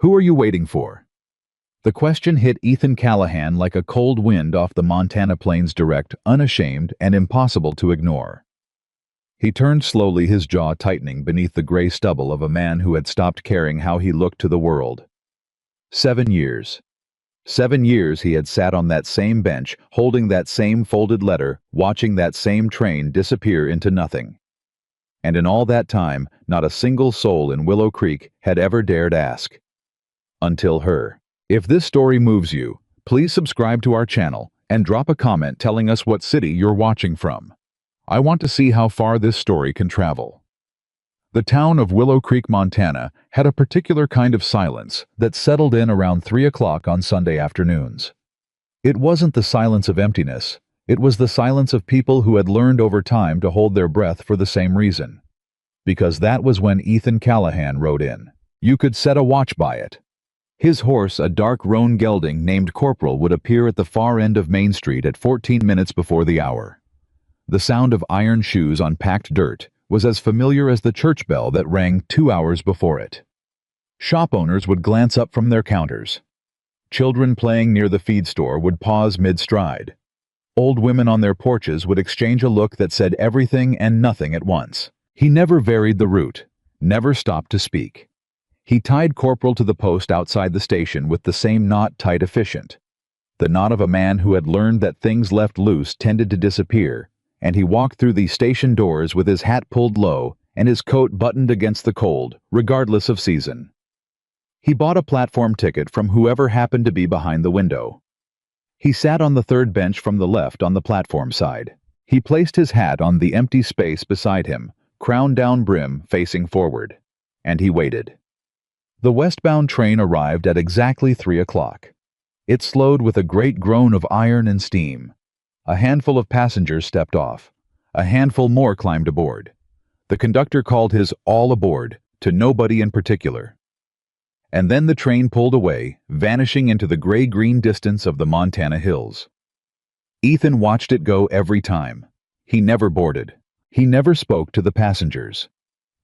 Who are you waiting for? The question hit Ethan Callahan like a cold wind off the Montana plains, direct, unashamed, and impossible to ignore. He turned slowly, his jaw tightening beneath the gray stubble of a man who had stopped caring how he looked to the world. 7 years. 7 years he had sat on that same bench, holding that same folded letter, watching that same train disappear into nothing. And in all that time, not a single soul in Willow Creek had ever dared ask. Until her. If this story moves you, please subscribe to our channel and drop a comment telling us what city you're watching from. I want to see how far this story can travel. The town of Willow Creek, Montana, had a particular kind of silence that settled in around 3 o'clock on Sunday afternoons. It wasn't the silence of emptiness, it was the silence of people who had learned over time to hold their breath for the same reason. Because that was when Ethan Callahan rode in. You could set a watch by it. His horse, a dark roan gelding named Corporal, would appear at the far end of Main Street at 14 minutes before the hour. The sound of iron shoes on packed dirt was as familiar as the church bell that rang 2 hours before it. Shop owners would glance up from their counters. Children playing near the feed store would pause mid-stride. Old women on their porches would exchange a look that said everything and nothing at once. He never varied the route, never stopped to speak. He tied Corporal to the post outside the station with the same knot, tight, efficient. The knot of a man who had learned that things left loose tended to disappear, and he walked through the station doors with his hat pulled low and his coat buttoned against the cold, regardless of season. He bought a platform ticket from whoever happened to be behind the window. He sat on the third bench from the left on the platform side. He placed his hat on the empty space beside him, crown down brim, facing forward. And he waited. The westbound train arrived at exactly 3 o'clock. It slowed with a great groan of iron and steam. A handful of passengers stepped off. A handful more climbed aboard. The conductor called his "all aboard" to nobody in particular. And then the train pulled away, vanishing into the gray-green distance of the Montana hills. Ethan watched it go every time. He never boarded. He never spoke to the passengers.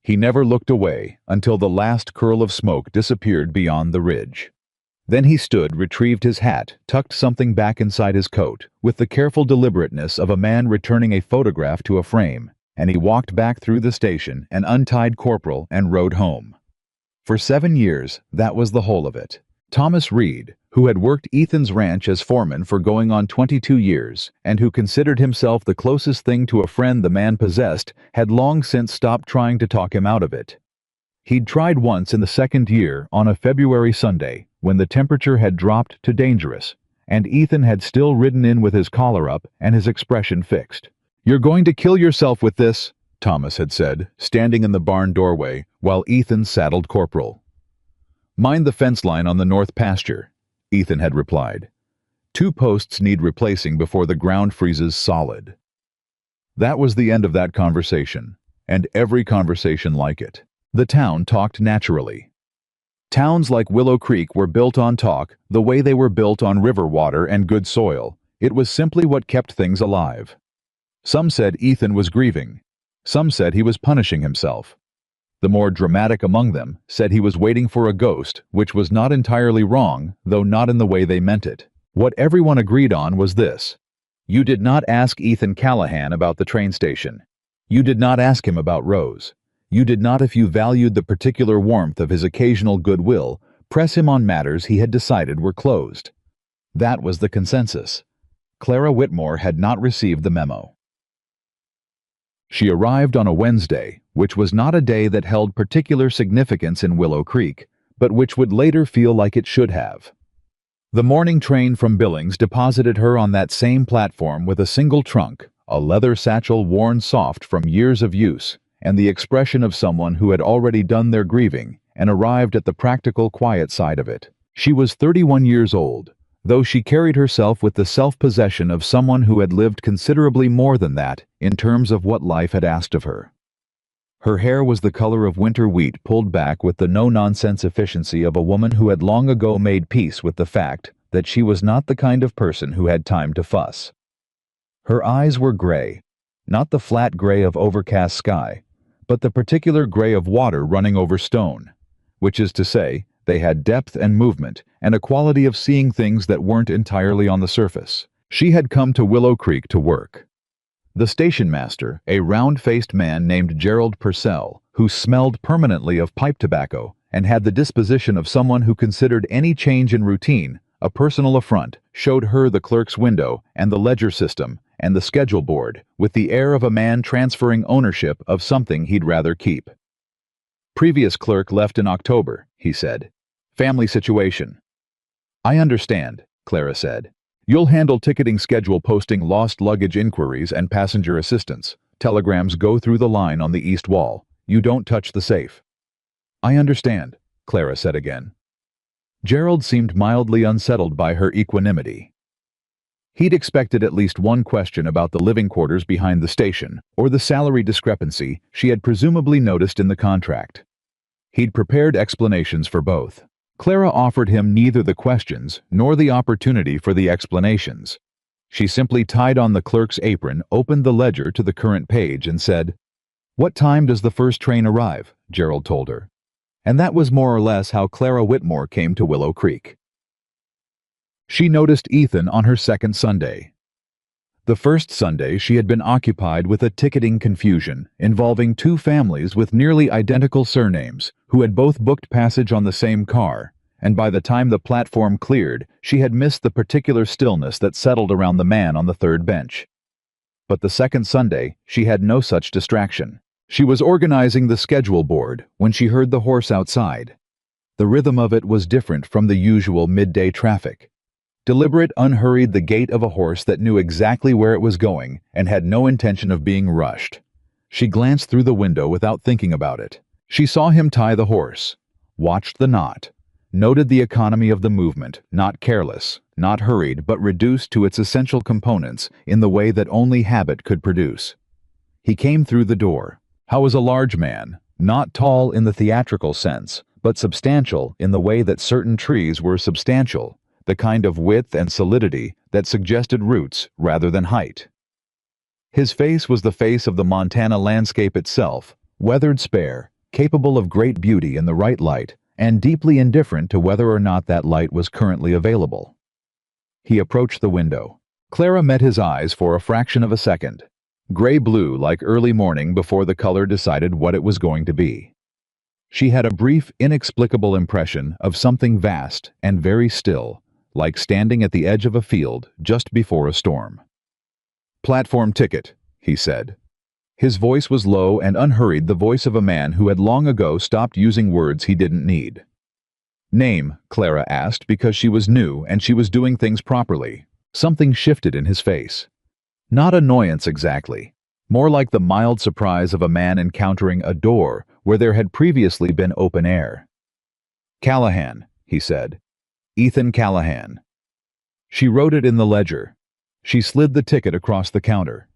He never looked away until the last curl of smoke disappeared beyond the ridge. Then he stood, retrieved his hat, tucked something back inside his coat, with the careful deliberateness of a man returning a photograph to a frame, and he walked back through the station and untied Corporal and rode home. For 7 years, that was the whole of it. Thomas Reed, who had worked Ethan's ranch as foreman for going on 22 years, and who considered himself the closest thing to a friend the man possessed, had long since stopped trying to talk him out of it. He'd tried once in the second year on a February Sunday, when the temperature had dropped to dangerous, and Ethan had still ridden in with his collar up and his expression fixed. "You're going to kill yourself with this," Thomas had said, standing in the barn doorway, while Ethan saddled Corporal. "Mind the fence line on the north pasture," Ethan had replied. "2 posts need replacing before the ground freezes solid." That was the end of that conversation, and every conversation like it. The town talked naturally. Towns like Willow Creek were built on talk the way they were built on river water and good soil. It was simply what kept things alive. Some said Ethan was grieving. Some said he was punishing himself. The more dramatic among them said he was waiting for a ghost, which was not entirely wrong, though not in the way they meant it. What everyone agreed on was this: you did not ask Ethan Callahan about the train station. You did not ask him about Rose. You did not, if you valued the particular warmth of his occasional goodwill, press him on matters he had decided were closed. That was the consensus. Clara Whitmore had not received the memo. She arrived on a Wednesday, which was not a day that held particular significance in Willow Creek, but which would later feel like it should have. The morning train from Billings deposited her on that same platform with a single trunk, a leather satchel worn soft from years of use, and the expression of someone who had already done their grieving and arrived at the practical, quiet side of it. She was 31 years old, though she carried herself with the self-possession of someone who had lived considerably more than that in terms of what life had asked of her. Her hair was the color of winter wheat pulled back with the no-nonsense efficiency of a woman who had long ago made peace with the fact that she was not the kind of person who had time to fuss. Her eyes were gray, not the flat gray of overcast sky, but the particular gray of water running over stone, which is to say, They had depth and movement, and a quality of seeing things that weren't entirely on the surface. She had come to Willow Creek to work. The station master, a round-faced man named Gerald Purcell, who smelled permanently of pipe tobacco and had the disposition of someone who considered any change in routine a personal affront, showed her the clerk's window and the ledger system and the schedule board with the air of a man transferring ownership of something he'd rather keep. "Previous clerk left in October," he said. "Family situation." "I understand," Clara said. "You'll handle ticketing, schedule posting, lost luggage inquiries, and passenger assistance. Telegrams go through the line on the east wall. You don't touch the safe." "I understand," Clara said again. Gerald seemed mildly unsettled by her equanimity. He'd expected at least one question about the living quarters behind the station, or the salary discrepancy she had presumably noticed in the contract. He'd prepared explanations for both. Clara offered him neither the questions nor the opportunity for the explanations. She simply tied on the clerk's apron, opened the ledger to the current page, and said, "What time does the first train arrive?" Gerald told her. And that was more or less how Clara Whitmore came to Willow Creek. She noticed Ethan on her second Sunday. The first Sunday she had been occupied with a ticketing confusion involving two families with nearly identical surnames who had both booked passage on the same car, and by the time the platform cleared, she had missed the particular stillness that settled around the man on the third bench. But the second Sunday she had no such distraction. She was organizing the schedule board when she heard the horse outside. The rhythm of it was different from the usual midday traffic. Deliberate, unhurried, the gait of a horse that knew exactly where it was going and had no intention of being rushed. She glanced through the window without thinking about it. She saw him tie the horse, watched the knot, noted the economy of the movement, not careless, not hurried, but reduced to its essential components in the way that only habit could produce. He came through the door. How was a large man, not tall in the theatrical sense, but substantial in the way that certain trees were substantial, the kind of width and solidity that suggested roots rather than height. His face was the face of the Montana landscape itself, weathered, spare, capable of great beauty in the right light, and deeply indifferent to whether or not that light was currently available. He approached the window. Clara met his eyes for a fraction of a second. Gray-blue like early morning before the color decided what it was going to be. She had a brief, inexplicable impression of something vast and very still, like standing at the edge of a field just before a storm. "Platform ticket," he said. His voice was low and unhurried, the voice of a man who had long ago stopped using words he didn't need. "Name?" Clara asked, because she was new and she was doing things properly. Something shifted in his face. Not annoyance exactly, more like the mild surprise of a man encountering a door where there had previously been open air. "Callahan," he said. "Ethan Callahan." She wrote it in the ledger. She slid the ticket across the counter.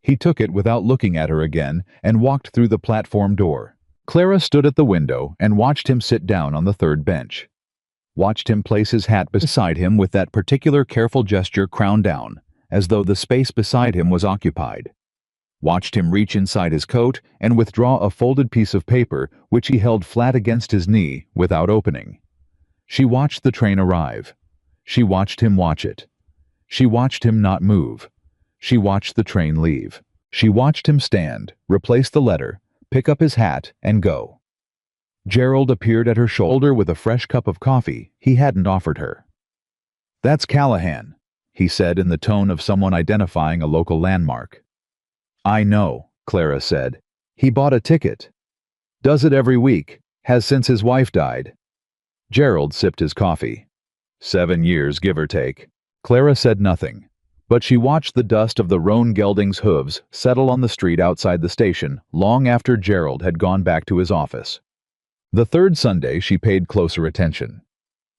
He took it without looking at her again and walked through the platform door. Clara stood at the window and watched him sit down on the third bench. Watched him place his hat beside him with that particular careful gesture, crown down, as though the space beside him was occupied. Watched him reach inside his coat and withdraw a folded piece of paper which he held flat against his knee without opening. She watched the train arrive. She watched him watch it. She watched him not move. She watched the train leave. She watched him stand, replace the letter, pick up his hat, and go. Gerald appeared at her shoulder with a fresh cup of coffee he hadn't offered her. "That's Callahan," he said in the tone of someone identifying a local landmark. "I know," Clara said. "He bought a ticket. Does it every week. Has since his wife died." Gerald sipped his coffee. 7 years, give or take. Clara said nothing, but she watched the dust of the roan gelding's hooves settle on the street outside the station long after Gerald had gone back to his office. The third Sunday she paid closer attention.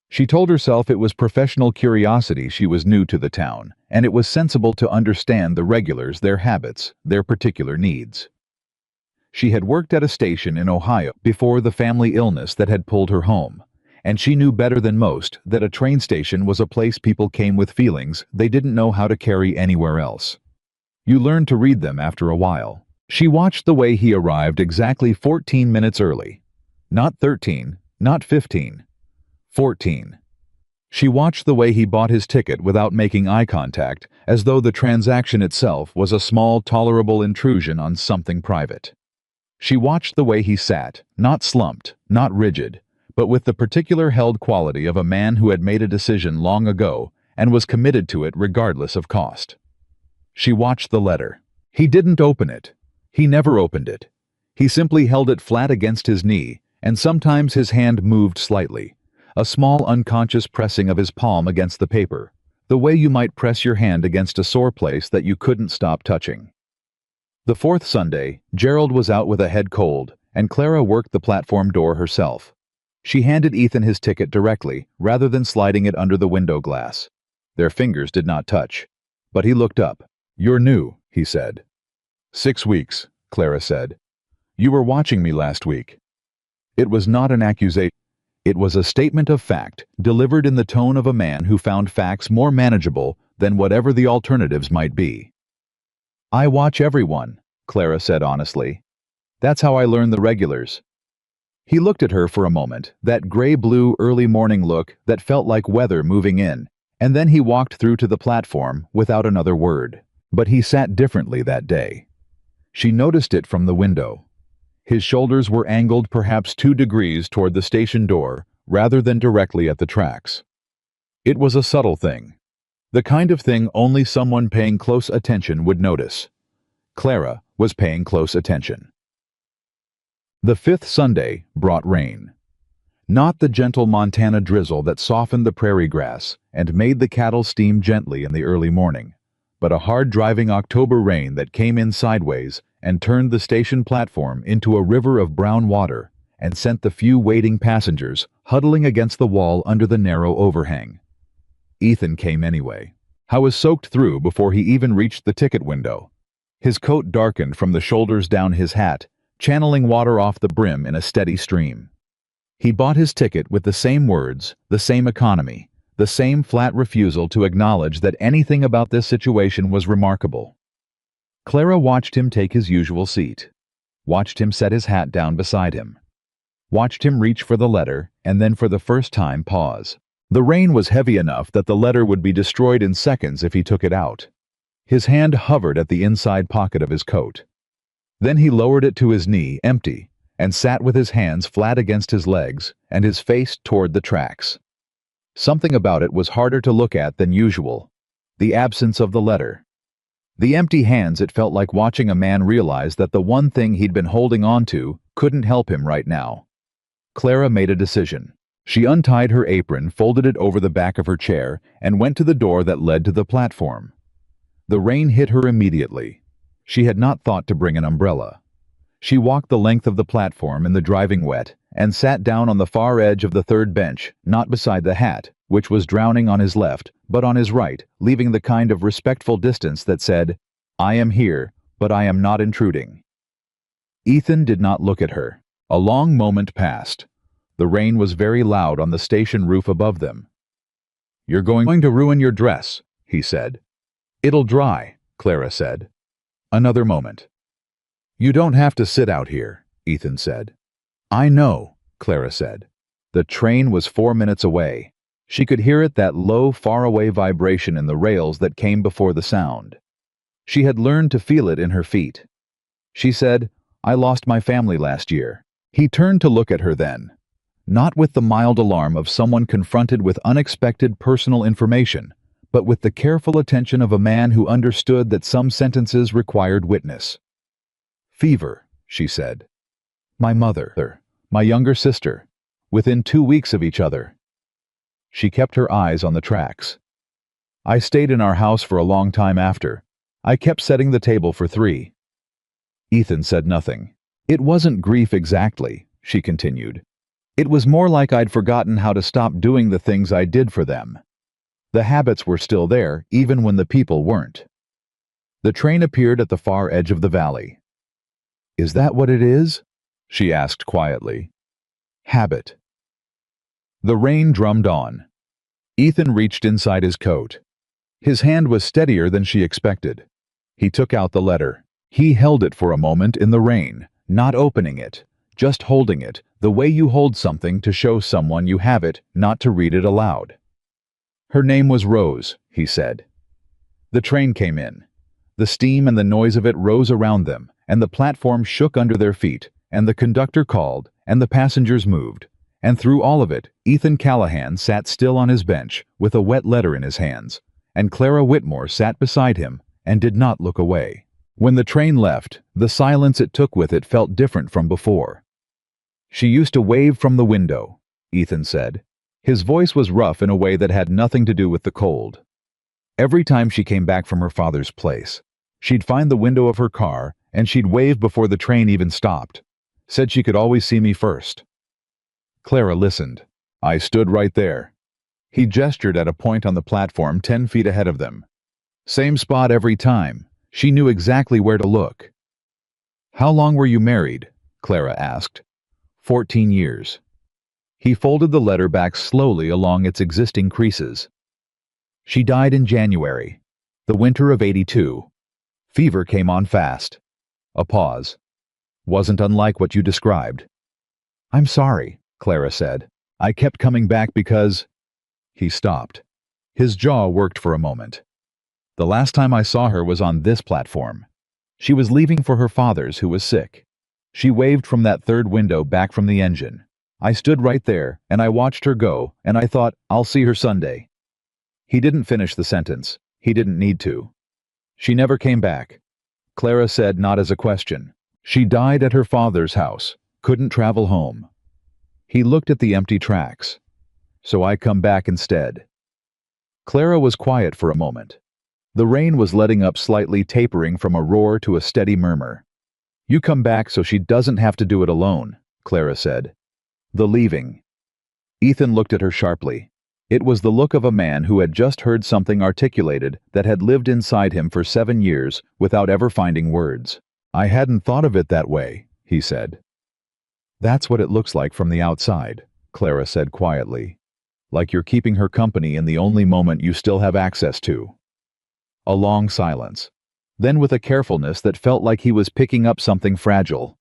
She told herself it was professional curiosity. She was new to the town, and it was sensible to understand the regulars, their habits, their particular needs. She had worked at a station in Ohio before the family illness that had pulled her home, and she knew better than most that a train station was a place people came with feelings they didn't know how to carry anywhere else. You learned to read them after a while. She watched the way he arrived exactly 14 minutes early. Not 13, not 15. 14. She watched the way he bought his ticket without making eye contact, as though the transaction itself was a small, tolerable intrusion on something private. She watched the way he sat, not slumped, not rigid, but with the particular held quality of a man who had made a decision long ago and was committed to it regardless of cost. She watched the letter. He didn't open it. He never opened it. He simply held it flat against his knee, and sometimes his hand moved slightly, a small unconscious pressing of his palm against the paper, the way you might press your hand against a sore place that you couldn't stop touching. The fourth Sunday, Gerald was out with a head cold, and Clara worked the platform door herself. She handed Ethan his ticket directly, rather than sliding it under the window glass. Their fingers did not touch. But he looked up. "You're new," he said. "6 weeks," Clara said. "You were watching me last week." It was not an accusation. It was a statement of fact, delivered in the tone of a man who found facts more manageable than whatever the alternatives might be. "I watch everyone," Clara said honestly. "That's how I learn the regulars." He looked at her for a moment, that gray-blue early morning look that felt like weather moving in, and then he walked through to the platform without another word. But he sat differently that day. She noticed it from the window. His shoulders were angled perhaps 2 degrees toward the station door, rather than directly at the tracks. It was a subtle thing. The kind of thing only someone paying close attention would notice. Clara was paying close attention. The fifth Sunday brought rain. Not the gentle Montana drizzle that softened the prairie grass and made the cattle steam gently in the early morning, but a hard-driving October rain that came in sideways and turned the station platform into a river of brown water and sent the few waiting passengers huddling against the wall under the narrow overhang. Ethan came anyway. I was soaked through before he even reached the ticket window. His coat darkened from the shoulders down his hat, channeling water off the brim in a steady stream. He bought his ticket with the same words, the same economy, the same flat refusal to acknowledge that anything about this situation was remarkable. Clara watched him take his usual seat, watched him set his hat down beside him, watched him reach for the letter, and then for the first time pause. The rain was heavy enough that the letter would be destroyed in seconds if he took it out. His hand hovered at the inside pocket of his coat. Then he lowered it to his knee, empty, and sat with his hands flat against his legs and his face toward the tracks. Something about it was harder to look at than usual. The absence of the letter. The empty hands. It felt like watching a man realize that the one thing he'd been holding on to couldn't help him right now. Clara made a decision. She untied her apron, folded it over the back of her chair, and went to the door that led to the platform. The rain hit her immediately. She had not thought to bring an umbrella. She walked the length of the platform in the driving wet and sat down on the far edge of the third bench, not beside the hat, which was drowning on his left, but on his right, leaving the kind of respectful distance that said, "I am here, but I am not intruding." Ethan did not look at her. A long moment passed. The rain was very loud on the station roof above them. "You're going to ruin your dress," he said. "It'll dry," Clara said. Another moment. "You don't have to sit out here," Ethan said. "I know," Clara said. The train was 4 minutes away. She could hear it, that low, faraway vibration in the rails that came before the sound. She had learned to feel it in her feet. She said, "I lost my family last year." He turned to look at her then, not with the mild alarm of someone confronted with unexpected personal information, but with the careful attention of a man who understood that some sentences required witness. "Fever," she said. "My mother, my younger sister, within 2 weeks of each other." She kept her eyes on the tracks. "I stayed in our house for a long time after. I kept setting the table for 3. Ethan said nothing. "It wasn't grief exactly," she continued. "It was more like I'd forgotten how to stop doing the things I did for them. The habits were still there, even when the people weren't." The train appeared at the far edge of the valley. "Is that what it is?" she asked quietly. "Habit." The rain drummed on. Ethan reached inside his coat. His hand was steadier than she expected. He took out the letter. He held it for a moment in the rain, not opening it, just holding it, The way you hold something to show someone you have it, not to read it aloud. Her name was Rose, he said. The train came in. The steam and the noise of it rose around them, and the platform shook under their feet, and the conductor called, and the passengers moved. And through all of it, Ethan Callahan sat still on his bench, with a wet letter in his hands, and Clara Whitmore sat beside him, and did not look away. When the train left, the silence it took with it felt different from before. "She used to wave from the window," Ethan said. His voice was rough in a way that had nothing to do with the cold. "Every time she came back from her father's place, she'd find the window of her car, and she'd wave before the train even stopped. Said she could always see me first." Clara listened. "I stood right there." He gestured at a point on the platform 10 feet ahead of them. "Same spot every time. She knew exactly where to look." "How long were you married?" Clara asked. 14 years. He folded the letter back slowly along its existing creases. "She died in January, the winter of '82. Fever came on fast." A pause. "Wasn't unlike what you described." "I'm sorry," Clara said. "I kept coming back because—" He stopped. His jaw worked for a moment. "The last time I saw her was on this platform. She was leaving for her father's, who was sick. She waved from that third window back from the engine. I stood right there, and I watched her go, and I thought, I'll see her Sunday." He didn't finish the sentence. He didn't need to. "She never came back," Clara said, not as a question. "She died at her father's house, couldn't travel home." He looked at the empty tracks. "So I come back instead." Clara was quiet for a moment. The rain was letting up slightly, tapering from a roar to a steady murmur. "You come back so she doesn't have to do it alone," Clara said. "The leaving." Ethan looked at her sharply. It was the look of a man who had just heard something articulated that had lived inside him for 7 years without ever finding words. "I hadn't thought of it that way," he said. "That's what it looks like from the outside," Clara said quietly. "Like you're keeping her company in the only moment you still have access to." A long silence. Then, with a carefulness that felt like he was picking up something fragile.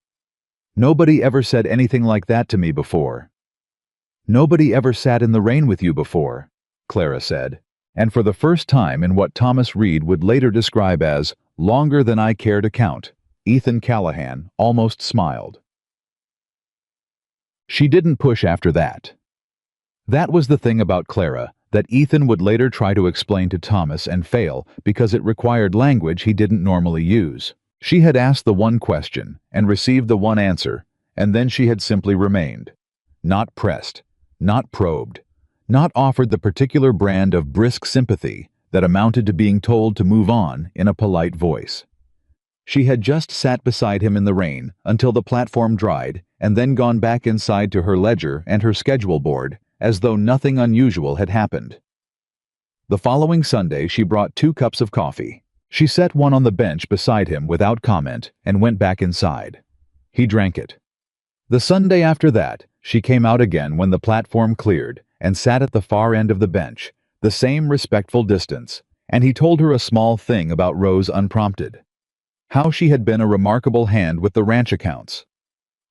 "Nobody ever said anything like that to me before." "Nobody ever sat in the rain with you before," Clara said, and for the first time in what Thomas Reed would later describe as longer than I care to count, Ethan Callahan almost smiled. She didn't push after that. That was the thing about Clara that Ethan would later try to explain to Thomas and fail because it required language he didn't normally use. She had asked the one question and received the one answer, and then she had simply remained. Not pressed, not probed, not offered the particular brand of brisk sympathy that amounted to being told to move on in a polite voice. She had just sat beside him in the rain until the platform dried and then gone back inside to her ledger and her schedule board as though nothing unusual had happened. The following Sunday she brought 2 cups of coffee. She set one on the bench beside him without comment and went back inside. He drank it. The Sunday after that, she came out again when the platform cleared and sat at the far end of the bench, the same respectful distance, and he told her a small thing about Rose unprompted. How she had been a remarkable hand with the ranch accounts.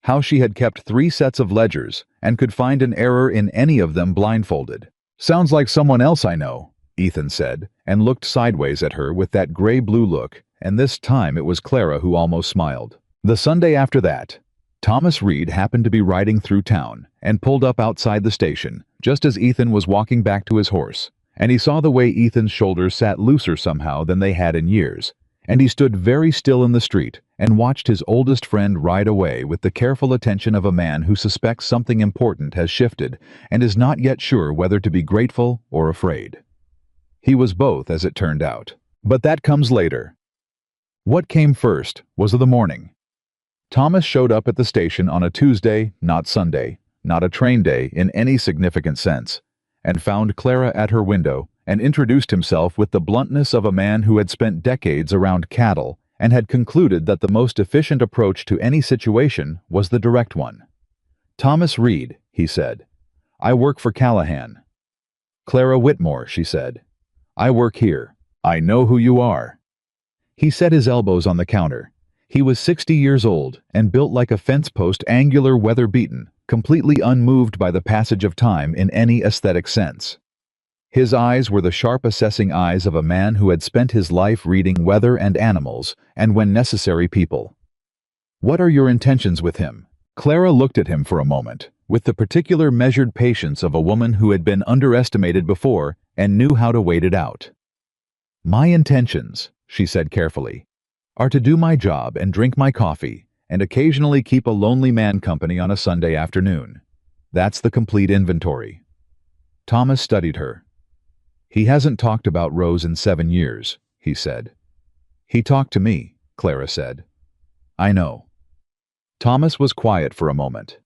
How she had kept 3 sets of ledgers and could find an error in any of them blindfolded. "Sounds like someone else I know," Ethan said, and looked sideways at her with that gray-blue look, and this time it was Clara who almost smiled. The Sunday after that, Thomas Reed happened to be riding through town and pulled up outside the station just as Ethan was walking back to his horse, and he saw the way Ethan's shoulders sat looser somehow than they had in years, and he stood very still in the street and watched his oldest friend ride away with the careful attention of a man who suspects something important has shifted and is not yet sure whether to be grateful or afraid. He was both, as it turned out. But that comes later. What came first was the morning. Thomas showed up at the station on a Tuesday, not Sunday, not a train day in any significant sense, and found Clara at her window and introduced himself with the bluntness of a man who had spent decades around cattle and had concluded that the most efficient approach to any situation was the direct one. "Thomas Reed," he said. "I work for Callahan." "Clara Whitmore," she said. "I work here. I know who you are." He set his elbows on the counter. He was 60 years old and built like a fence post, angular, weather-beaten, completely unmoved by the passage of time in any aesthetic sense. His eyes were the sharp assessing eyes of a man who had spent his life reading weather and animals, and when necessary people. "What are your intentions with him?" Clara looked at him for a moment, with the particular measured patience of a woman who had been underestimated before and knew how to wait it out. "My intentions," she said carefully, "are to do my job and drink my coffee, and occasionally keep a lonely man company on a Sunday afternoon. That's the complete inventory." Thomas studied her. "He hasn't talked about Rose in 7 years, he said. "He talked to me," Clara said. "I know." Thomas was quiet for a moment.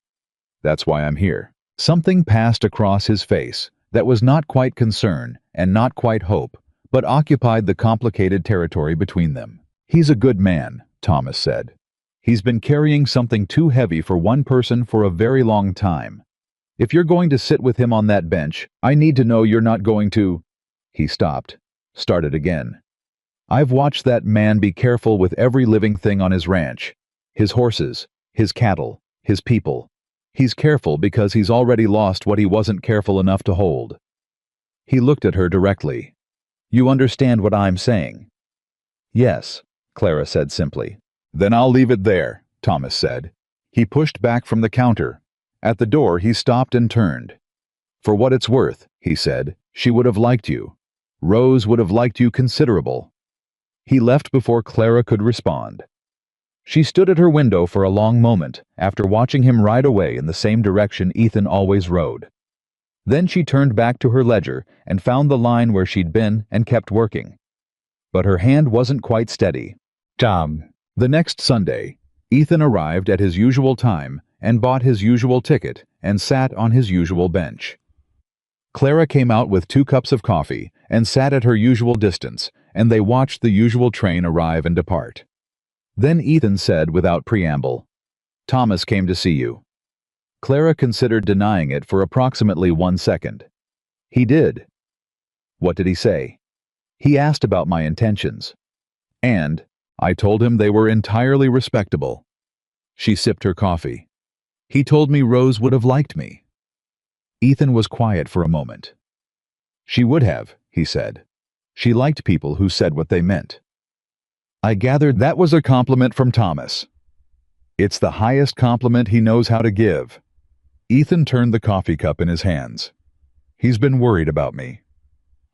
"That's why I'm here." Something passed across his face that was not quite concern and not quite hope, but occupied the complicated territory between them. "He's a good man," Thomas said. "He's been carrying something too heavy for one person for a very long time. If you're going to sit with him on that bench, I need to know you're not going to—" He stopped, started again. "I've watched that man be careful with every living thing on his ranch. His horses, his cattle, his people. He's careful because he's already lost what he wasn't careful enough to hold." He looked at her directly. "You understand what I'm saying?" "Yes," Clara said simply. "Then I'll leave it there," Thomas said. He pushed back from the counter. At the door he stopped and turned. "For what it's worth," he said, "she would have liked you. Rose would have liked you considerable." He left before Clara could respond. She stood at her window for a long moment after watching him ride away in the same direction Ethan always rode. Then she turned back to her ledger and found the line where she'd been and kept working. But her hand wasn't quite steady. The next Sunday, Ethan arrived at his usual time and bought his usual ticket and sat on his usual bench. Clara came out with 2 cups of coffee and sat at her usual distance, and they watched the usual train arrive and depart. Then Ethan said without preamble, "Thomas came to see you." Clara considered denying it for approximately 1 second. "He did." "What did he say?" "He asked about my intentions. And I told him they were entirely respectable." She sipped her coffee. "He told me Rose would have liked me." Ethan was quiet for a moment. "She would have," he said. "She liked people who said what they meant." I gathered that was a compliment from Thomas. It's the highest compliment he knows how to give. Ethan turned the coffee cup in his hands. "He's been worried about me."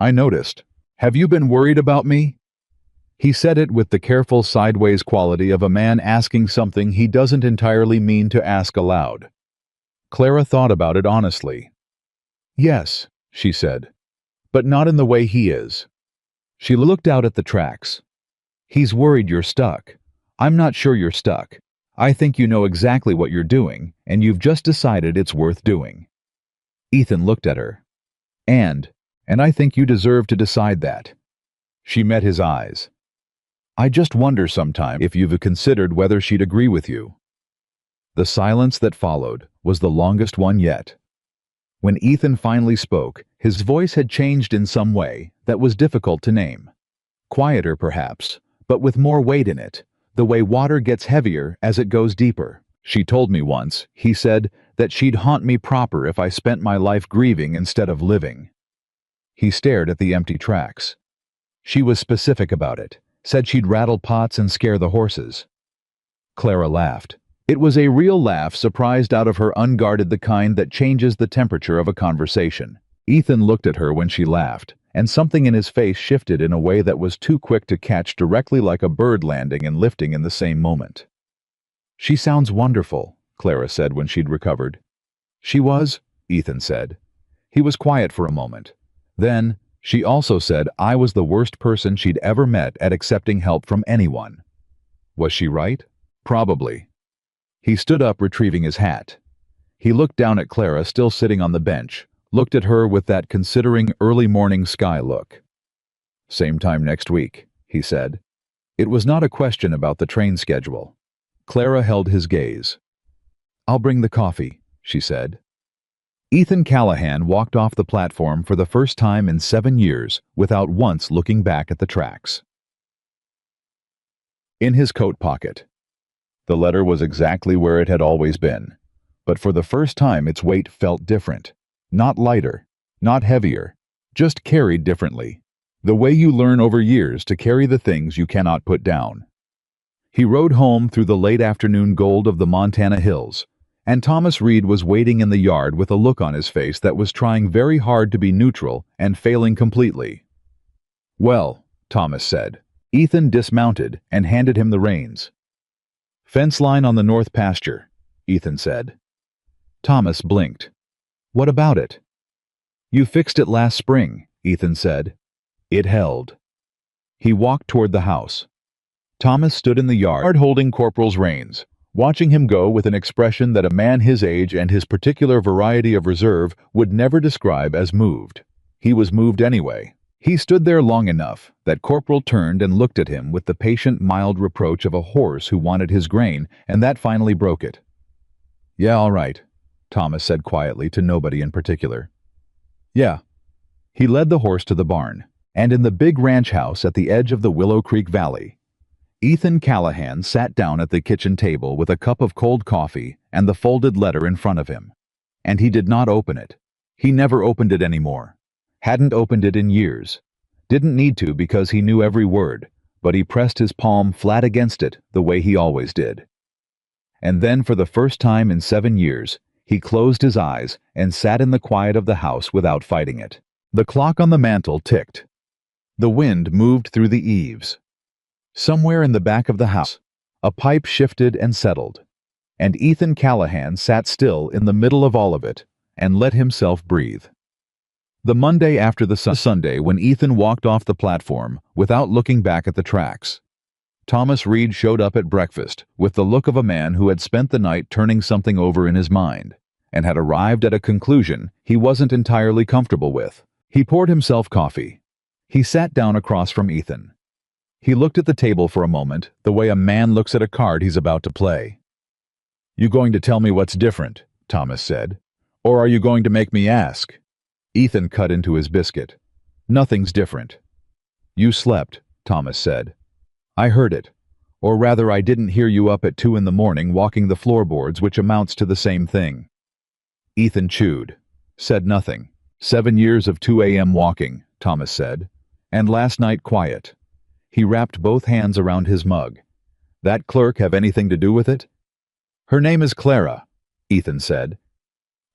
I noticed. "Have you been worried about me?" He said it with the careful sideways quality of a man asking something he doesn't entirely mean to ask aloud. Clara thought about it honestly. "Yes," she said, "but not in the way he is." She looked out at the tracks. "He's worried you're stuck. I'm not sure you're stuck. I think you know exactly what you're doing, and you've just decided it's worth doing." Ethan looked at her. And I think you deserve to decide that." She met his eyes. "I just wonder sometime if you've considered whether she'd agree with you." The silence that followed was the longest one yet. When Ethan finally spoke, his voice had changed in some way that was difficult to name. Quieter, perhaps, but with more weight in it, the way water gets heavier as it goes deeper. "She told me once," he said, "that she'd haunt me proper if I spent my life grieving instead of living." He stared at the empty tracks. "She was specific about it, said she'd rattle pots and scare the horses." Clara laughed. It was a real laugh, surprised out of her unguarded, the kind that changes the temperature of a conversation. Ethan looked at her when she laughed, and something in his face shifted in a way that was too quick to catch, directly like a bird landing and lifting in the same moment. "She sounds wonderful," Clara said when she'd recovered. "She was," Ethan said. He was quiet for a moment. Then, she also said I was the worst person she'd ever met at accepting help from anyone. Was she right? Probably. He stood up, retrieving his hat. He looked down at Clara, still sitting on the bench, looked at her with that considering early morning sky look. "Same time next week," he said. It was not a question about the train schedule. Clara held his gaze. "I'll bring the coffee," she said. Ethan Callahan walked off the platform for the first time in 7 years without once looking back at the tracks. In his coat pocket. The letter was exactly where it had always been. but for the first time its weight felt different. Not lighter, not heavier, just carried differently. The way you learn over years to carry the things you cannot put down. He rode home through the late afternoon gold of the Montana hills, and Thomas Reed was waiting in the yard with a look on his face that was trying very hard to be neutral and failing completely. "Well," Thomas said. Ethan dismounted and handed him the reins. "Fence line on the north pasture," Ethan said. Thomas blinked. "What about it?" "You fixed it last spring," Ethan said. It held. He walked toward the house. Thomas stood in the yard holding Corporal's reins, watching him go with an expression that a man his age and his particular variety of reserve would never describe as moved. He was moved anyway. He stood there long enough that Corporal turned and looked at him with the patient, mild reproach of a horse who wanted his grain, and that finally broke it. "Yeah, all right," Thomas said quietly to nobody in particular. "Yeah." He led the horse to the barn, and in the big ranch house at the edge of the Willow Creek Valley, Ethan Callahan sat down at the kitchen table with a cup of cold coffee and the folded letter in front of him. And he did not open it. He never opened it anymore. Hadn't opened it in years. Didn't need to because he knew every word, but he pressed his palm flat against it the way he always did. And then for the first time in 7 years, he closed his eyes and sat in the quiet of the house without fighting it. The clock on the mantel ticked. The wind moved through the eaves. Somewhere in the back of the house, a pipe shifted and settled, and Ethan Callahan sat still in the middle of all of it and let himself breathe. The Monday after the Sunday when Ethan walked off the platform without looking back at the tracks, Thomas Reed showed up at breakfast with the look of a man who had spent the night turning something over in his mind and had arrived at a conclusion he wasn't entirely comfortable with. He poured himself coffee. He sat down across from Ethan. He looked at the table for a moment, the way a man looks at a card he's about to play. "You going to tell me what's different?" Thomas said. "Or are you going to make me ask?" Ethan cut into his biscuit. "Nothing's different." "You slept," Thomas said. "I heard it. Or rather, I didn't hear you up at 2 in the morning walking the floorboards, which amounts to the same thing." Ethan chewed. Said nothing. 7 years of 2 a.m. walking, Thomas said. And last night quiet. He wrapped both hands around his mug. "That clerk have anything to do with it?" "Her name is Clara," Ethan said.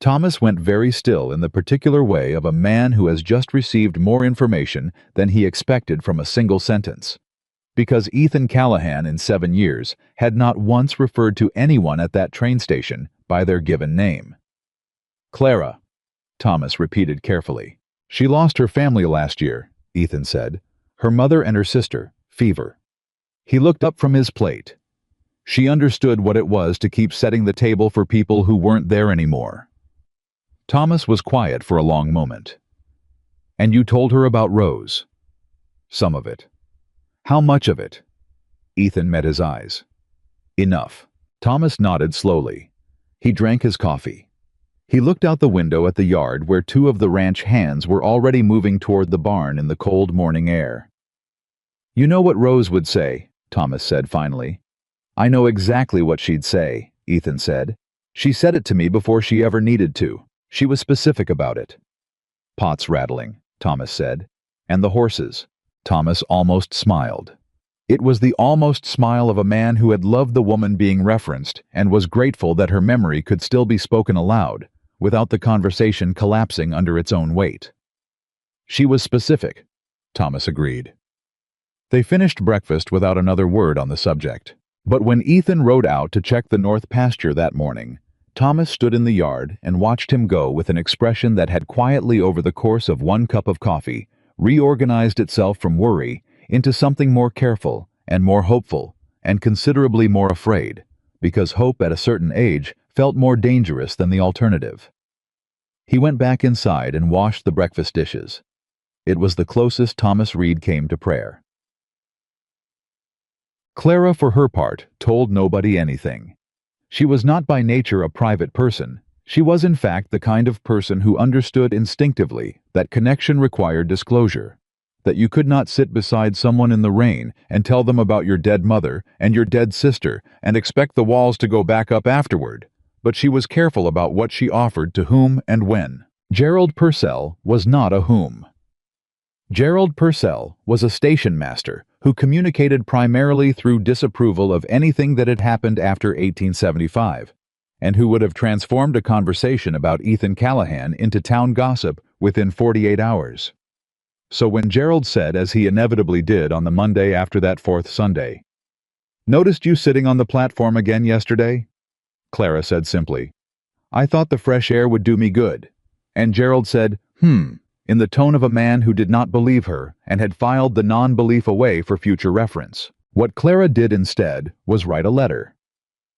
Thomas went very still in the particular way of a man who has just received more information than he expected from a single sentence. Because Ethan Callahan in 7 years had not once referred to anyone at that train station by their given name. "Clara," Thomas repeated carefully. "She lost her family last year," Ethan said. "Her mother and her sister, fever." He looked up from his plate. She understood what it was to keep setting the table for people who weren't there anymore. Thomas was quiet for a long moment. "And you told her about Rose?" "Some of it." "How much of it?" Ethan met his eyes. "Enough." Thomas nodded slowly. He drank his coffee. He looked out the window at the yard where 2 of the ranch hands were already moving toward the barn in the cold morning air. "You know what Rose would say," Thomas said finally. "I know exactly what she'd say," Ethan said. "She said it to me before she ever needed to. She was specific about it." "Pots rattling," Thomas said. "And the horses." Thomas almost smiled. It was the almost smile of a man who had loved the woman being referenced and was grateful that her memory could still be spoken aloud, without the conversation collapsing under its own weight. "She was specific," Thomas agreed. They finished breakfast without another word on the subject. But when Ethan rode out to check the north pasture that morning, Thomas stood in the yard and watched him go with an expression that had quietly over the course of 1 cup of coffee reorganized itself from worry into something more careful and more hopeful and considerably more afraid, because hope at a certain age felt more dangerous than the alternative. He went back inside and washed the breakfast dishes. It was the closest Thomas Reed came to prayer. Clara, for her part, told nobody anything. She was not by nature a private person. She was in fact the kind of person who understood instinctively that connection required disclosure, that you could not sit beside someone in the rain and tell them about your dead mother and your dead sister and expect the walls to go back up afterward, but she was careful about what she offered to whom and when. Gerald Purcell was not a whom. Gerald Purcell was a station master who communicated primarily through disapproval of anything that had happened after 1875, and who would have transformed a conversation about Ethan Callahan into town gossip within 48 hours. So when Gerald said, as he inevitably did on the Monday after that fourth Sunday, "Noticed you sitting on the platform again yesterday?" Clara said simply, "I thought the fresh air would do me good." And Gerald said, in the tone of a man who did not believe her and had filed the non-belief away for future reference. What Clara did instead was write a letter.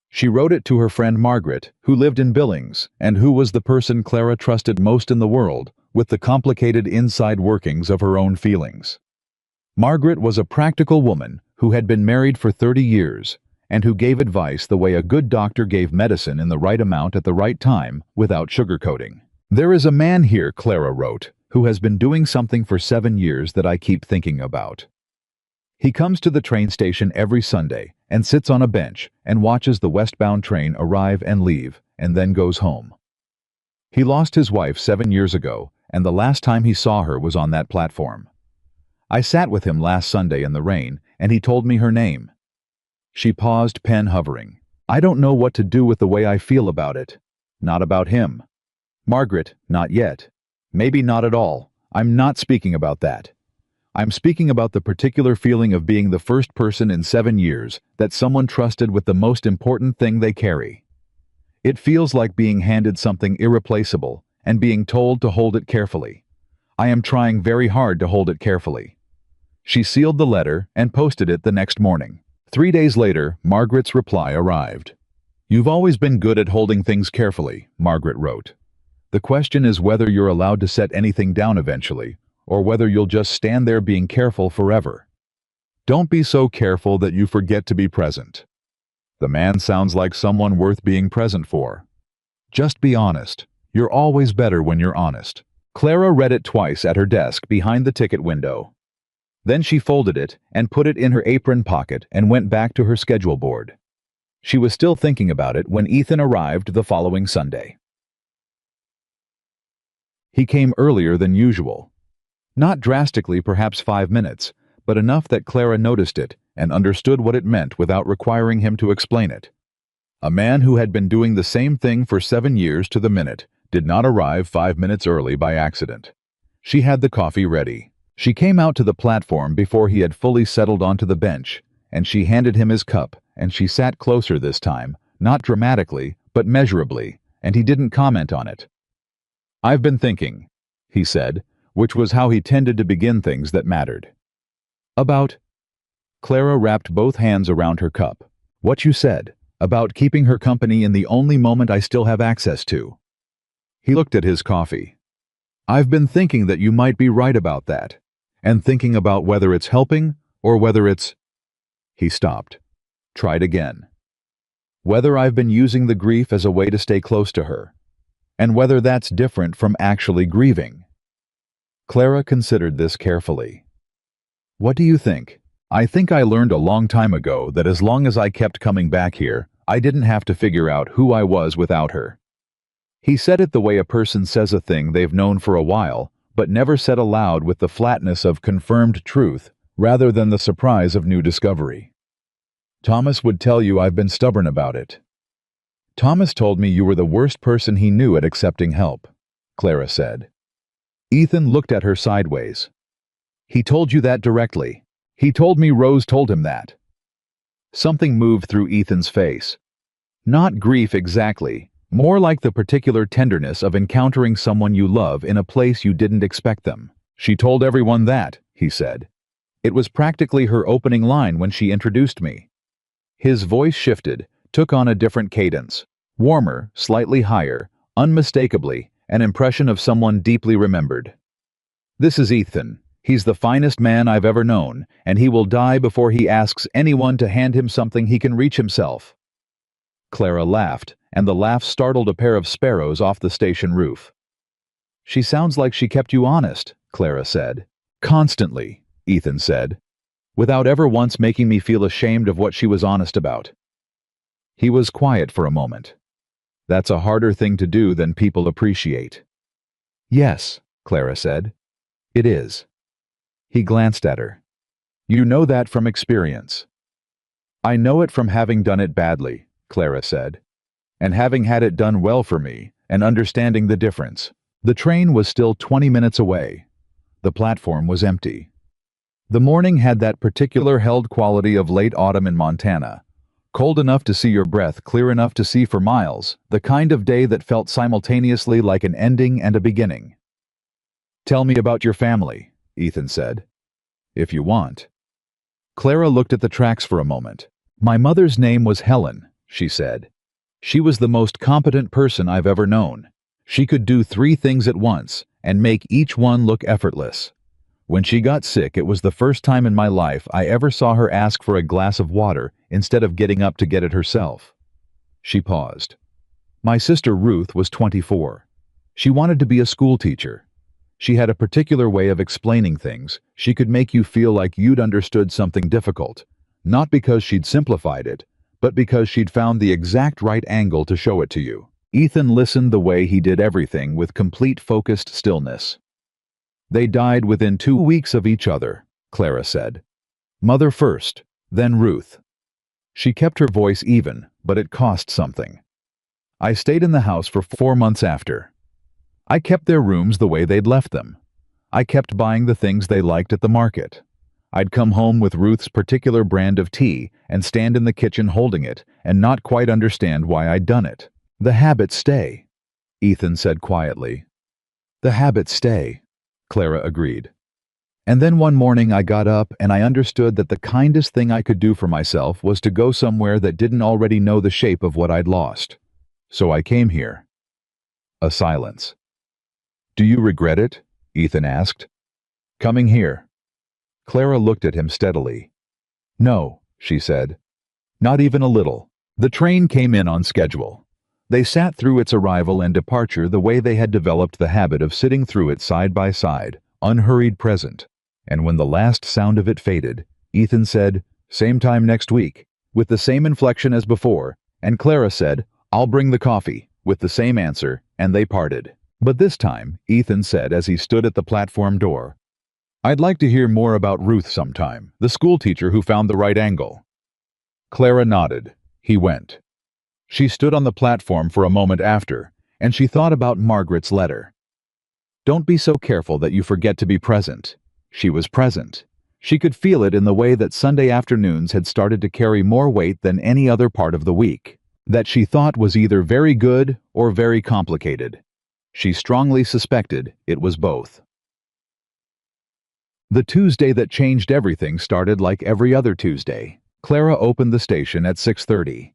She wrote it to her friend Margaret, who lived in Billings, and who was the person Clara trusted most in the world, with the complicated inside workings of her own feelings. Margaret was a practical woman who had been married for 30 years, and who gave advice the way a good doctor gave medicine in the right amount at the right time, without sugarcoating. "There is a man here," Clara wrote, "who has been doing something for 7 years that I keep thinking about. He comes to the train station every Sunday and sits on a bench and watches the westbound train arrive and leave, and then goes home. He lost his wife 7 years ago, and the last time he saw her was on that platform. I sat with him last Sunday in the rain, and he told me her name." She paused, pen hovering. "I don't know what to do with the way I feel about it. Not about him. Margaret, not yet. Maybe not at all. I'm not speaking about that. I'm speaking about the particular feeling of being the first person in 7 years that someone trusted with the most important thing they carry. It feels like being handed something irreplaceable and being told to hold it carefully. I am trying very hard to hold it carefully." She sealed the letter and posted it the next morning. 3 days later, Margaret's reply arrived. "You've always been good at holding things carefully," Margaret wrote. "The question is whether you're allowed to set anything down eventually, or whether you'll just stand there being careful forever. Don't be so careful that you forget to be present. The man sounds like someone worth being present for. Just be honest. You're always better when you're honest." Clara read it twice at her desk behind the ticket window. Then she folded it and put it in her apron pocket and went back to her schedule board. She was still thinking about it when Ethan arrived the following Sunday. He came earlier than usual. Not drastically, perhaps 5 minutes, but enough that Clara noticed it and understood what it meant without requiring him to explain it. A man who had been doing the same thing for 7 years to the minute did not arrive 5 minutes early by accident. She had the coffee ready. She came out to the platform before he had fully settled onto the bench, and she handed him his cup, and she sat closer this time, not dramatically, but measurably, and he didn't comment on it. "I've been thinking," he said, which was how he tended to begin things that mattered. "About?" Clara wrapped both hands around her cup. "What you said, about keeping her company in the only moment I still have access to." He looked at his coffee. "I've been thinking that you might be right about that, and thinking about whether it's helping or whether it's—" He stopped. Tried again. "Whether I've been using the grief as a way to stay close to her, and whether that's different from actually grieving." Clara considered this carefully. "What do you think?" "I think I learned a long time ago that as long as I kept coming back here, I didn't have to figure out who I was without her." He said it the way a person says a thing they've known for a while, but never said aloud, with the flatness of confirmed truth rather than the surprise of new discovery. "Thomas would tell you I've been stubborn about it." "Thomas told me you were the worst person he knew at accepting help," Clara said. Ethan looked at her sideways. "He told you that directly. He told me Rose told him that." Something moved through Ethan's face. Not grief exactly, more like the particular tenderness of encountering someone you love in a place you didn't expect them. "She told everyone that," he said. "It was practically her opening line when she introduced me." His voice shifted, took on a different cadence. Warmer, slightly higher, unmistakably an impression of someone deeply remembered. "This is Ethan. He's the finest man I've ever known, and he will die before he asks anyone to hand him something he can reach himself." Clara laughed, and the laugh startled a pair of sparrows off the station roof. "She sounds like she kept you honest," Clara said. "Constantly," Ethan said, "without ever once making me feel ashamed of what she was honest about." He was quiet for a moment. That's a harder thing to do than people appreciate. Yes, Clara said. It is. He glanced at her. You know that from experience. I know it from having done it badly, Clara said, and having had it done well for me, and understanding the difference. The train was still 20 minutes away. The platform was empty. The morning had that particular held quality of late autumn in Montana. Cold enough to see your breath, clear enough to see for miles, the kind of day that felt simultaneously like an ending and a beginning. Tell me about your family, Ethan said. If you want. Clara looked at the tracks for a moment. My mother's name was Helen, she said. She was the most competent person I've ever known. She could do 3 things at once and make each one look effortless. When she got sick, it was the first time in my life I ever saw her ask for a glass of water instead of getting up to get it herself. She paused. My sister Ruth was 24. She wanted to be a school teacher. She had a particular way of explaining things. She could make you feel like you'd understood something difficult, not because she'd simplified it, but because she'd found the exact right angle to show it to you. Ethan listened the way he did everything with complete focused stillness. They died within 2 weeks of each other, Clara said. Mother first, then Ruth. She kept her voice even, but it cost something. I stayed in the house for 4 months after. I kept their rooms the way they'd left them. I kept buying the things they liked at the market. I'd come home with Ruth's particular brand of tea and stand in the kitchen holding it and not quite understand why I'd done it. The habits stay, Ethan said quietly. The habits stay, Clara agreed. And then one morning I got up and I understood that the kindest thing I could do for myself was to go somewhere that didn't already know the shape of what I'd lost. So I came here. A silence. Do you regret it? Ethan asked. Coming here. Clara looked at him steadily. No, she said. Not even a little. The train came in on schedule. They sat through its arrival and departure the way they had developed the habit of sitting through it side by side, unhurried present. And when the last sound of it faded, Ethan said, same time next week, with the same inflection as before, and Clara said, I'll bring the coffee, with the same answer, and they parted. But this time, Ethan said as he stood at the platform door, I'd like to hear more about Ruth sometime, the school teacher who found the right angle. Clara nodded. He went. She stood on the platform for a moment after, and she thought about Margaret's letter. Don't be so careful that you forget to be present. She was present. She could feel it in the way that Sunday afternoons had started to carry more weight than any other part of the week, that she thought was either very good or very complicated. She strongly suspected it was both. The Tuesday that changed everything started like every other Tuesday. Clara opened the station at 6:30.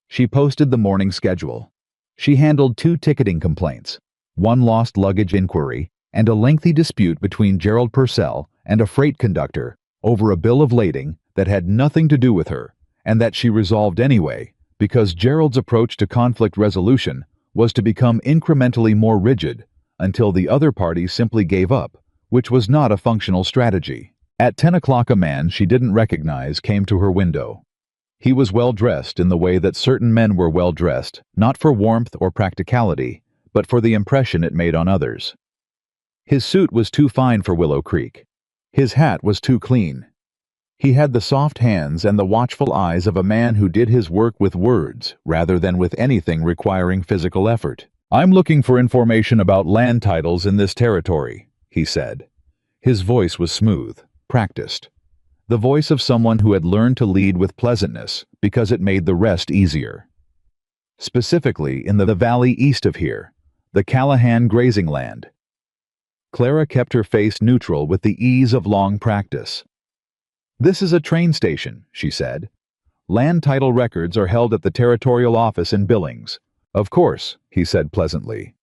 She posted the morning schedule. She handled 2 ticketing complaints, 1 lost luggage inquiry, and a lengthy dispute between Gerald Purcell and a freight conductor over a bill of lading that had nothing to do with her, and that she resolved anyway, because Gerald's approach to conflict resolution was to become incrementally more rigid until the other party simply gave up, which was not a functional strategy. At 10 o'clock, a man she didn't recognize came to her window. He was well-dressed in the way that certain men were well-dressed, not for warmth or practicality, but for the impression it made on others. His suit was too fine for Willow Creek. His hat was too clean. He had the soft hands and the watchful eyes of a man who did his work with words rather than with anything requiring physical effort. I'm looking for information about land titles in this territory, he said. His voice was smooth, practiced. The voice of someone who had learned to lead with pleasantness because it made the rest easier. Specifically in the valley east of here, the Callahan grazing land. Clara kept her face neutral with the ease of long practice. This is a train station, she said. Land title records are held at the territorial office in Billings. Of course, he said pleasantly.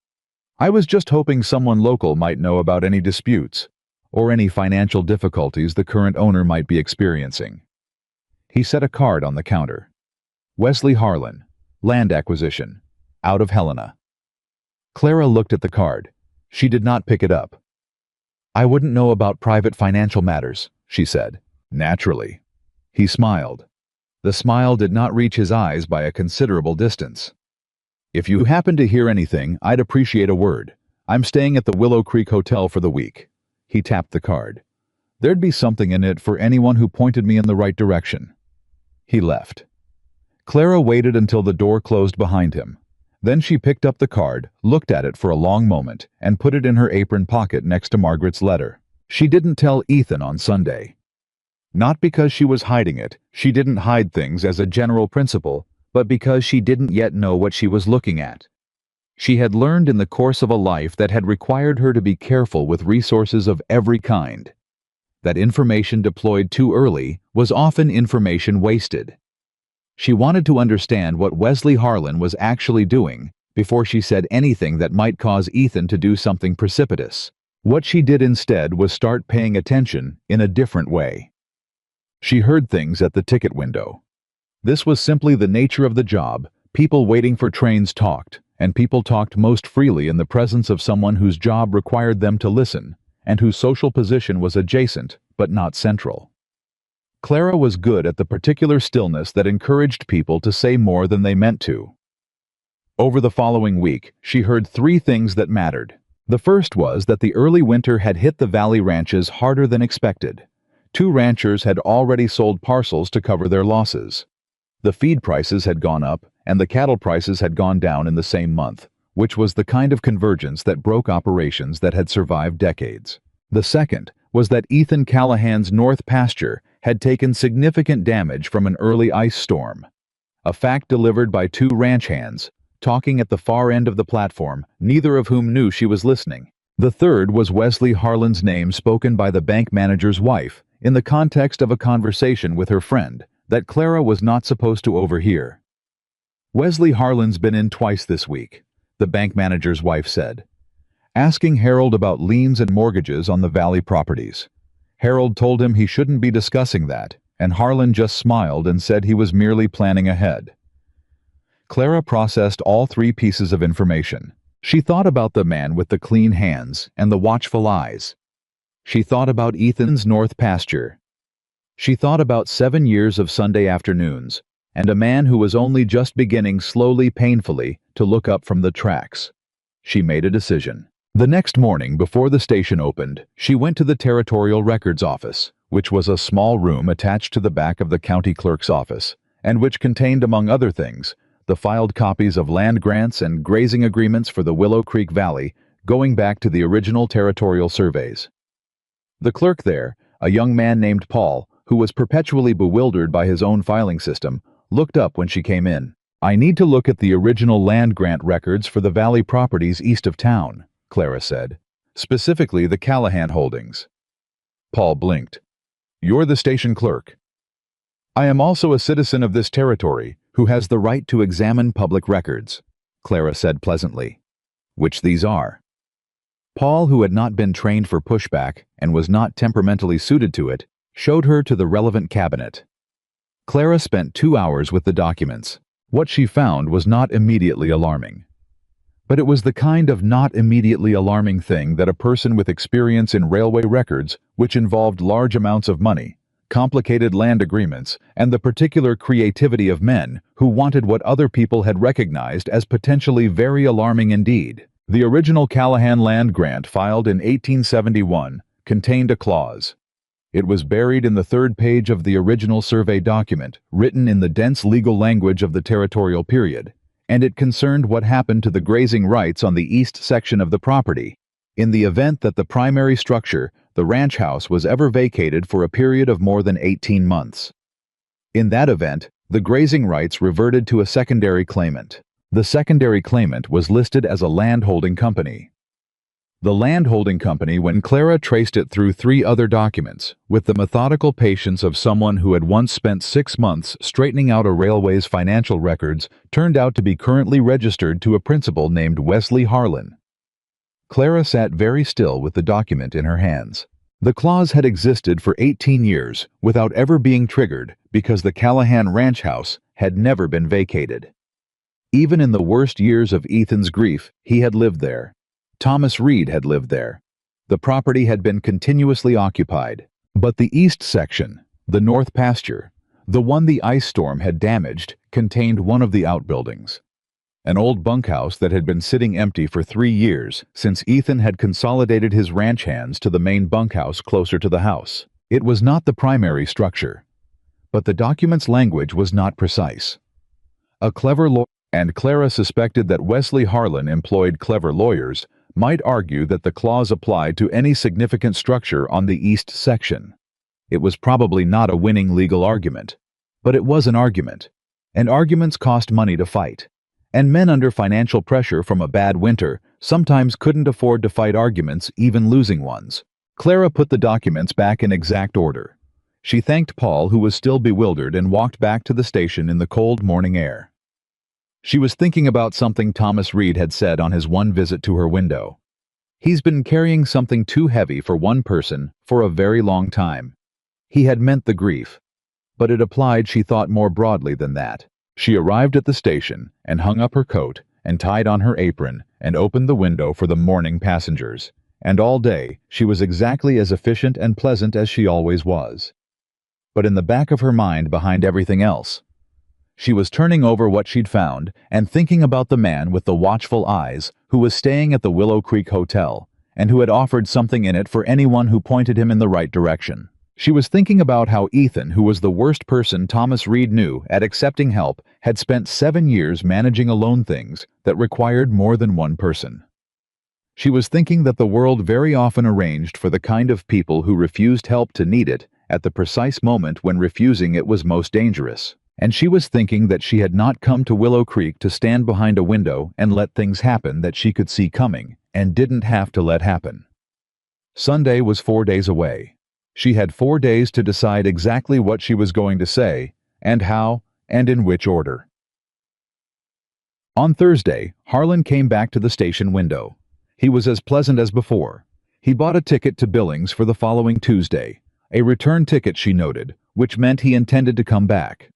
I was just hoping someone local might know about any disputes, or any financial difficulties the current owner might be experiencing. He set a card on the counter. Wesley Harlan, land acquisition, out of Helena. Clara looked at the card. She did not pick it up. I wouldn't know about private financial matters, she said. Naturally. He smiled. The smile did not reach his eyes by a considerable distance. If you happen to hear anything, I'd appreciate a word. I'm staying at the Willow Creek Hotel for the week." He tapped the card. There'd be something in it for anyone who pointed me in the right direction. He left. Clara waited until the door closed behind him. Then she picked up the card, looked at it for a long moment, and put it in her apron pocket next to Margaret's letter. She didn't tell Ethan on Sunday. Not because she was hiding it, she didn't hide things as a general principle, but because she didn't yet know what she was looking at. She had learned in the course of a life that had required her to be careful with resources of every kind. That information deployed too early was often information wasted. She wanted to understand what Wesley Harlan was actually doing before she said anything that might cause Ethan to do something precipitous. What she did instead was start paying attention in a different way. She heard things at the ticket window. This was simply the nature of the job. People waiting for trains talked, and people talked most freely in the presence of someone whose job required them to listen, and whose social position was adjacent, but not central. Clara was good at the particular stillness that encouraged people to say more than they meant to. Over the following week, she heard 3 things that mattered. The first was that the early winter had hit the valley ranches harder than expected. 2 ranchers had already sold parcels to cover their losses. The feed prices had gone up, and the cattle prices had gone down in the same month, which was the kind of convergence that broke operations that had survived decades. The second was that Ethan Callahan's north pasture had taken significant damage from an early ice storm. A fact delivered by 2 ranch hands, talking at the far end of the platform, neither of whom knew she was listening. The third was Wesley Harlan's name spoken by the bank manager's wife in the context of a conversation with her friend that Clara was not supposed to overhear. "Wesley Harlan's been in twice this week," the bank manager's wife said, asking Harold about liens and mortgages on the valley properties. Harold told him he shouldn't be discussing that, and Harlan just smiled and said he was merely planning ahead. Clara processed all 3 pieces of information. She thought about the man with the clean hands and the watchful eyes. She thought about Ethan's north pasture. She thought about 7 years of Sunday afternoons, and a man who was only just beginning slowly, painfully, to look up from the tracks. She made a decision. The next morning, before the station opened, she went to the Territorial Records Office, which was a small room attached to the back of the county clerk's office, and which contained, among other things, the filed copies of land grants and grazing agreements for the Willow Creek Valley going back to the original territorial surveys. The clerk there, a young man named Paul, who was perpetually bewildered by his own filing system, looked up when she came in. "I need to look at the original land grant records for the valley properties east of town," Clara said, "specifically the Callahan holdings." Paul blinked. "You're the station clerk." "I am also a citizen of this territory who has the right to examine public records," Clara said pleasantly. "Which these are." Paul, who had not been trained for pushback and was not temperamentally suited to it, showed her to the relevant cabinet. Clara spent 2 hours with the documents. What she found was not immediately alarming. But it was the kind of not immediately alarming thing that a person with experience in railway records, which involved large amounts of money, complicated land agreements, and the particular creativity of men who wanted what other people had recognized as potentially very alarming indeed. The original Callahan land grant filed in 1871 contained a clause. It was buried in the 3rd page of the original survey document, written in the dense legal language of the territorial period, and it concerned what happened to the grazing rights on the east section of the property, in the event that the primary structure, the ranch house, was ever vacated for a period of more than 18 months. In that event, the grazing rights reverted to a secondary claimant. The secondary claimant was listed as a landholding company. The landholding company, when Clara traced it through 3 other documents, with the methodical patience of someone who had once spent 6 months straightening out a railway's financial records, turned out to be currently registered to a principal named Wesley Harlan. Clara sat very still with the document in her hands. The clause had existed for 18 years without ever being triggered because the Callahan ranch house had never been vacated. Even in the worst years of Ethan's grief, he had lived there. Thomas Reed had lived there. The property had been continuously occupied. But the east section, the north pasture, the one the ice storm had damaged, contained one of the outbuildings. An old bunkhouse that had been sitting empty for 3 years since Ethan had consolidated his ranch hands to the main bunkhouse closer to the house. It was not the primary structure, but the document's language was not precise. A clever lawyer, and Clara suspected that Wesley Harlan employed clever lawyers, might argue that the clause applied to any significant structure on the east section. It was probably not a winning legal argument, but it was an argument, and arguments cost money to fight. And men under financial pressure from a bad winter sometimes couldn't afford to fight arguments, even losing ones. Clara put the documents back in exact order. She thanked Paul, who was still bewildered, and walked back to the station in the cold morning air. She was thinking about something Thomas Reed had said on his one visit to her window. He's been carrying something too heavy for one person for a very long time. He had meant the grief, but it applied, she thought, more broadly than that. She arrived at the station and hung up her coat and tied on her apron and opened the window for the morning passengers. And all day, she was exactly as efficient and pleasant as she always was. But in the back of her mind, behind everything else, she was turning over what she'd found and thinking about the man with the watchful eyes who was staying at the Willow Creek Hotel and who had offered something in it for anyone who pointed him in the right direction. She was thinking about how Ethan, who was the worst person Thomas Reed knew at accepting help, had spent 7 years managing alone things that required more than one person. She was thinking that the world very often arranged for the kind of people who refused help to need it at the precise moment when refusing it was most dangerous. And she was thinking that she had not come to Willow Creek to stand behind a window and let things happen that she could see coming and didn't have to let happen. Sunday was 4 days away. She had 4 days to decide exactly what she was going to say, and how, and in which order. On Thursday, Harlan came back to the station window. He was as pleasant as before. He bought a ticket to Billings for the following Tuesday, a return ticket, she noted, which meant he intended to come back.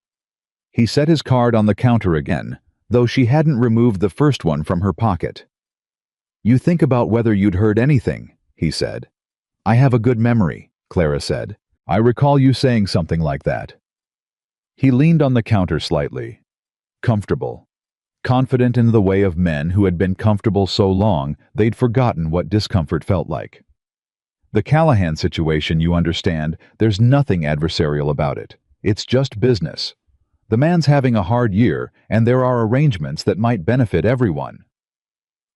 He set his card on the counter again, though she hadn't removed the first one from her pocket. "You think about whether you'd heard anything," he said. "I have a good memory," Clara said. "I recall you saying something like that." He leaned on the counter slightly. Comfortable. Confident in the way of men who had been comfortable so long they'd forgotten what discomfort felt like. The Callahan situation, you understand, there's nothing adversarial about it. It's just business. The man's having a hard year, and there are arrangements that might benefit everyone.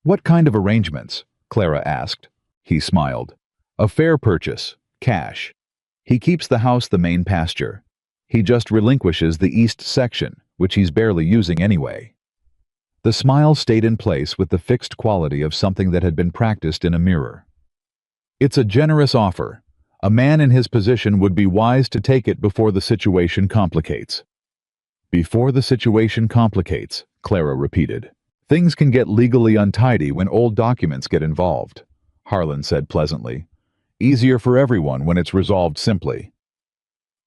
"What kind of arrangements?" Clara asked. He smiled. "A fair purchase. Cash. He keeps the house the main pasture. He just relinquishes the east section, which he's barely using anyway." The smile stayed in place with the fixed quality of something that had been practiced in a mirror. "It's a generous offer. A man in his position would be wise to take it before the situation complicates." "Before the situation complicates," Clara repeated. "Things can get legally untidy when old documents get involved," Harlan said pleasantly. "Easier for everyone when it's resolved simply."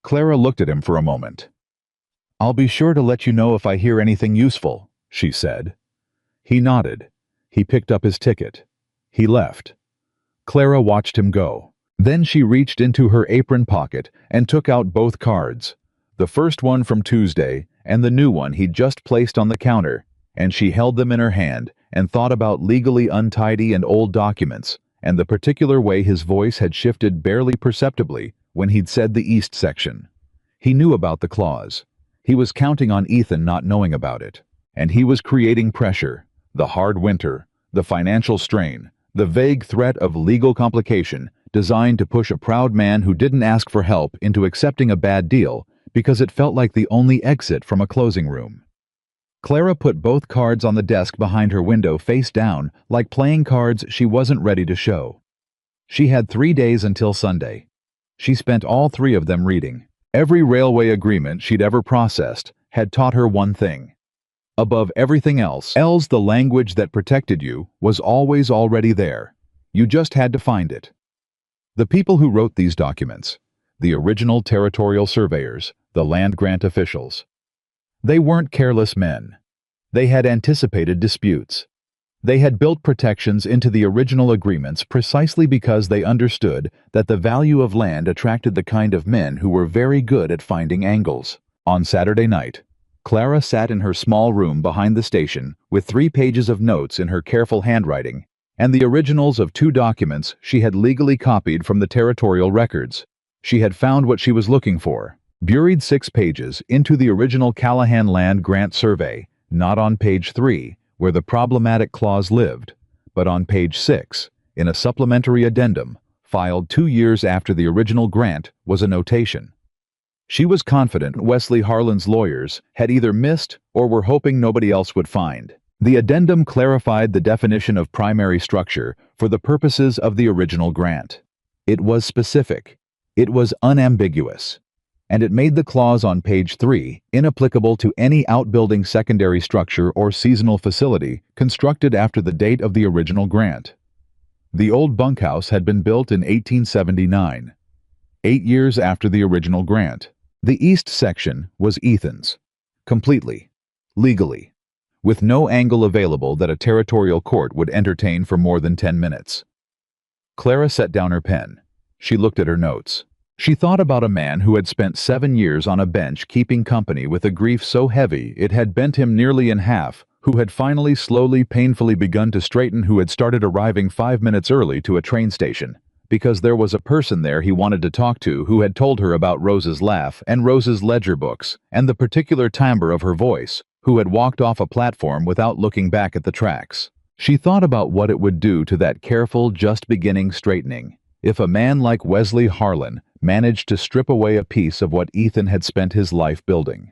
Clara looked at him for a moment. "I'll be sure to let you know if I hear anything useful," she said. He nodded. He picked up his ticket. He left. Clara watched him go. Then she reached into her apron pocket and took out both cards, the first one from Tuesday and the new one he'd just placed on the counter, and she held them in her hand and thought about legally untidy and old documents, and the particular way his voice had shifted barely perceptibly when he'd said the east section. He knew about the clause. He was counting on Ethan not knowing about it. And he was creating pressure, the hard winter, the financial strain, the vague threat of legal complication designed to push a proud man who didn't ask for help into accepting a bad deal because it felt like the only exit from a closing room. Clara put both cards on the desk behind her window face down, like playing cards she wasn't ready to show. She had 3 days until Sunday. She spent all 3 of them reading. Every railway agreement she'd ever processed had taught her one thing. Above everything else, the language that protected you was always already there. You just had to find it. The people who wrote these documents, the original territorial surveyors, the land grant officials, they weren't careless men. They had anticipated disputes. They had built protections into the original agreements precisely because they understood that the value of land attracted the kind of men who were very good at finding angles. On Saturday night, Clara sat in her small room behind the station with 3 pages of notes in her careful handwriting and the originals of 2 documents she had legally copied from the territorial records. She had found what she was looking for, buried 6 pages into the original Callahan Land Grant Survey, not on page 3, where the problematic clause lived, but on page 6, in a supplementary addendum, filed 2 years after the original grant, was a notation. She was confident Wesley Harlan's lawyers had either missed or were hoping nobody else would find. The addendum clarified the definition of primary structure for the purposes of the original grant. It was specific. It was unambiguous. And it made the clause on page 3 inapplicable to any outbuilding secondary structure or seasonal facility constructed after the date of the original grant. The old bunkhouse had been built in 1879, 8 years after the original grant. The east section was Ethan's, completely, legally, with no angle available that a territorial court would entertain for more than 10 minutes. Clara set down her pen. She looked at her notes. She thought about a man who had spent 7 years on a bench keeping company with a grief so heavy it had bent him nearly in half, who had finally slowly, painfully begun to straighten, who had started arriving 5 minutes early to a train station, because there was a person there he wanted to talk to who had told her about Rose's laugh and Rose's ledger books and the particular timbre of her voice, who had walked off a platform without looking back at the tracks. She thought about what it would do to that careful, just beginning straightening if a man like Wesley Harlan managed to strip away a piece of what Ethan had spent his life building.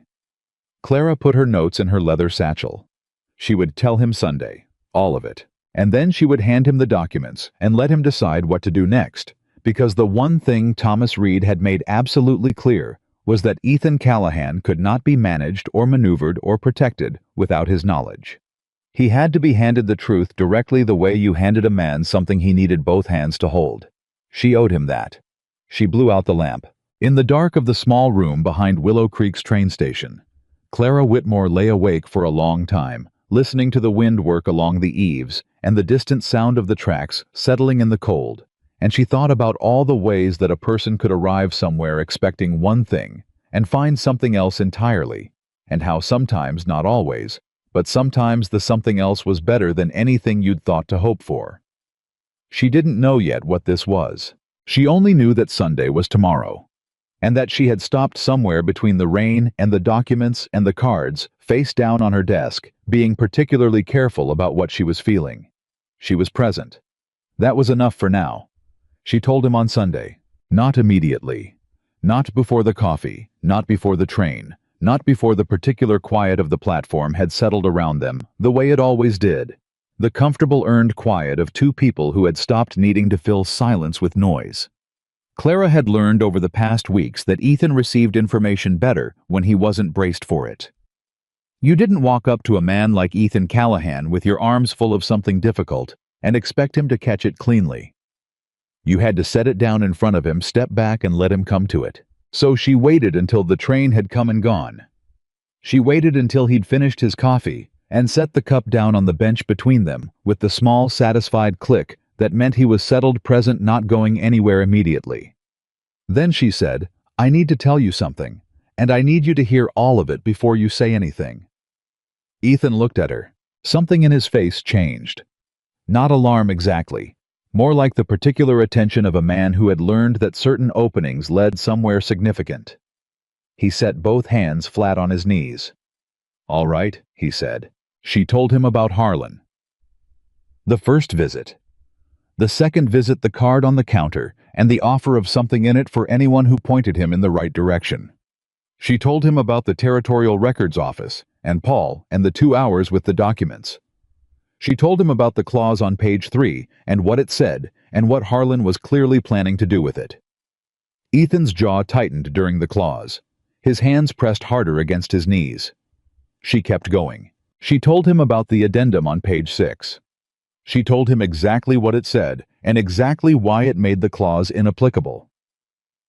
Clara put her notes in her leather satchel. She would tell him Sunday, all of it, and then she would hand him the documents and let him decide what to do next, because the one thing Thomas Reed had made absolutely clear was that Ethan Callahan could not be managed or maneuvered or protected without his knowledge. He had to be handed the truth directly, the way you handed a man something he needed both hands to hold. She owed him that. She blew out the lamp. In the dark of the small room behind Willow Creek's train station, Clara Whitmore lay awake for a long time, listening to the wind work along the eaves and the distant sound of the tracks settling in the cold, and she thought about all the ways that a person could arrive somewhere expecting one thing and find something else entirely, and how sometimes, not always, but sometimes the something else was better than anything you'd thought to hope for. She didn't know yet what this was. She only knew that Sunday was tomorrow, and that she had stopped somewhere between the rain and the documents and the cards, face down on her desk, being particularly careful about what she was feeling. She was present. That was enough for now. She told him on Sunday. Not immediately. Not before the coffee, not before the train, not before the particular quiet of the platform had settled around them, the way it always did. The comfortable earned quiet of 2 people who had stopped needing to fill silence with noise. Clara had learned over the past weeks that Ethan received information better when he wasn't braced for it. You didn't walk up to a man like Ethan Callahan with your arms full of something difficult and expect him to catch it cleanly. You had to set it down in front of him, step back, and let him come to it. So she waited until the train had come and gone. She waited until he'd finished his coffee and set the cup down on the bench between them with the small, satisfied click that meant he was settled, present, not going anywhere immediately. Then she said, "I need to tell you something, and I need you to hear all of it before you say anything." Ethan looked at her. Something in his face changed. Not alarm exactly, more like the particular attention of a man who had learned that certain openings led somewhere significant. He set both hands flat on his knees. "All right," he said. She told him about Harlan. The first visit. The second visit, the card on the counter, and the offer of something in it for anyone who pointed him in the right direction. She told him about the Territorial Records Office, and Paul, and the 2 hours with the documents. She told him about the clause on page 3, and what it said, and what Harlan was clearly planning to do with it. Ethan's jaw tightened during the clause. His hands pressed harder against his knees. She kept going. She told him about the addendum on page 6. She told him exactly what it said, and exactly why it made the clause inapplicable.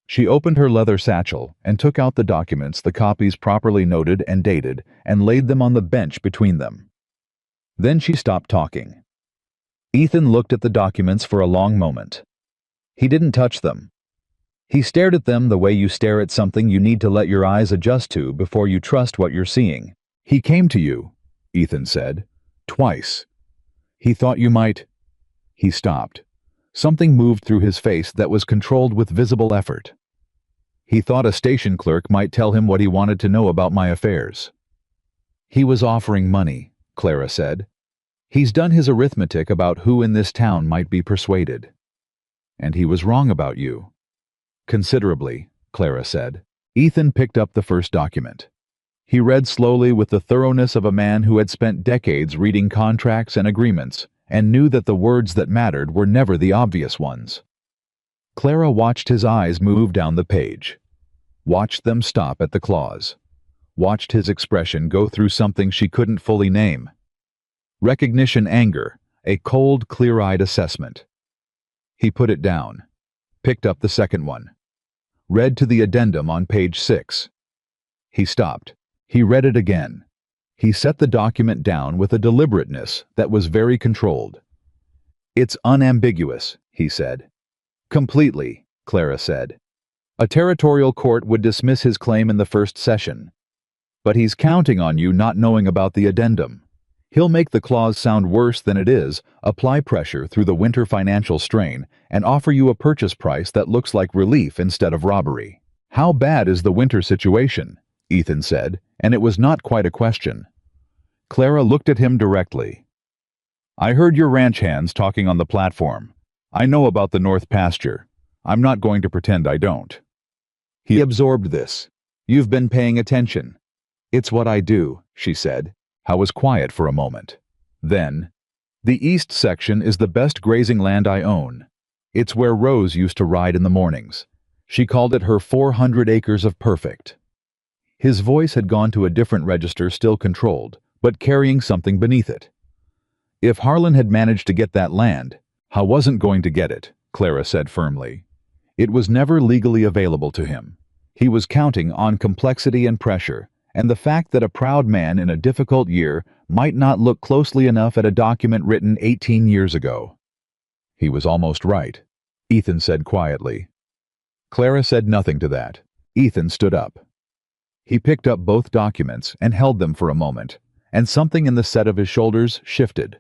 She opened her leather satchel and took out the documents, the copies properly noted and dated, and laid them on the bench between them. Then she stopped talking. Ethan looked at the documents for a long moment. He didn't touch them. He stared at them the way you stare at something you need to let your eyes adjust to before you trust what you're seeing. He came to you, Ethan said. Twice. He thought you might... He stopped. Something moved through his face that was controlled with visible effort. He thought a station clerk might tell him what he wanted to know about my affairs. He was offering money, Clara said. He's done his arithmetic about who in this town might be persuaded. And he was wrong about you. Considerably, Clara said. Ethan picked up the first document. He read slowly with the thoroughness of a man who had spent decades reading contracts and agreements and knew that the words that mattered were never the obvious ones. Clara watched his eyes move down the page, watched them stop at the clause, watched his expression go through something she couldn't fully name. Recognition, anger, a cold, clear-eyed assessment. He put it down, picked up the second one, read to the addendum on page 6. He stopped. He read it again. He set the document down with a deliberateness that was very controlled. It's unambiguous, he said. Completely, Clara said. A territorial court would dismiss his claim in the first session. But he's counting on you not knowing about the addendum. He'll make the clause sound worse than it is, apply pressure through the winter financial strain, and offer you a purchase price that looks like relief instead of robbery. How bad is the winter situation? Ethan said, and it was not quite a question. Clara looked at him directly. I heard your ranch hands talking on the platform. I know about the north pasture. I'm not going to pretend I don't. He absorbed this. You've been paying attention. It's what I do, she said. Howe was quiet for a moment. Then, the east section is the best grazing land I own. It's where Rose used to ride in the mornings. She called it her 400 acres of perfect. His voice had gone to a different register, still controlled, but carrying something beneath it. If Harlan had managed to get that land, Howe wasn't going to get it, Clara said firmly. It was never legally available to him. He was counting on complexity and pressure, and the fact that a proud man in a difficult year might not look closely enough at a document written 18 years ago. He was almost right, Ethan said quietly. Clara said nothing to that. Ethan stood up. He picked up both documents and held them for a moment, and something in the set of his shoulders shifted.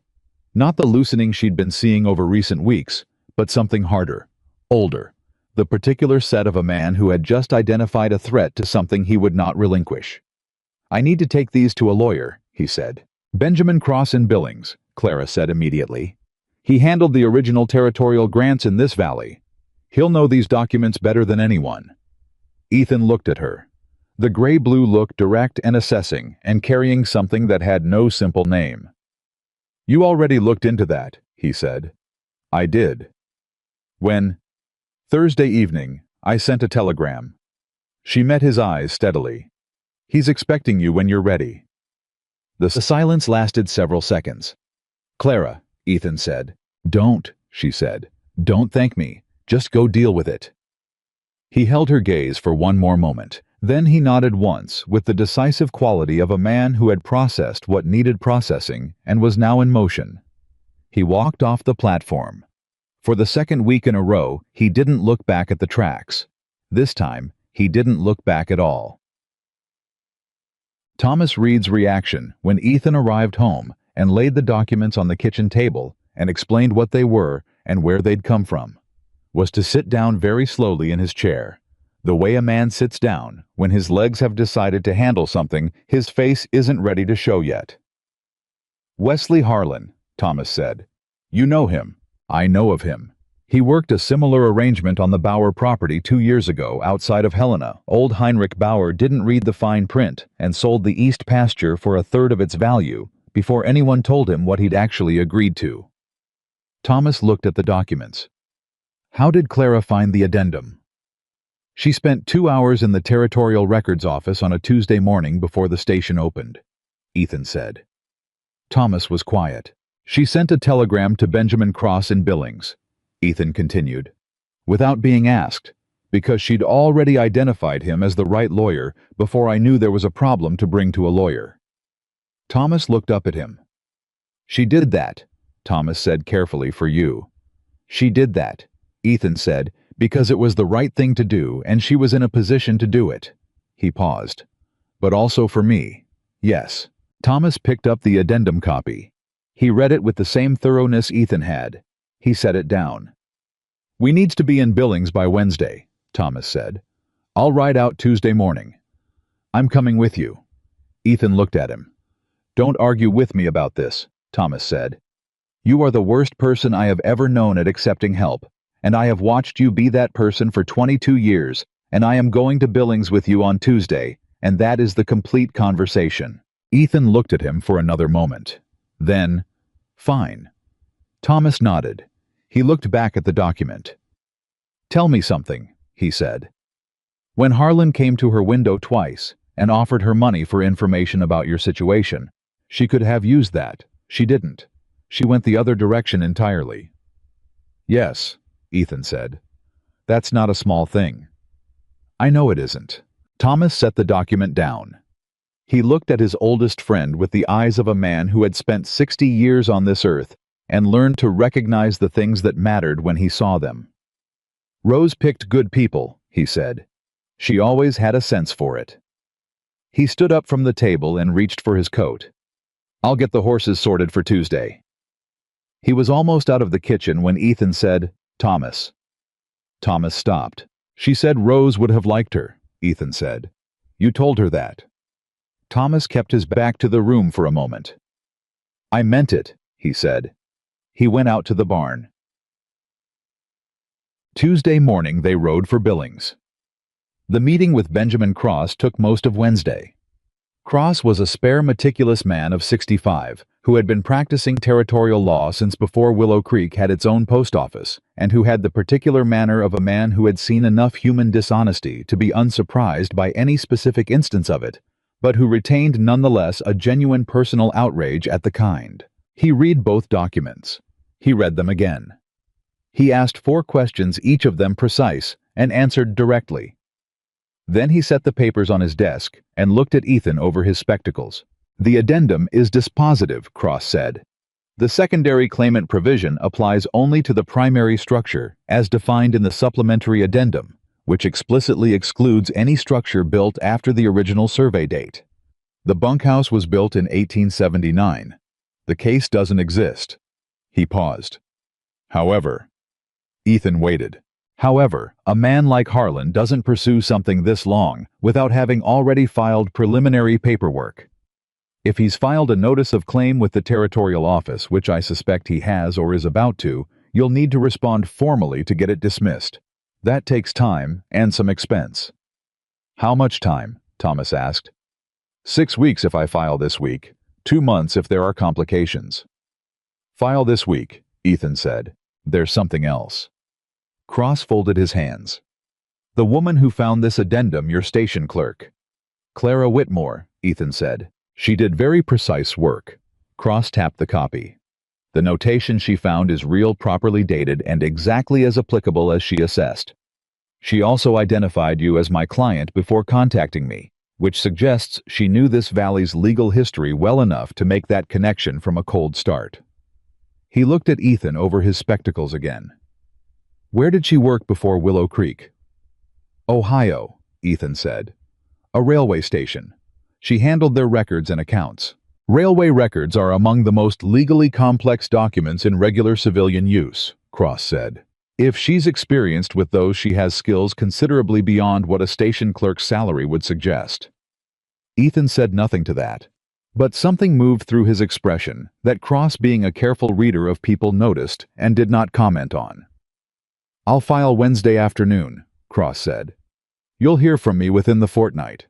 Not the loosening she'd been seeing over recent weeks, but something harder, older, the particular set of a man who had just identified a threat to something he would not relinquish. I need to take these to a lawyer, he said. Benjamin Cross in Billings, Clara said immediately. He handled the original territorial grants in this valley. He'll know these documents better than anyone. Ethan looked at her. The gray-blue look, direct and assessing, and carrying something that had no simple name. You already looked into that, he said. I did. When? Thursday evening, I sent a telegram. She met his eyes steadily. He's expecting you when you're ready. The silence lasted several seconds. Clara, Ethan said. Don't, she said. Don't thank me. Just go deal with it. He held her gaze for one more moment. Then he nodded once with the decisive quality of a man who had processed what needed processing and was now in motion. He walked off the platform. For the second week in a row, he didn't look back at the tracks. This time, he didn't look back at all. Thomas Reed's reaction when Ethan arrived home and laid the documents on the kitchen table and explained what they were and where they'd come from was to sit down very slowly in his chair. The way a man sits down when his legs have decided to handle something his face isn't ready to show yet. Wesley Harlan, Thomas said. You know him. I know of him. He worked a similar arrangement on the Bauer property 2 years ago outside of Helena. Old Heinrich Bauer didn't read the fine print and sold the east pasture for 1/3 of its value before anyone told him what he'd actually agreed to. Thomas looked at the documents. How did Clara find the addendum? She spent 2 hours in the Territorial Records office on a Tuesday morning before the station opened, Ethan said. Thomas was quiet. She sent a telegram to Benjamin Cross in Billings, Ethan continued, without being asked, because she'd already identified him as the right lawyer before I knew there was a problem to bring to a lawyer. Thomas looked up at him. She did that, Thomas said carefully, for you. She did that, Ethan said, Because it was the right thing to do and she was in a position to do it. He paused. But also for me. Yes. Thomas picked up the addendum copy. He read it with the same thoroughness Ethan had. He set it down. "We needs to be in Billings by Wednesday," Thomas said. "I'll ride out Tuesday morning." "I'm coming with you." Ethan looked at him. "Don't argue with me about this," Thomas said. "You are the worst person I have ever known at accepting help, and I have watched you be that person for 22 years, and I am going to Billings with you on Tuesday, and that is the complete conversation." Ethan looked at him for another moment. Then, "Fine." Thomas nodded. He looked back at the document. "Tell me something," he said. "When Harlan came to her window twice and offered her money for information about your situation, she could have used that. She didn't. She went the other direction entirely." "Yes," Ethan said. "That's not a small thing." "I know it isn't." Thomas set the document down. He looked at his oldest friend with the eyes of a man who had spent 60 years on this earth and learned to recognize the things that mattered when he saw them. "Rose picked good people," he said. "She always had a sense for it." He stood up from the table and reached for his coat. "I'll get the horses sorted for Tuesday." He was almost out of the kitchen when Ethan said, "Thomas." Thomas stopped. "She said Rose would have liked her," Ethan said. "You told her that." Thomas kept his back to the room for a moment. "I meant it," he said. He went out to the barn. Tuesday morning they rode for Billings. The meeting with Benjamin Cross took most of Wednesday. Cross was a spare, meticulous man of 65 who had been practicing territorial law since before Willow Creek had its own post office, and who had the particular manner of a man who had seen enough human dishonesty to be unsurprised by any specific instance of it, but who retained nonetheless a genuine personal outrage at the kind. He read both documents. He read them again. He asked 4 questions, each of them precise, and answered directly. Then he set the papers on his desk and looked at Ethan over his spectacles. "The addendum is dispositive," Cross said. "The secondary claimant provision applies only to the primary structure, as defined in the supplementary addendum, which explicitly excludes any structure built after the original survey date. The bunkhouse was built in 1879. The case doesn't exist." He paused. "However," Ethan waited. "However, a man like Harlan doesn't pursue something this long without having already filed preliminary paperwork. If he's filed a notice of claim with the territorial office, which I suspect he has or is about to, you'll need to respond formally to get it dismissed. That takes time and some expense." "How much time?" Thomas asked. 6 weeks if I file this week, 2 months if there are complications." "File this week," Ethan said. "There's something else." Cross folded his hands. "The woman who found this addendum, your station clerk." "Clara Whitmore," Ethan said. "She did very precise work." Cross tapped the copy. "The notation she found is real, properly dated, and exactly as applicable as she assessed. She also identified you as my client before contacting me, which suggests she knew this valley's legal history well enough to make that connection from a cold start." He looked at Ethan over his spectacles again. "Where did she work before Willow Creek?" "Ohio," Ethan said. "A railway station. She handled their records and accounts. Railway records are among the most legally complex documents in regular civilian use," Cross said. "If she's experienced with those, she has skills considerably beyond what a station clerk's salary would suggest." Ethan said nothing to that, but something moved through his expression that Cross, being a careful reader of people, noticed and did not comment on. "I'll file Wednesday afternoon," Cross said. "You'll hear from me within the fortnight."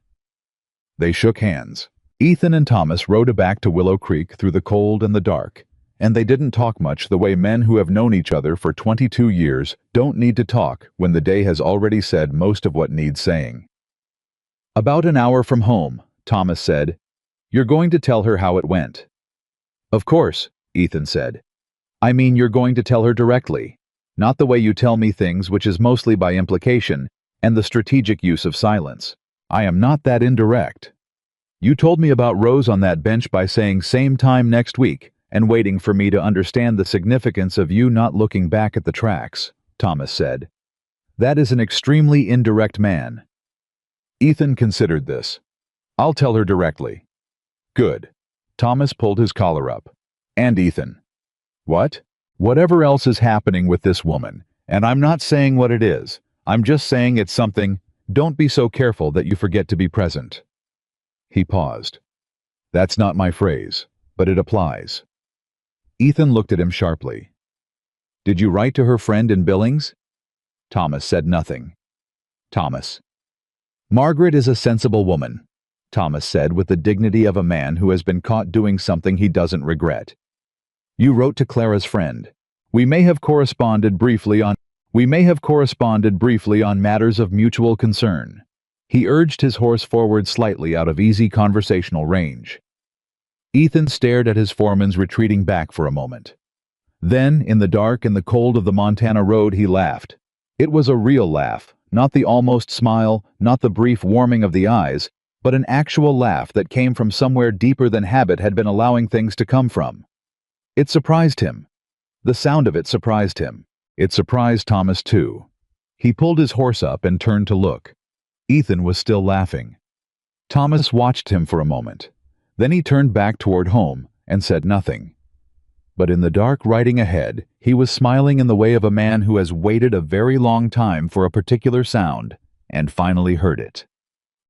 They shook hands. Ethan and Thomas rode back to Willow Creek through the cold and the dark, and they didn't talk much, the way men who have known each other for 22 years don't need to talk when the day has already said most of what needs saying. About an hour from home, Thomas said, "You're going to tell her how it went." "Of course," Ethan said. "I mean, you're going to tell her directly, not the way you tell me things, which is mostly by implication and the strategic use of silence. I am not that indirect. You told me about Rose on that bench by saying same time next week and waiting for me to understand the significance of you not looking back at the tracks," Thomas said. That is an extremely indirect man. Ethan considered this. I'll tell her directly. Good. Thomas pulled his collar up. And Ethan. What? Whatever else is happening with this woman, and I'm not saying what it is, I'm just saying it's something. Don't be so careful that you forget to be present. He paused. That's not my phrase, but it applies. Ethan looked at him sharply. Did you write to her friend in Billings? Thomas said nothing. Thomas. Margaret is a sensible woman, Thomas said with the dignity of a man who has been caught doing something he doesn't regret. You wrote to Clara's friend. We may have corresponded briefly on matters of mutual concern. He urged his horse forward slightly out of easy conversational range. Ethan stared at his foreman's retreating back for a moment. Then, in the dark and the cold of the Montana road, he laughed. It was a real laugh, not the almost smile, not the brief warming of the eyes, but an actual laugh that came from somewhere deeper than habit had been allowing things to come from. It surprised him. The sound of it surprised him. It surprised Thomas too. He pulled his horse up and turned to look. Ethan was still laughing. Thomas watched him for a moment. Then he turned back toward home and said nothing. But in the dark riding ahead, he was smiling in the way of a man who has waited a very long time for a particular sound and finally heard it.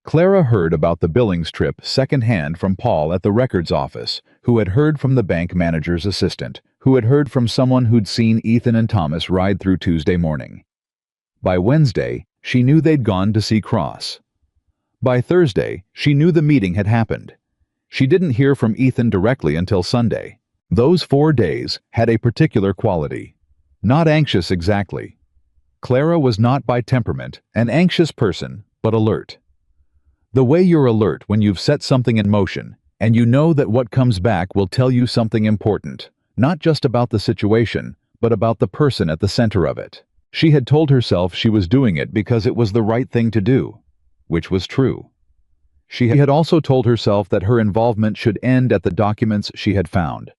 Clara heard about the Billings trip secondhand from Paul at the records office, who had heard from the bank manager's assistant, who had heard from someone who'd seen Ethan and Thomas ride through Tuesday morning. By Wednesday, she knew they'd gone to see Cross. By Thursday, she knew the meeting had happened. She didn't hear from Ethan directly until Sunday. Those 4 days had a particular quality. Not anxious exactly. Clara was not by temperament an anxious person, but alert. The way you're alert when you've set something in motion, and you know that what comes back will tell you something important, not just about the situation, but about the person at the center of it. She had told herself she was doing it because it was the right thing to do, which was true. She had also told herself that her involvement should end at the documents she had found.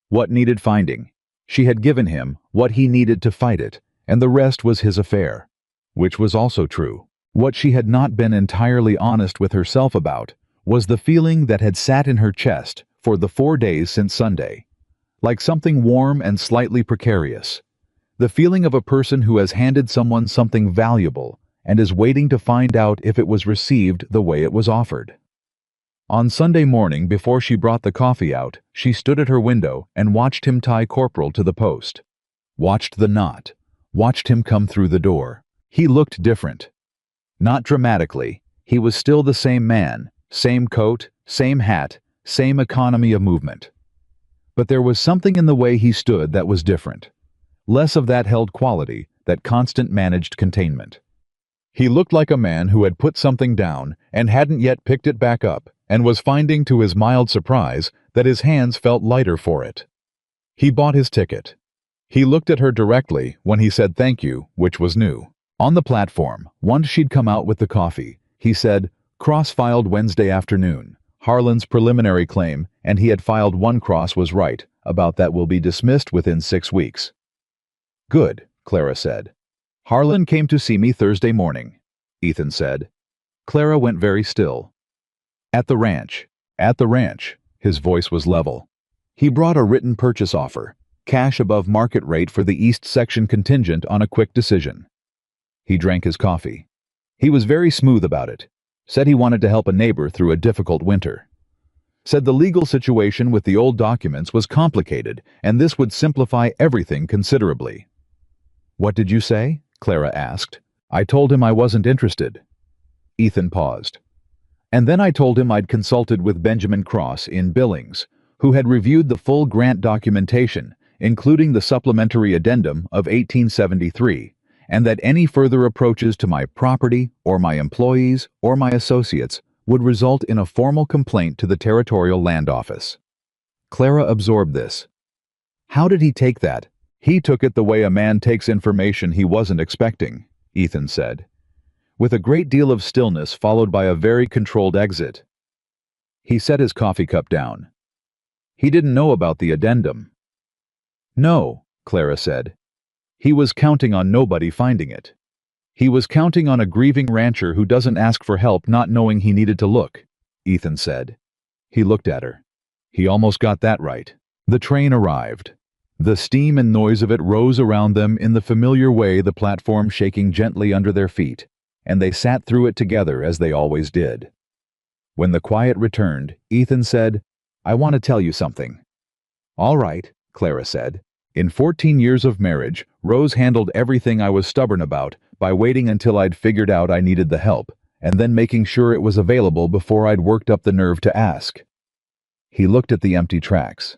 What needed finding? She had given him what he needed to fight it, and the rest was his affair, which was also true. What she had not been entirely honest with herself about was the feeling that had sat in her chest for the 4 days since Sunday, like something warm and slightly precarious. The feeling of a person who has handed someone something valuable and is waiting to find out if it was received the way it was offered. On Sunday morning, before she brought the coffee out, she stood at her window and watched him tie Corporal to the post. Watched the knot. Watched him come through the door. He looked different. Not dramatically. He was still the same man, same coat, same hat, same economy of movement. But there was something in the way he stood that was different. Less of that held quality, that constant managed containment. He looked like a man who had put something down and hadn't yet picked it back up, and was finding to his mild surprise that his hands felt lighter for it. He bought his ticket. He looked at her directly when he said thank you, which was new. On the platform, once she'd come out with the coffee, he said, Cross filed Wednesday afternoon. Harlan's preliminary claim, and he had filed 1 cross, was right. About that will be dismissed within 6 weeks. Good, Clara said. Harlan came to see me Thursday morning, Ethan said. Clara went very still. At the ranch. At the ranch. His voice was level. He brought a written purchase offer, cash above market rate for the East Section contingent on a quick decision. He drank his coffee. He was very smooth about it. Said he wanted to help a neighbor through a difficult winter. Said the legal situation with the old documents was complicated, and this would simplify everything considerably. What did you say? Clara asked. I told him I wasn't interested. Ethan paused. And then I told him I'd consulted with Benjamin Cross in Billings, who had reviewed the full grant documentation, including the supplementary addendum of 1873, and that any further approaches to my property or my employees or my associates would result in a formal complaint to the Territorial Land Office. Clara absorbed this. How did he take that? He took it the way a man takes information he wasn't expecting, Ethan said, with a great deal of stillness followed by a very controlled exit. He set his coffee cup down. He didn't know about the addendum. No, Clara said. He was counting on nobody finding it. He was counting on a grieving rancher who doesn't ask for help not knowing he needed to look, Ethan said. He looked at her. He almost got that right. The train arrived. The steam and noise of it rose around them in the familiar way, the platform shaking gently under their feet, and they sat through it together as they always did. When the quiet returned, Ethan said, "I want to tell you something." "All right," Clara said. "In 14 years of marriage, Rose handled everything I was stubborn about by waiting until I'd figured out I needed the help, and then making sure it was available before I'd worked up the nerve to ask." He looked at the empty tracks.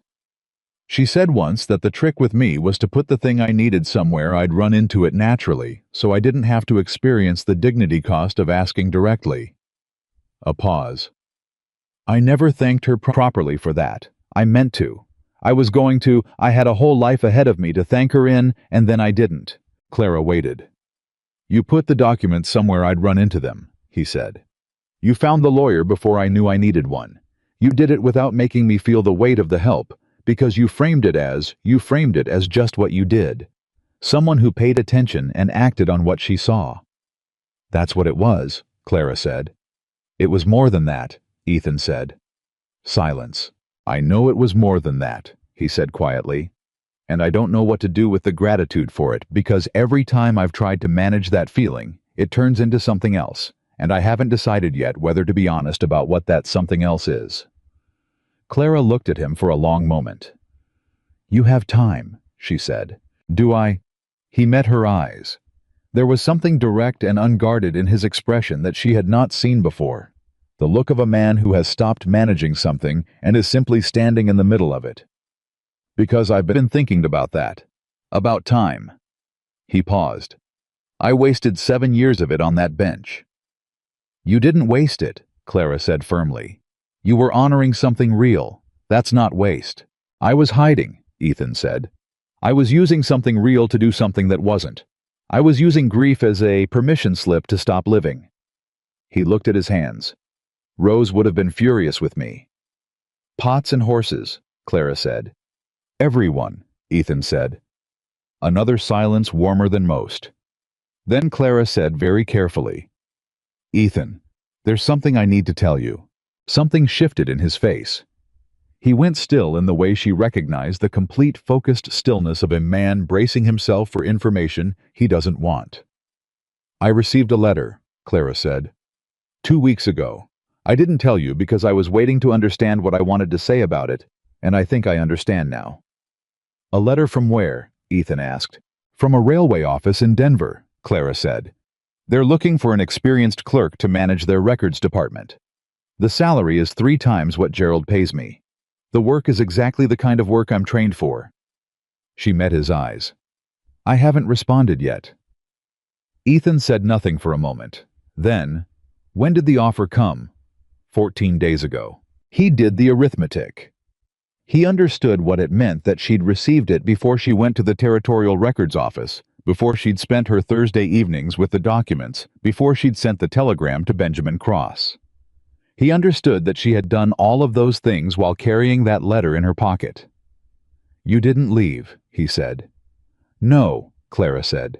"She said once that the trick with me was to put the thing I needed somewhere I'd run into it naturally, so I didn't have to experience the dignity cost of asking directly." A pause. "I never thanked her properly for that. I meant to. I was going to. I had a whole life ahead of me to thank her in, and then I didn't." Clara waited. "You put the documents somewhere I'd run into them," he said. "You found the lawyer before I knew I needed one. You did it without making me feel the weight of the help, because you framed it as just what you did. Someone who paid attention and acted on what she saw." "That's what it was," Clara said. "It was more than that," Ethan said. Silence. "I know it was more than that," he said quietly. "And I don't know what to do with the gratitude for it, because every time I've tried to manage that feeling, it turns into something else, and I haven't decided yet whether to be honest about what that something else is." Clara looked at him for a long moment. "You have time," she said. "Do I?" He met her eyes. There was something direct and unguarded in his expression that she had not seen before. The look of a man who has stopped managing something and is simply standing in the middle of it. "Because I've been thinking about that. About time." He paused. "I wasted 7 years of it on that bench." "You didn't waste it," Clara said firmly. "You were honoring something real. That's not waste." "I was hiding," Ethan said. "I was using something real to do something that wasn't. I was using grief as a permission slip to stop living." He looked at his hands. "Rose would have been furious with me." "Pots and horses," Clara said. "Everyone," Ethan said. Another silence warmer than most. Then Clara said very carefully, "Ethan, there's something I need to tell you." Something shifted in his face. He went still in the way she recognized the complete focused stillness of a man bracing himself for information he doesn't want. "I received a letter," Clara said. 2 weeks ago. I didn't tell you because I was waiting to understand what I wanted to say about it, and I think I understand now." "A letter from where?" Ethan asked. "From a railway office in Denver," Clara said. "They're looking for an experienced clerk to manage their records department. The salary is 3 times what Gerald pays me. The work is exactly the kind of work I'm trained for." She met his eyes. "I haven't responded yet." Ethan said nothing for a moment. Then, "When did the offer come?" 14 days ago. He did the arithmetic. He understood what it meant that she'd received it before she went to the Territorial Records Office, before she'd spent her Thursday evenings with the documents, before she'd sent the telegram to Benjamin Cross. He understood that she had done all of those things while carrying that letter in her pocket. "You didn't leave," he said. "No," Clara said.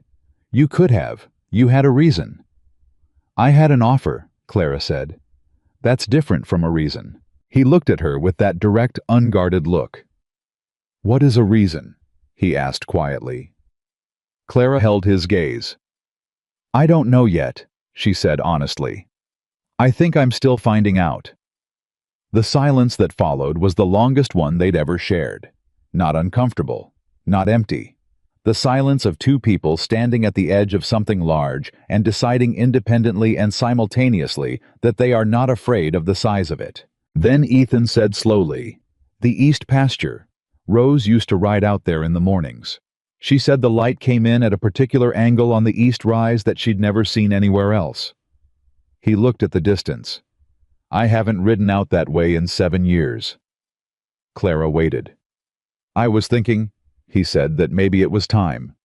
"You could have. You had a reason." "I had an offer," Clara said. "That's different from a reason." He looked at her with that direct, unguarded look. "What is a reason?" he asked quietly. Clara held his gaze. "I don't know yet," she said honestly. "I think I'm still finding out." The silence that followed was the longest one they'd ever shared. Not uncomfortable, not empty. The silence of 2 people standing at the edge of something large and deciding independently and simultaneously that they are not afraid of the size of it. Then Ethan said slowly, "The East Pasture. Rose used to ride out there in the mornings. She said the light came in at a particular angle on the east rise that she'd never seen anywhere else." He looked at the distance. "I haven't ridden out that way in 7 years." Clara waited. "I was thinking," he said, "that maybe it was time."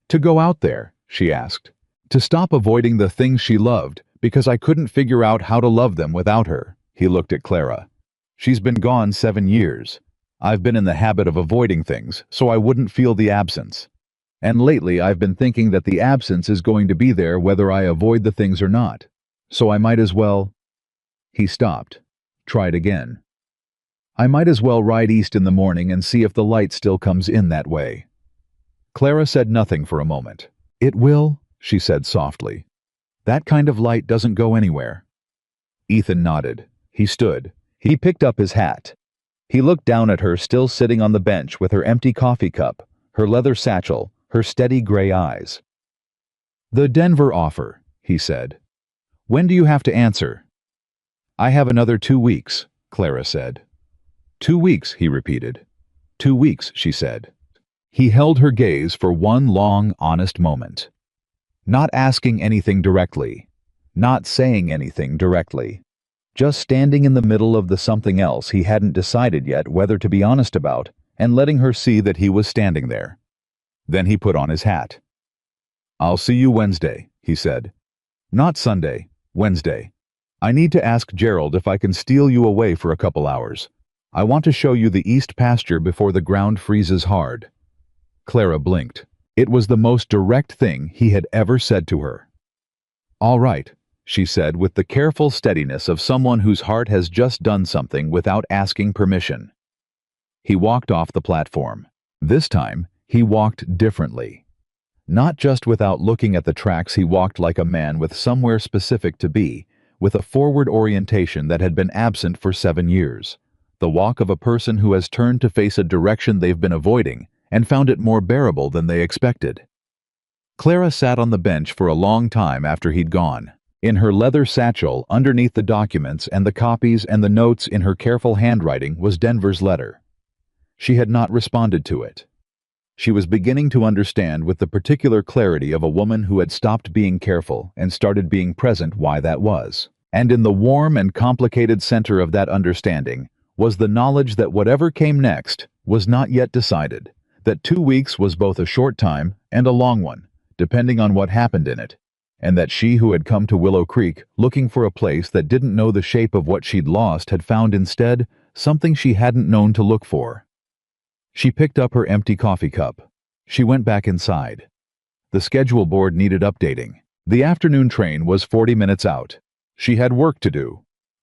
"To go out there?" she asked. "To stop avoiding the things she loved, because I couldn't figure out how to love them without her." He looked at Clara. "She's been gone 7 years. I've been in the habit of avoiding things, so I wouldn't feel the absence." And lately I've been thinking that the absence is going to be there whether I avoid the things or not. So I might as well—" He stopped. Tried again. "I might as well ride east in the morning and see if the light still comes in that way." Clara said nothing for a moment. "It will," she said softly. "That kind of light doesn't go anywhere." Ethan nodded. He stood. He picked up his hat. He looked down at her still sitting on the bench with her empty coffee cup, her leather satchel, her steady gray eyes. "The Denver offer," he said. "When do you have to answer?" "I have another 2 weeks," Clara said. 2 weeks, he repeated. 2 weeks, she said. He held her gaze for one long, honest moment. Not asking anything directly. Not saying anything directly. Just standing in the middle of the something else he hadn't decided yet whether to be honest about, and letting her see that he was standing there. Then he put on his hat. "I'll see you Wednesday," he said. "Not Sunday, Wednesday. I need to ask Gerald if I can steal you away for a couple hours. I want to show you the east pasture before the ground freezes hard." Clara blinked. It was the most direct thing he had ever said to her. "All right," she said with the careful steadiness of someone whose heart has just done something without asking permission. He walked off the platform. This time, he walked differently. Not just without looking at the tracks, he walked like a man with somewhere specific to be, with a forward orientation that had been absent for 7 years. The walk of a person who has turned to face a direction they've been avoiding and found it more bearable than they expected. Clara sat on the bench for a long time after he'd gone. In her leather satchel, underneath the documents and the copies and the notes in her careful handwriting, was Denver's letter. She had not responded to it. She was beginning to understand with the particular clarity of a woman who had stopped being careful and started being present why that was. And in the warm and complicated center of that understanding was the knowledge that whatever came next was not yet decided, that 2 weeks was both a short time and a long one, depending on what happened in it, and that she who had come to Willow Creek looking for a place that didn't know the shape of what she'd lost had found instead something she hadn't known to look for. She picked up her empty coffee cup. She went back inside. The schedule board needed updating. The afternoon train was 40 minutes out. She had work to do.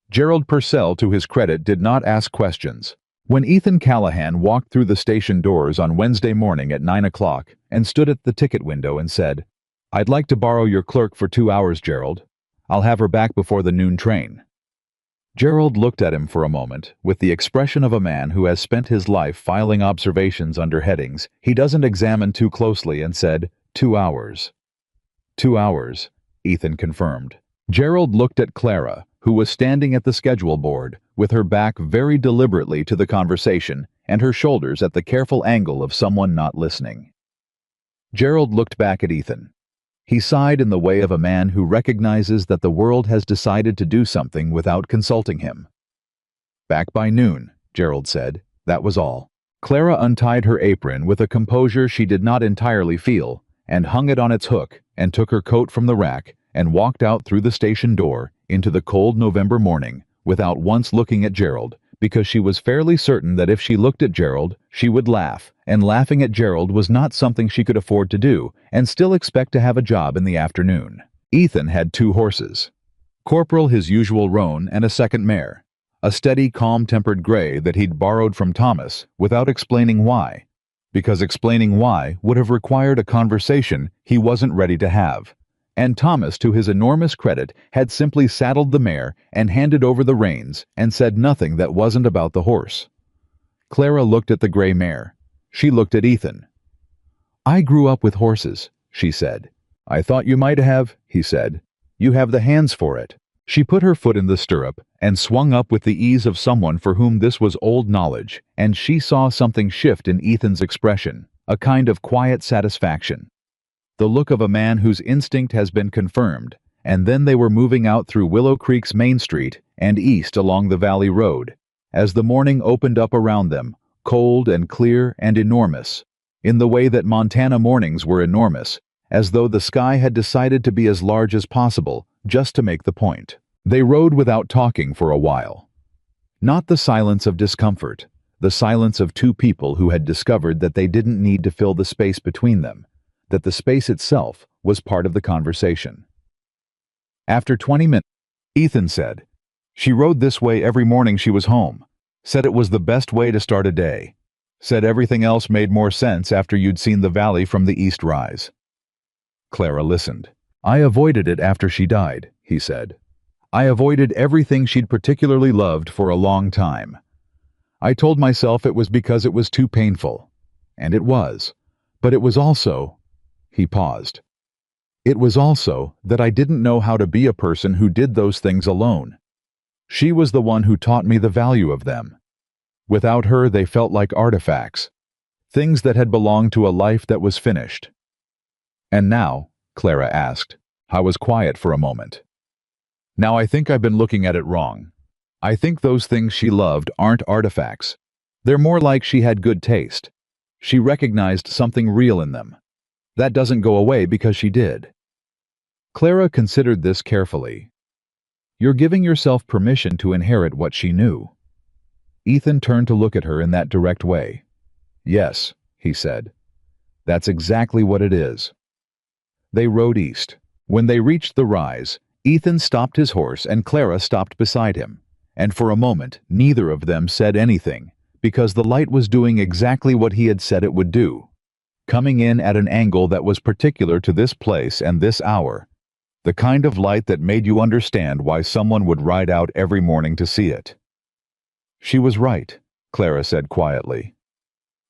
Gerald Purcell, to his credit, did not ask questions. When Ethan Callahan walked through the station doors on Wednesday morning at 9 o'clock and stood at the ticket window and said, "I'd like to borrow your clerk for 2 hours, Gerald. I'll have her back before the noon train." Gerald looked at him for a moment with the expression of a man who has spent his life filing observations under headings he doesn't examine too closely and said, 2 hours. 2 hours, Ethan confirmed. Gerald looked at Clara, who was standing at the schedule board, with her back very deliberately to the conversation and her shoulders at the careful angle of someone not listening. Gerald looked back at Ethan. He sighed in the way of a man who recognizes that the world has decided to do something without consulting him. "Back by noon," Gerald said. That was all. Clara untied her apron with a composure she did not entirely feel, and hung it on its hook, and took her coat from the rack, and walked out through the station door into the cold November morning without once looking at Gerald, because she was fairly certain that if she looked at Gerald, she would laugh, and laughing at Gerald was not something she could afford to do, and still expect to have a job in the afternoon. Ethan had 2 horses. Corporal, his usual roan, and a second mare. A steady, calm-tempered gray that he'd borrowed from Thomas without explaining why, because explaining why would have required a conversation he wasn't ready to have. And Thomas, to his enormous credit, had simply saddled the mare and handed over the reins and said nothing that wasn't about the horse. Clara looked at the gray mare. She looked at Ethan. "I grew up with horses," she said. "I thought you might have," he said. "You have the hands for it." She put her foot in the stirrup and swung up with the ease of someone for whom this was old knowledge, and she saw something shift in Ethan's expression, a kind of quiet satisfaction. The look of a man whose instinct has been confirmed, and then they were moving out through Willow Creek's Main Street and east along the Valley Road, as the morning opened up around them, cold and clear and enormous, in the way that Montana mornings were enormous, as though the sky had decided to be as large as possible, just to make the point. They rode without talking for a while. Not the silence of discomfort, the silence of 2 people who had discovered that they didn't need to fill the space between them, that the space itself was part of the conversation. After 20 minutes, Ethan said, "She rode this way every morning she was home. Said it was the best way to start a day. Said everything else made more sense after you'd seen the valley from the east rise." Clara listened. "I avoided it after she died," he said. "I avoided everything she'd particularly loved for a long time. I told myself it was because it was too painful. And it was. But it was also—" He paused. "It was also that I didn't know how to be a person who did those things alone. She was the one who taught me the value of them. Without her, they felt like artifacts, things that had belonged to a life that was finished." "And now?" Clara asked. I was quiet for a moment. "Now I think I've been looking at it wrong. I think those things she loved aren't artifacts. They're more like she had good taste. She recognized something real in them. That doesn't go away because she did." Clara considered this carefully. "You're giving yourself permission to inherit what she knew." Ethan turned to look at her in that direct way. "Yes," he said. "That's exactly what it is." They rode east. When they reached the rise, Ethan stopped his horse and Clara stopped beside him, and for a moment neither of them said anything, because the light was doing exactly what he had said it would do, coming in at an angle that was particular to this place and this hour, the kind of light that made you understand why someone would ride out every morning to see it. "She was right," Clara said quietly.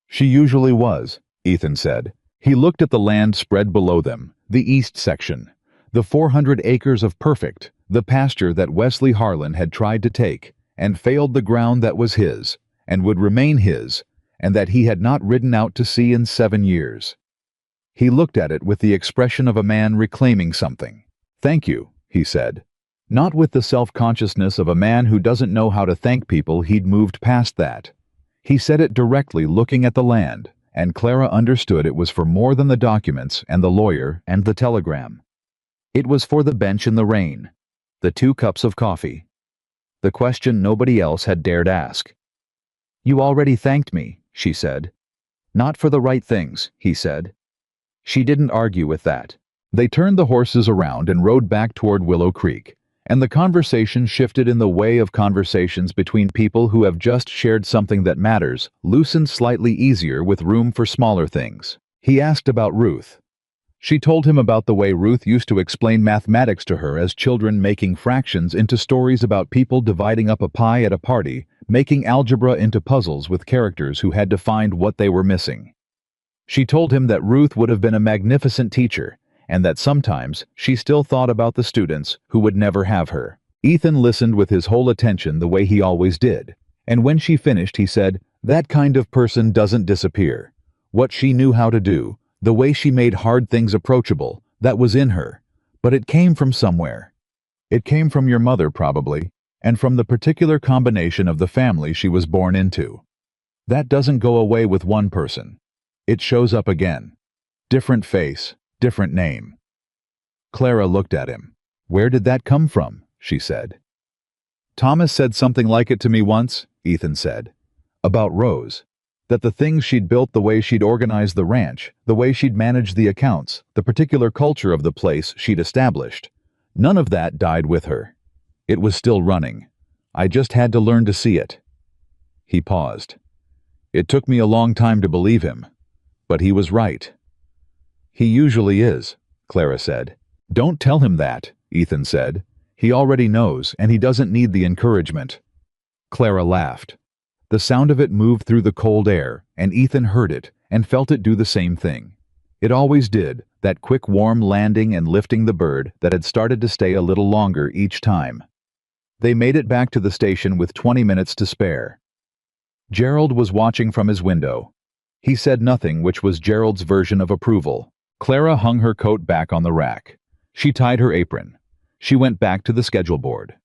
"She usually was," Ethan said. He looked at the land spread below them, the east section, the 400 acres of perfect, the pasture that Wesley Harlan had tried to take, and failed the ground that was his, and would remain his, and that he had not ridden out to see in 7 years. He looked at it with the expression of a man reclaiming something. "Thank you," he said. Not with the self-consciousness of a man who doesn't know how to thank people. He'd moved past that. He said it directly, looking at the land, and Clara understood it was for more than the documents and the lawyer and the telegram. It was for the bench in the rain, the 2 cups of coffee, the question nobody else had dared ask. "You already thanked me," she said. "Not for the right things," he said. She didn't argue with that. They turned the horses around and rode back toward Willow Creek, and the conversation shifted in the way of conversations between people who have just shared something that matters, loosened slightly easier with room for smaller things. He asked about Ruth. She told him about the way Ruth used to explain mathematics to her as children, making fractions into stories about people dividing up a pie at a party, making algebra into puzzles with characters who had to find what they were missing. She told him that Ruth would have been a magnificent teacher, and that sometimes she still thought about the students who would never have her. Ethan listened with his whole attention the way he always did, and when she finished he said, "That kind of person doesn't disappear. What she knew how to do, the way she made hard things approachable, that was in her, but it came from somewhere. It came from your mother probably, and from the particular combination of the family she was born into. That doesn't go away with one person. It shows up again. Different face, different name." Clara looked at him. "Where did that come from?" she said. "Thomas said something like it to me once," Ethan said. "About Rose. That the things she'd built, the way she'd organized the ranch, the way she'd managed the accounts, the particular culture of the place she'd established, none of that died with her. It was still running. I just had to learn to see it." He paused. "It took me a long time to believe him, but he was right." "He usually is," Clara said. "Don't tell him that," Ethan said. "He already knows, and he doesn't need the encouragement." Clara laughed. The sound of it moved through the cold air, and Ethan heard it and felt it do the same thing. It always did, that quick warm landing and lifting the bird that had started to stay a little longer each time. They made it back to the station with 20 minutes to spare. Gerald was watching from his window. He said nothing, which was Gerald's version of approval. Clara hung her coat back on the rack. She tied her apron. She went back to the schedule board.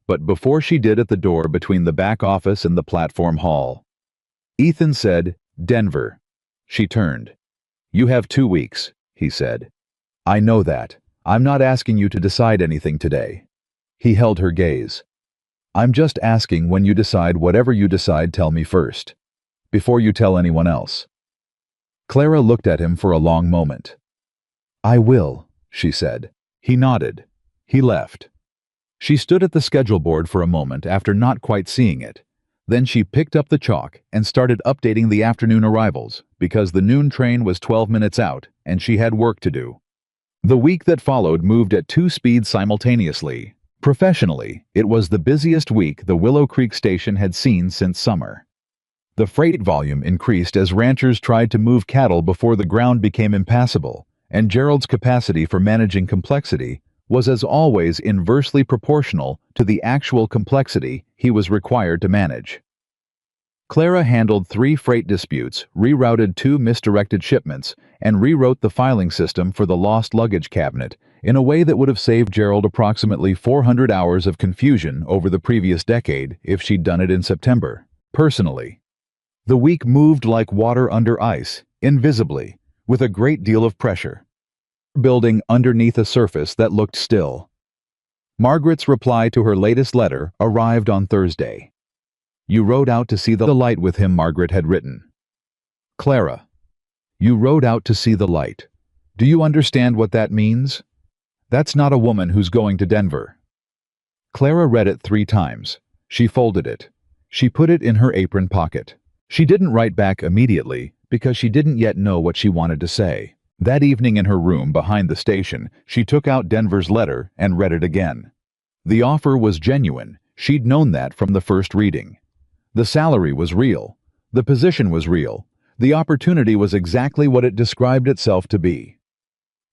But before she did, at the door between the back office and the platform hall, Ethan said, "Denver." She turned. "You have 2 weeks," he said. "I know that. I'm not asking you to decide anything today." He held her gaze. "I'm just asking, when you decide whatever you decide, tell me first. Before you tell anyone else." Clara looked at him for a long moment. I will, she said. He nodded. He left. She stood at the schedule board for a moment after not quite seeing it. Then she picked up the chalk and started updating the afternoon arrivals, because the noon train was 12 minutes out and she had work to do. The week that followed moved at 2 speeds simultaneously. Professionally, it was the busiest week the Willow Creek station had seen since summer. The freight volume increased as ranchers tried to move cattle before the ground became impassable, and Gerald's capacity for managing complexity was as always inversely proportional to the actual complexity he was required to manage. Clara handled 3 freight disputes, rerouted 2 misdirected shipments, and rewrote the filing system for the lost luggage cabinet in a way that would have saved Gerald approximately 400 hours of confusion over the previous decade if she'd done it in September, personally. The week moved like water under ice, invisibly, with a great deal of pressure, building underneath a surface that looked still. Margaret's reply to her latest letter arrived on Thursday. You rode out to see the light with him, Margaret had written. Clara, you rode out to see the light. Do you understand what that means? That's not a woman who's going to Denver. Clara read it 3 times. She folded it. She put it in her apron pocket. She didn't write back immediately because she didn't yet know what she wanted to say. That evening in her room behind the station, she took out Denver's letter and read it again. The offer was genuine. She'd known that from the first reading. The salary was real. The position was real. The opportunity was exactly what it described itself to be.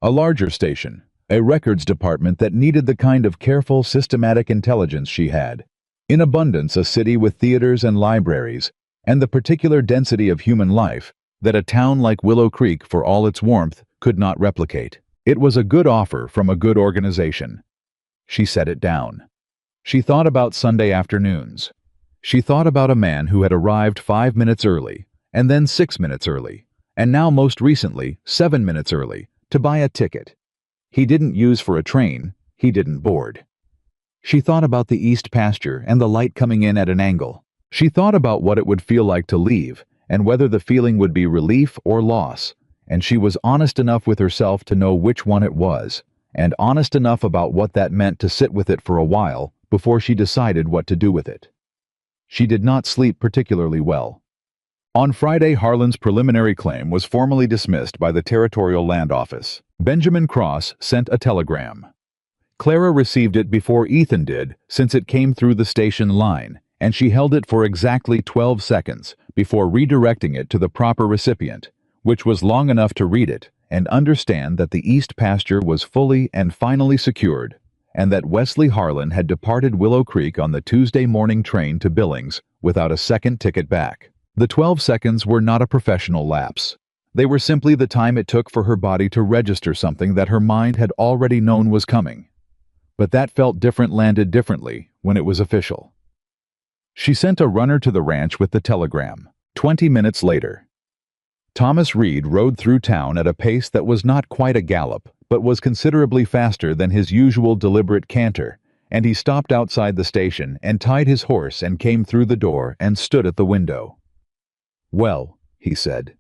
A larger station, a records department that needed the kind of careful, systematic intelligence she had. In abundance, a city with theaters and libraries, and the particular density of human life that a town like Willow Creek, for all its warmth, could not replicate. It was a good offer from a good organization. She set it down. She thought about Sunday afternoons. She thought about a man who had arrived 5 minutes early, and then 6 minutes early, and now most recently 7 minutes early, to buy a ticket. He didn't use for a train, he didn't board. She thought about the east pasture and the light coming in at an angle. She thought about what it would feel like to leave, and whether the feeling would be relief or loss, and she was honest enough with herself to know which one it was, and honest enough about what that meant to sit with it for a while before she decided what to do with it. She did not sleep particularly well. On Friday, Harlan's preliminary claim was formally dismissed by the Territorial Land Office. Benjamin Cross sent a telegram. Clara received it before Ethan did, since it came through the station line, and she held it for exactly 12 seconds before redirecting it to the proper recipient, which was long enough to read it and understand that the east pasture was fully and finally secured, and that Wesley Harlan had departed Willow Creek on the Tuesday morning train to Billings without a second ticket back. The 12 seconds were not a professional lapse. They were simply the time it took for her body to register something that her mind had already known was coming. But that felt different landed differently when it was official. She sent a runner to the ranch with the telegram. 20 minutes later. Thomas Reed rode through town at a pace that was not quite a gallop, but was considerably faster than his usual deliberate canter, and he stopped outside the station and tied his horse and came through the door and stood at the window. Well, he said.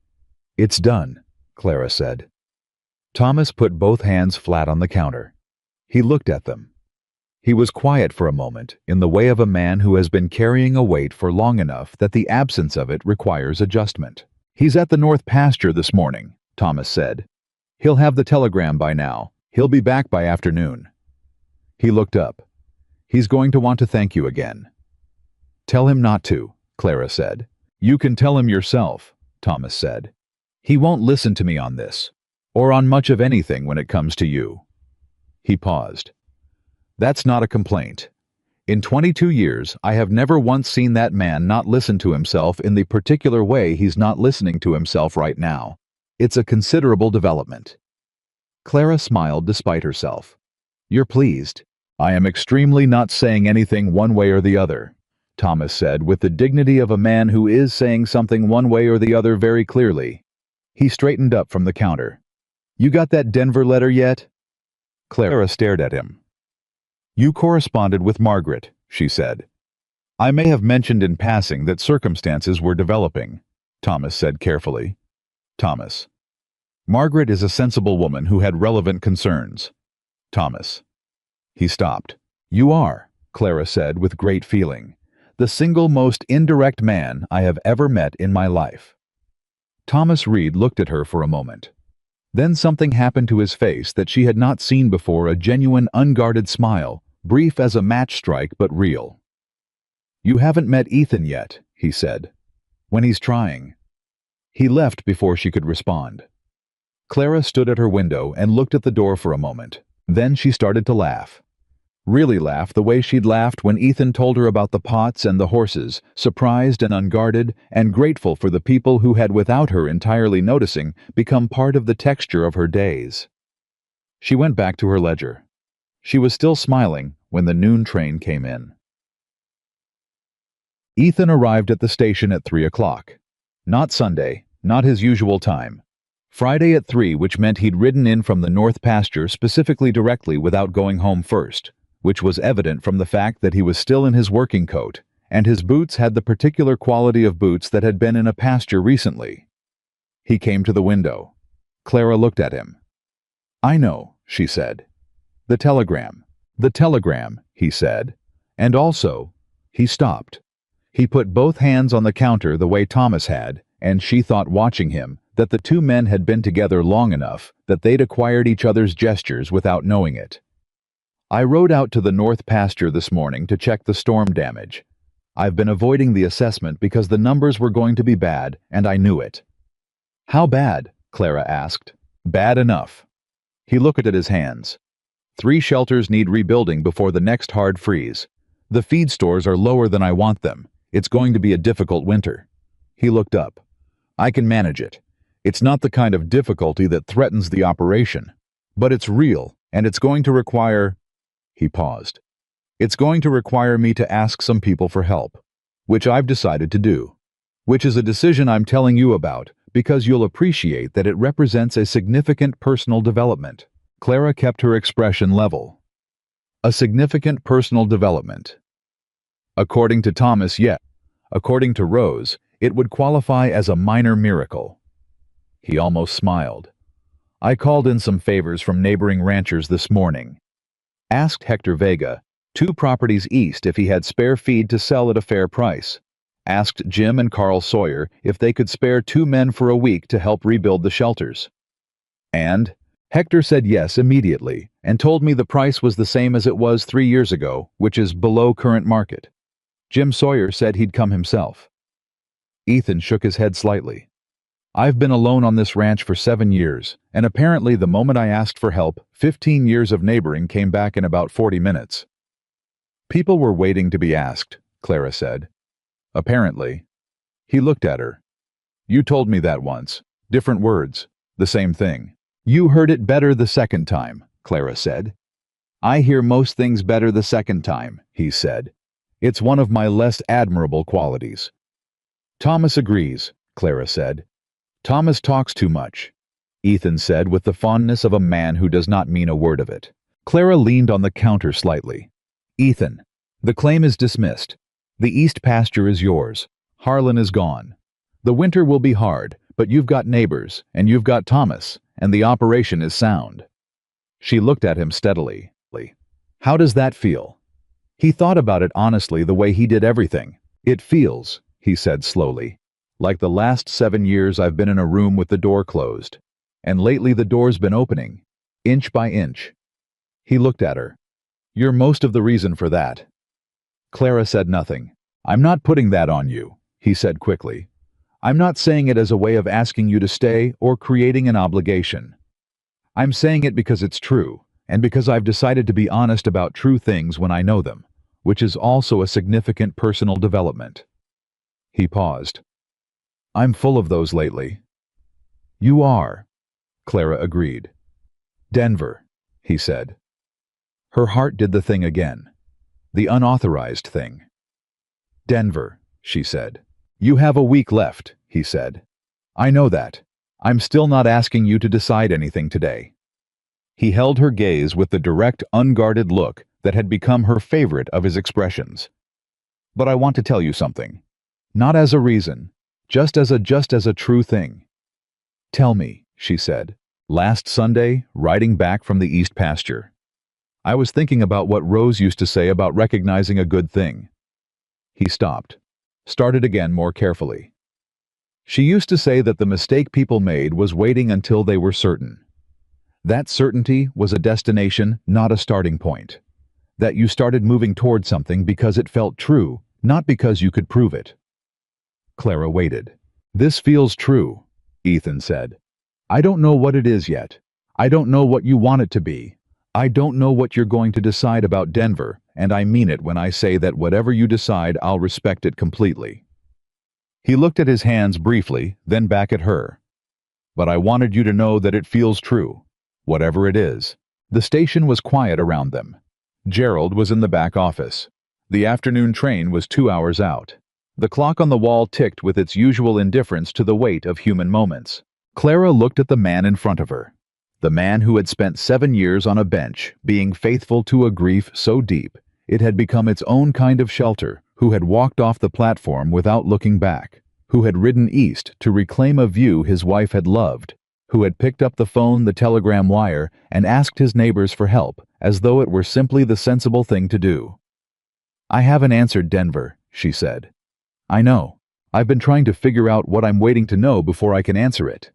It's done, Clara said. Thomas put both hands flat on the counter. He looked at them. He was quiet for a moment, in the way of a man who has been carrying a weight for long enough that the absence of it requires adjustment. He's at the north pasture this morning, Thomas said. He'll have the telegram by now. He'll be back by afternoon. He looked up. He's going to want to thank you again. Tell him not to, Clara said. You can tell him yourself, Thomas said. He won't listen to me on this, or on much of anything when it comes to you. He paused. That's not a complaint. In 22 years, I have never once seen that man not listen to himself in the particular way he's not listening to himself right now. It's a considerable development. Clara smiled despite herself. You're pleased. I am extremely not saying anything one way or the other, Thomas said with the dignity of a man who is saying something one way or the other very clearly. He straightened up from the counter. You got that Denver letter yet? Clara stared at him. You corresponded with Margaret, she said. I may have mentioned in passing that circumstances were developing, Thomas said carefully. Thomas. Margaret is a sensible woman who had relevant concerns. Thomas. He stopped. You are, Clara said with great feeling, the single most indirect man I have ever met in my life. Thomas Reed looked at her for a moment. Then something happened to his face that she had not seen before, a genuine, unguarded smile, brief as a match strike but real. You haven't met Ethan yet, he said. When he's trying. He left before she could respond. Clara stood at her window and looked at the door for a moment. Then she started to laugh. Really laugh the way she'd laughed when Ethan told her about the pots and the horses, surprised and unguarded, and grateful for the people who had, without her entirely noticing, become part of the texture of her days. She went back to her ledger. She was still smiling when the noon train came in. Ethan arrived at the station at 3 o'clock. Not Sunday, not his usual time. Friday at 3, which meant he'd ridden in from the north pasture specifically directly without going home first, which was evident from the fact that he was still in his working coat, and his boots had the particular quality of boots that had been in a pasture recently. He came to the window. Clara looked at him. I know, she said. The telegram. The telegram, he said. And also, he stopped. He put both hands on the counter the way Thomas had, and she thought, watching him, that the two men had been together long enough that they'd acquired each other's gestures without knowing it. I rode out to the north pasture this morning to check the storm damage. I've been avoiding the assessment because the numbers were going to be bad, and I knew it. How bad? Clara asked. Bad enough. He looked at his hands. 3 shelters need rebuilding before the next hard freeze. The feed stores are lower than I want them. It's going to be a difficult winter. He looked up. I can manage it. It's not the kind of difficulty that threatens the operation. But it's real, and it's going to require... He paused. It's going to require me to ask some people for help, which I've decided to do, which is a decision I'm telling you about because you'll appreciate that it represents a significant personal development. Clara kept her expression level. A significant personal development. According to Thomas, yet. According to Rose, it would qualify as a minor miracle. He almost smiled. I called in some favors from neighboring ranchers this morning. Asked Hector Vega, 2 properties east, if he had spare feed to sell at a fair price. Asked Jim and Carl Sawyer if they could spare 2 men for a week to help rebuild the shelters. And Hector said yes immediately and told me the price was the same as it was 3 years ago, which is below current market. Jim Sawyer said he'd come himself. Ethan shook his head slightly. I've been alone on this ranch for 7 years, and apparently the moment I asked for help, 15 years of neighboring came back in about 40 minutes. People were waiting to be asked, Clara said. Apparently. He looked at her. You told me that once. Different words. The same thing. You heard it better the second time, Clara said. I hear most things better the second time, he said. It's one of my less admirable qualities. Thomas agrees, Clara said. Thomas talks too much, Ethan said with the fondness of a man who does not mean a word of it. Clara leaned on the counter slightly. Ethan, the claim is dismissed. The east pasture is yours. Harlan is gone. The winter will be hard, but you've got neighbors, and you've got Thomas, and the operation is sound. She looked at him steadily. How does that feel? He thought about it honestly the way he did everything. It feels, he said slowly, like the last 7 years I've been in a room with the door closed. And lately the door's been opening, inch by inch. He looked at her. You're most of the reason for that. Clara said nothing. I'm not putting that on you, he said quickly. I'm not saying it as a way of asking you to stay or creating an obligation. I'm saying it because it's true, and because I've decided to be honest about true things when I know them, which is also a significant personal development. He paused. I'm full of those lately. You are, Clara agreed. Denver, he said. Her heart did the thing again. The unauthorized thing. Denver, she said. You have a week left, he said. I know that. I'm still not asking you to decide anything today. He held her gaze with the direct, unguarded look that had become her favorite of his expressions. But I want to tell you something. Not as a reason, just as a true thing. Tell me, she said. Last Sunday, riding back from the east pasture. I was thinking about what Rose used to say about recognizing a good thing. He stopped. Started again more carefully. She used to say that the mistake people made was waiting until they were certain. That certainty was a destination, not a starting point. That you started moving toward something because it felt true, not because you could prove it. Clara waited. This feels true, Ethan said. I don't know what it is yet. I don't know what you want it to be. I don't know what you're going to decide about Denver, and I mean it when I say that whatever you decide, I'll respect it completely. He looked at his hands briefly, then back at her. But I wanted you to know that it feels true, whatever it is. The station was quiet around them. Gerald was in the back office. The afternoon train was 2 hours out. The clock on the wall ticked with its usual indifference to the weight of human moments. Clara looked at the man in front of her. The man who had spent 7 years on a bench, being faithful to a grief so deep, it had become its own kind of shelter, who had walked off the platform without looking back, who had ridden east to reclaim a view his wife had loved, who had picked up the phone, the telegram wire, and asked his neighbors for help, as though it were simply the sensible thing to do. I haven't answered Denver, she said. I know. I've been trying to figure out what I'm waiting to know before I can answer it.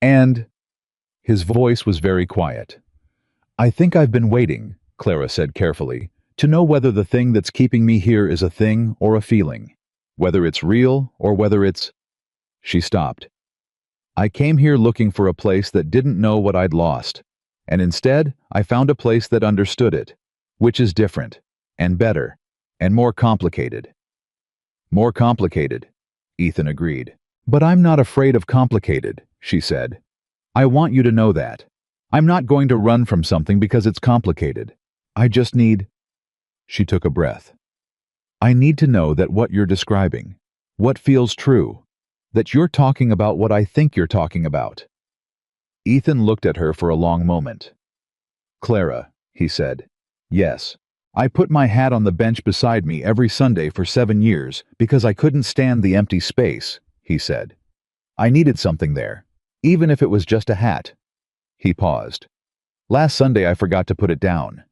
And... His voice was very quiet. I think I've been waiting, Clara said carefully, to know whether the thing that's keeping me here is a thing or a feeling, whether it's real or whether it's... She stopped. I came here looking for a place that didn't know what I'd lost, and instead I found a place that understood it, which is different, and better, and more complicated. More complicated, Ethan agreed. But I'm not afraid of complicated, she said. I want you to know that. I'm not going to run from something because it's complicated. I just need... She took a breath. I need to know that what you're describing, what feels true, that you're talking about what I think you're talking about. Ethan looked at her for a long moment. Clara, he said. Yes. I put my hat on the bench beside me every Sunday for 7 years because I couldn't stand the empty space, he said. I needed something there, even if it was just a hat. He paused. Last Sunday I forgot to put it down.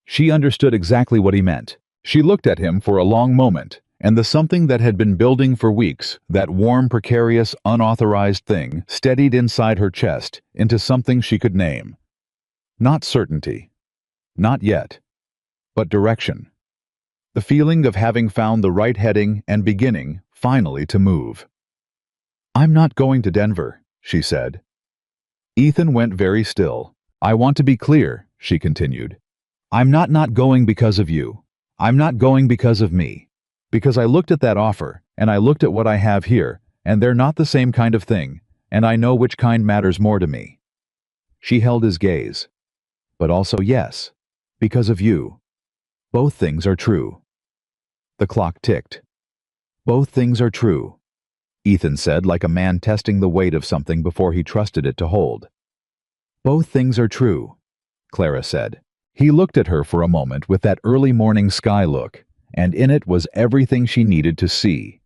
She understood exactly what he meant. She looked at him for a long moment, and the something that had been building for weeks, that warm, precarious, unauthorized thing, steadied inside her chest into something she could name. Not certainty. Not yet. But direction. The feeling of having found the right heading and beginning, finally, to move. I'm not going to Denver, she said. Ethan went very still. I want to be clear, she continued. I'm not going because of you. I'm not going because of me. Because I looked at that offer, and I looked at what I have here, and they're not the same kind of thing, and I know which kind matters more to me. She held his gaze. But also yes, because of you. Both things are true. The clock ticked. Both things are true, Ethan said, like a man testing the weight of something before he trusted it to hold. Both things are true, Clara said. He looked at her for a moment with that early morning sky look, and in it was everything she needed to see.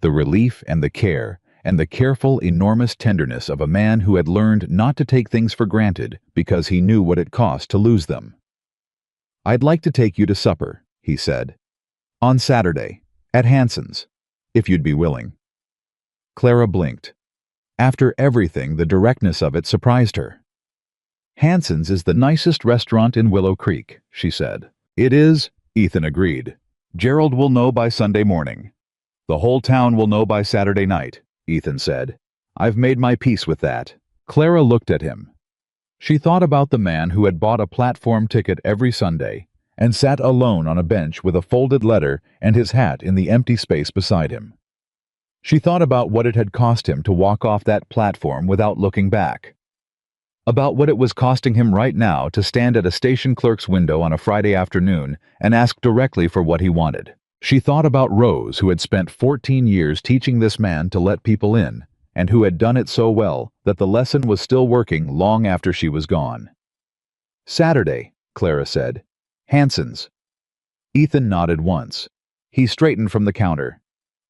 The relief and the care, and the careful, enormous tenderness of a man who had learned not to take things for granted because he knew what it cost to lose them. I'd like to take you to supper, he said. On Saturday, at Hanson's, if you'd be willing. Clara blinked. After everything, the directness of it surprised her. Hanson's is the nicest restaurant in Willow Creek, she said. It is, Ethan agreed. Gerald will know by Sunday morning. The whole town will know by Saturday night, Ethan said. I've made my peace with that. Clara looked at him. She thought about the man who had bought a platform ticket every Sunday and sat alone on a bench with a folded letter and his hat in the empty space beside him. She thought about what it had cost him to walk off that platform without looking back. About what it was costing him right now to stand at a station clerk's window on a Friday afternoon and ask directly for what he wanted. She thought about Rose, who had spent 14 years teaching this man to let people in, and who had done it so well that the lesson was still working long after she was gone. Saturday, Clara said. Hanson's. Ethan nodded once. He straightened from the counter.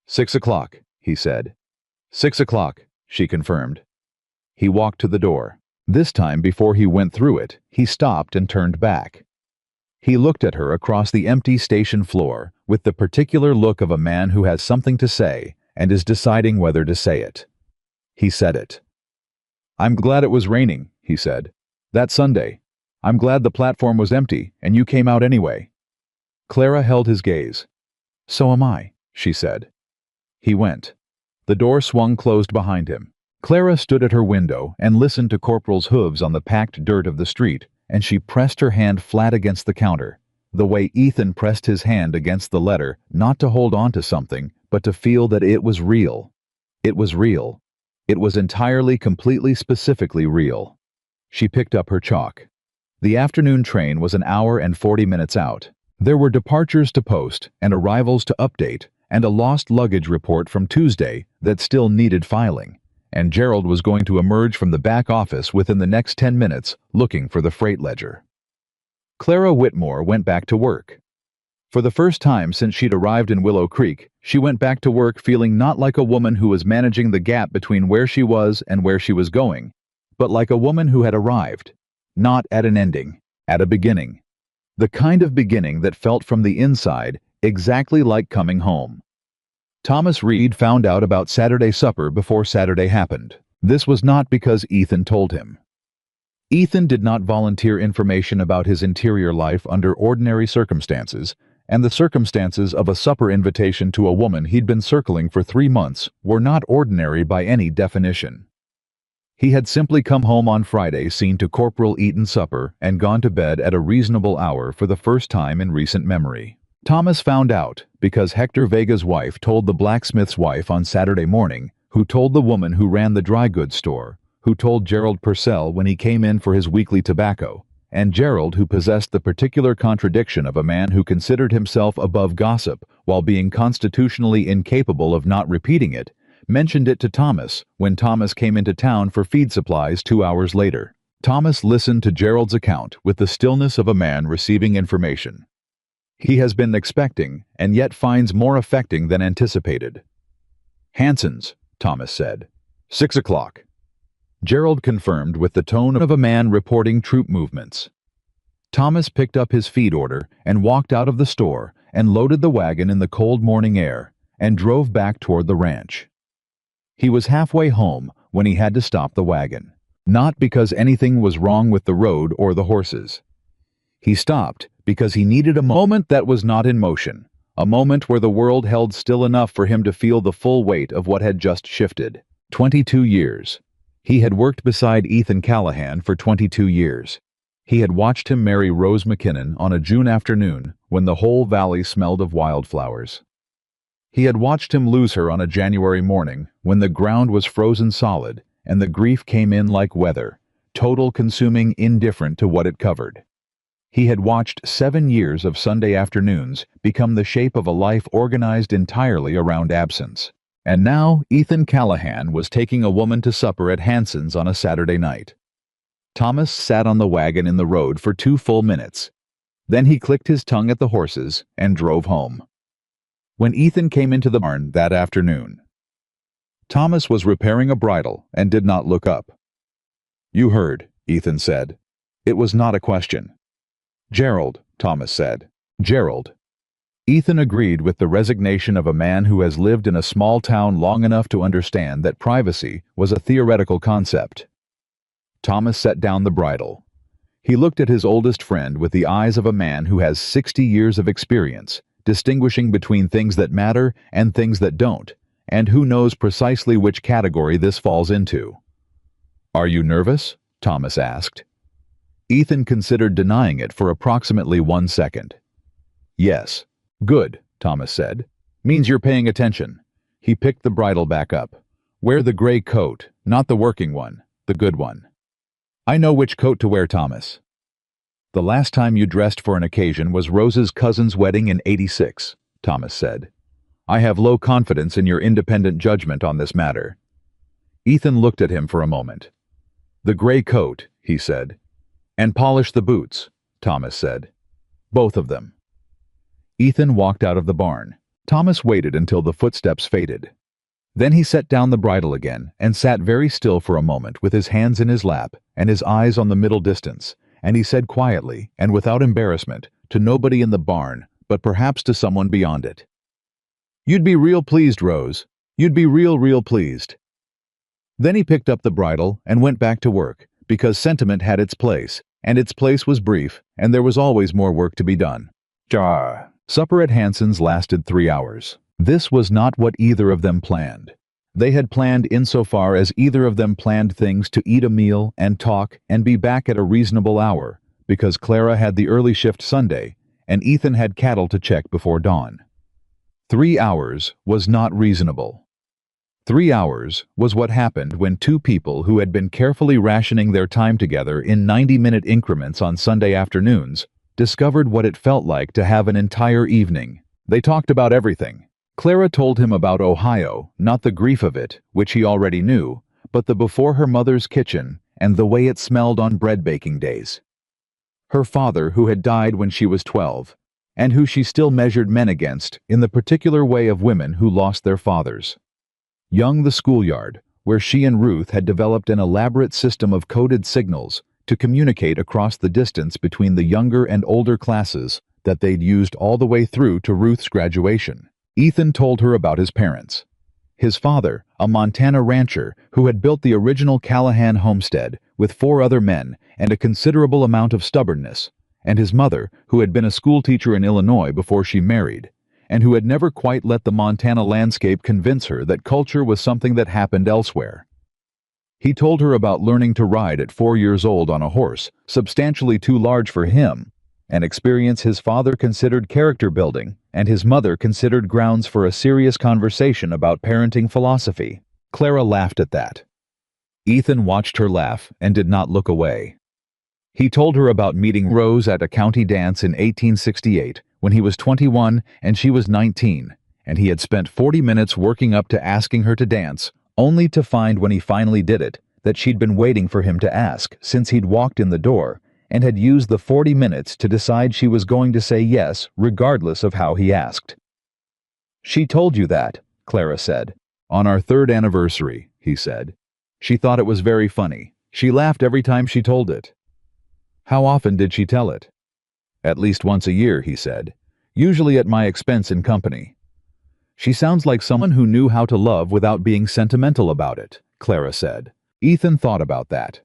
6 o'clock, he said. 6 o'clock, she confirmed. He walked to the door. This time, before he went through it, he stopped and turned back. He looked at her across the empty station floor with the particular look of a man who has something to say and is deciding whether to say it. He said it. "I'm glad it was raining," he said. "That Sunday. I'm glad the platform was empty and you came out anyway." Clara held his gaze. "So am I," she said. He went. The door swung closed behind him. Clara stood at her window and listened to Corporal's hooves on the packed dirt of the street, and she pressed her hand flat against the counter, the way Ethan pressed his hand against the letter, not to hold on to something, but to feel that it was real. It was real. It was entirely, completely, specifically real. She picked up her chalk. The afternoon train was an hour and 40 minutes out. There were departures to post and arrivals to update, and a lost luggage report from Tuesday that still needed filing, and Gerald was going to emerge from the back office within the next 10 minutes looking for the freight ledger. Clara Whitmore went back to work. For the first time since she'd arrived in Willow Creek, she went back to work feeling not like a woman who was managing the gap between where she was and where she was going, but like a woman who had arrived, not at an ending, at a beginning. The kind of beginning that felt from the inside exactly like coming home. Thomas Reed found out about Saturday supper before Saturday happened. This was not because Ethan told him. Ethan did not volunteer information about his interior life under ordinary circumstances, and the circumstances of a supper invitation to a woman he'd been circling for 3 months were not ordinary by any definition. He had simply come home on Friday, seen to Corporal eaten supper, and gone to bed at a reasonable hour for the first time in recent memory. Thomas found out because Hector Vega's wife told the blacksmith's wife on Saturday morning, who told the woman who ran the dry goods store, who told Gerald Purcell when he came in for his weekly tobacco, and Gerald, who possessed the particular contradiction of a man who considered himself above gossip while being constitutionally incapable of not repeating it, mentioned it to Thomas when Thomas came into town for feed supplies 2 hours later. Thomas listened to Gerald's account with the stillness of a man receiving information he has been expecting and yet finds more affecting than anticipated. "Hanson's," Thomas said. 6 o'clock. Gerald confirmed with the tone of a man reporting troop movements. Thomas picked up his feed order and walked out of the store and loaded the wagon in the cold morning air and drove back toward the ranch. He was halfway home when he had to stop the wagon, not because anything was wrong with the road or the horses. He stopped because he needed a moment that was not in motion, a moment where the world held still enough for him to feel the full weight of what had just shifted. 22 years. He had worked beside Ethan Callahan for 22 years. He had watched him marry Rose McKinnon on a June afternoon when the whole valley smelled of wildflowers. He had watched him lose her on a January morning when the ground was frozen solid and the grief came in like weather, total, consuming, indifferent to what it covered. He had watched 7 years of Sunday afternoons become the shape of a life organized entirely around absence. And now Ethan Callahan was taking a woman to supper at Hanson's on a Saturday night. Thomas sat on the wagon in the road for 2 full minutes. Then he clicked his tongue at the horses and drove home. When Ethan came into the barn that afternoon, Thomas was repairing a bridle and did not look up. "You heard," Ethan said. It was not a question. "Gerald," Thomas said. "Gerald." Ethan agreed with the resignation of a man who has lived in a small town long enough to understand that privacy was a theoretical concept. Thomas set down the bridle. He looked at his oldest friend with the eyes of a man who has 60 years of experience, distinguishing between things that matter and things that don't, and who knows precisely which category this falls into. "Are you nervous?" Thomas asked. Ethan considered denying it for approximately 1 second. "Yes." "Good," Thomas said. "Means you're paying attention." He picked the bridle back up. "Wear the gray coat, not the working one, the good one." "I know which coat to wear, Thomas." "The last time you dressed for an occasion was Rose's cousin's wedding in '86, Thomas said. "I have low confidence in your independent judgment on this matter." Ethan looked at him for a moment. "The gray coat," he said. "And polish the boots," Thomas said. "Both of them." Ethan walked out of the barn. Thomas waited until the footsteps faded. Then he set down the bridle again and sat very still for a moment with his hands in his lap and his eyes on the middle distance, and he said quietly and without embarrassment to nobody in the barn, but perhaps to someone beyond it, "You'd be real pleased, Rose. You'd be real pleased." Then he picked up the bridle and went back to work, because sentiment had its place, and its place was brief, and there was always more work to be done. Supper at Hanson's lasted 3 hours. This was not what either of them planned. They had planned insofar as either of them planned things to eat a meal and talk and be back at a reasonable hour, because Clara had the early shift Sunday, and Ethan had cattle to check before dawn. 3 hours was not reasonable. 3 hours was what happened when two people who had been carefully rationing their time together in 90-minute increments on Sunday afternoons discovered what it felt like to have an entire evening. They talked about everything. Clara told him about Ohio, not the grief of it, which he already knew, but the before her mother's kitchen and the way it smelled on bread baking days. Her father, who had died when she was 12, and who she still measured men against in the particular way of women who lost their fathers. Young, the schoolyard, where she and Ruth had developed an elaborate system of coded signals to communicate across the distance between the younger and older classes that they'd used all the way through to Ruth's graduation. Ethan told her about his parents. His father, a Montana rancher who had built the original Callahan homestead with 4 other men and a considerable amount of stubbornness, and his mother, who had been a schoolteacher in Illinois before she married, and who had never quite let the Montana landscape convince her that culture was something that happened elsewhere. He told her about learning to ride at 4 years old on a horse, substantially too large for him, an experience his father considered character building and his mother considered grounds for a serious conversation about parenting philosophy. Clara laughed at that. Ethan watched her laugh and did not look away. He told her about meeting Rose at a county dance in 1868 when he was 21 and she was 19, and he had spent 40 minutes working up to asking her to dance, only to find when he finally did it that she'd been waiting for him to ask since he'd walked in the door, and had used the 40 minutes to decide she was going to say yes regardless of how he asked. "She told you that," Clara said. "On our 3rd anniversary," he said. "She thought it was very funny. She laughed every time she told it." "How often did she tell it?" "At least once a year," he said. "Usually at my expense in company." "She sounds like someone who knew how to love without being sentimental about it," Clara said. Ethan thought about that.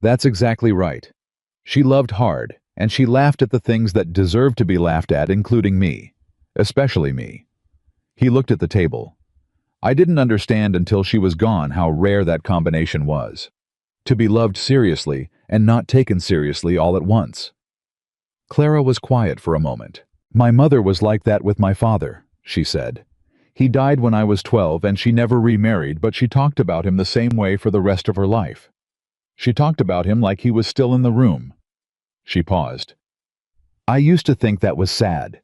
"That's exactly right. She loved hard, and she laughed at the things that deserved to be laughed at, including me. Especially me." He looked at the table. "I didn't understand until she was gone how rare that combination was. To be loved seriously and not taken seriously all at once." Clara was quiet for a moment. "My mother was like that with my father," she said. "He died when I was 12 and she never remarried, but she talked about him the same way for the rest of her life. She talked about him like he was still in the room." She paused. "I used to think that was sad,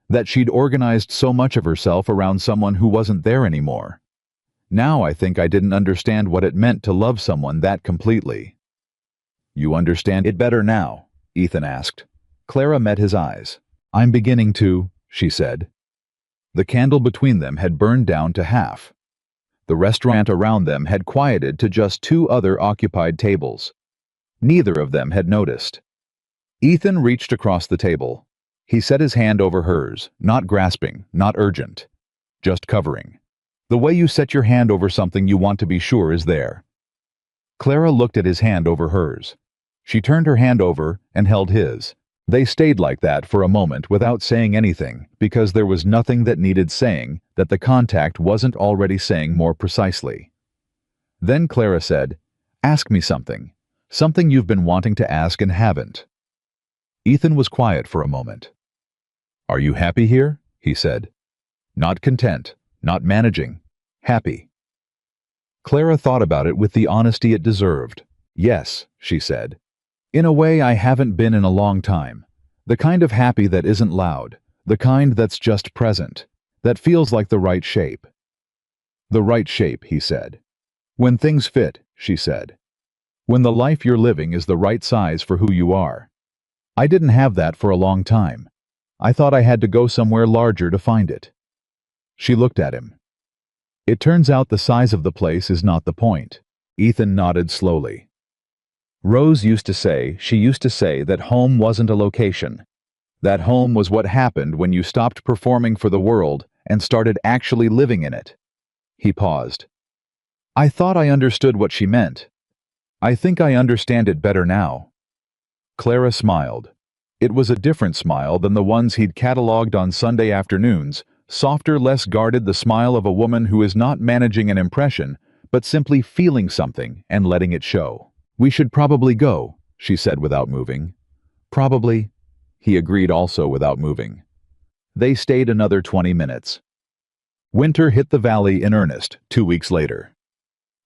that she'd organized so much of herself around someone who wasn't there anymore. Now I think I didn't understand what it meant to love someone that completely." "You understand it better now?" Ethan asked. Clara met his eyes. "I'm beginning to," she said. The candle between them had burned down to half. The restaurant around them had quieted to just 2 other occupied tables. Neither of them had noticed. Ethan reached across the table. He set his hand over hers, not grasping, not urgent, just covering. The way you set your hand over something you want to be sure is there. Clara looked at his hand over hers. She turned her hand over and held his. They stayed like that for a moment without saying anything, because there was nothing that needed saying that the contact wasn't already saying more precisely. Then Clara said, "Ask me something. Something you've been wanting to ask and haven't." Ethan was quiet for a moment. "Are you happy here?" he said. "Not content, not managing. Happy." Clara thought about it with the honesty it deserved. "Yes," she said. "In a way I haven't been in a long time. The kind of happy that isn't loud, the kind that's just present, that feels like the right shape." "The right shape," he said. "When things fit," she said. "When the life you're living is the right size for who you are. I didn't have that for a long time. I thought I had to go somewhere larger to find it." She looked at him. It turns out the size of the place is not the point. Ethan nodded slowly. Rose used to say that home wasn't a location. That home was what happened when you stopped performing for the world and started actually living in it. He paused. I thought I understood what she meant. I think I understand it better now. Clara smiled. It was a different smile than the ones he'd catalogued on Sunday afternoons, softer, less guarded, the smile of a woman who is not managing an impression, but simply feeling something and letting it show. We should probably go, she said without moving. Probably, he agreed, also without moving. They stayed another 20 minutes. Winter hit the valley in earnest 2 weeks later.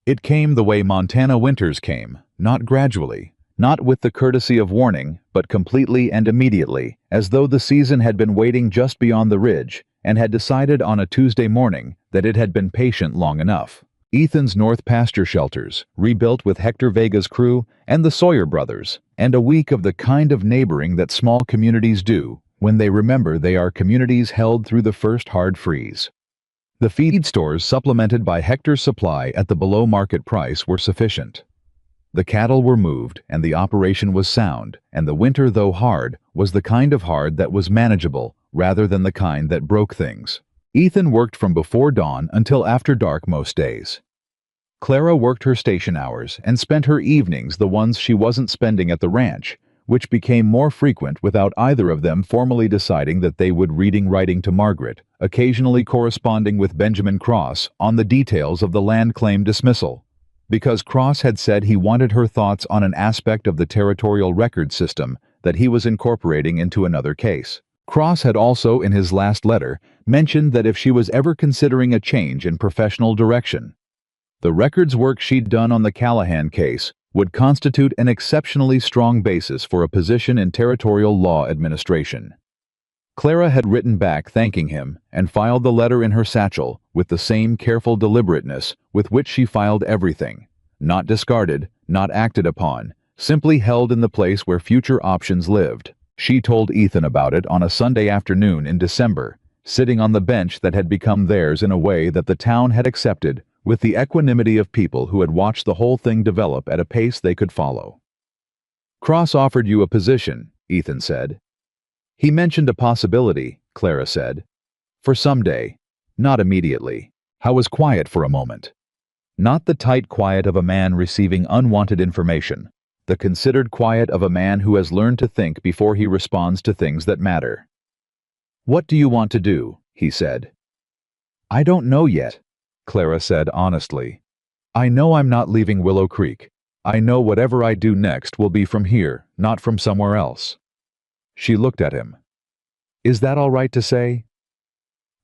It came the way Montana winters came, not gradually, not with the courtesy of warning, but completely and immediately, as though the season had been waiting just beyond the ridge and had decided on a Tuesday morning that it had been patient long enough. Ethan's North Pasture shelters, rebuilt with Hector Vega's crew and the Sawyer brothers, and a week of the kind of neighboring that small communities do when they remember they are communities held through the first hard freeze. The feed stores supplemented by Hector's supply at the below-market price were sufficient. The cattle were moved, and the operation was sound, and the winter, though hard, was the kind of hard that was manageable, rather than the kind that broke things. Ethan worked from before dawn until after dark most days. Clara worked her station hours and spent her evenings, the ones she wasn't spending at the ranch, which became more frequent without either of them formally deciding that they would, writing to Margaret, occasionally corresponding with Benjamin Cross on the details of the land claim dismissal. Because Cross had said he wanted her thoughts on an aspect of the territorial record system that he was incorporating into another case. Cross had also, in his last letter, mentioned that if she was ever considering a change in professional direction, the records work she'd done on the Callahan case would constitute an exceptionally strong basis for a position in territorial law administration. Clara had written back thanking him and filed the letter in her satchel with the same careful deliberateness with which she filed everything, not discarded, not acted upon, simply held in the place where future options lived. She told Ethan about it on a Sunday afternoon in December, sitting on the bench that had become theirs in a way that the town had accepted, with the equanimity of people who had watched the whole thing develop at a pace they could follow. Cross offered you a position, Ethan said. He mentioned a possibility, Clara said. For someday, not immediately. I was quiet for a moment. Not the tight quiet of a man receiving unwanted information, the considered quiet of a man who has learned to think before he responds to things that matter. What do you want to do? He said. I don't know yet, Clara said honestly. I know I'm not leaving Willow Creek. I know whatever I do next will be from here, not from somewhere else. She looked at him. Is that all right to say?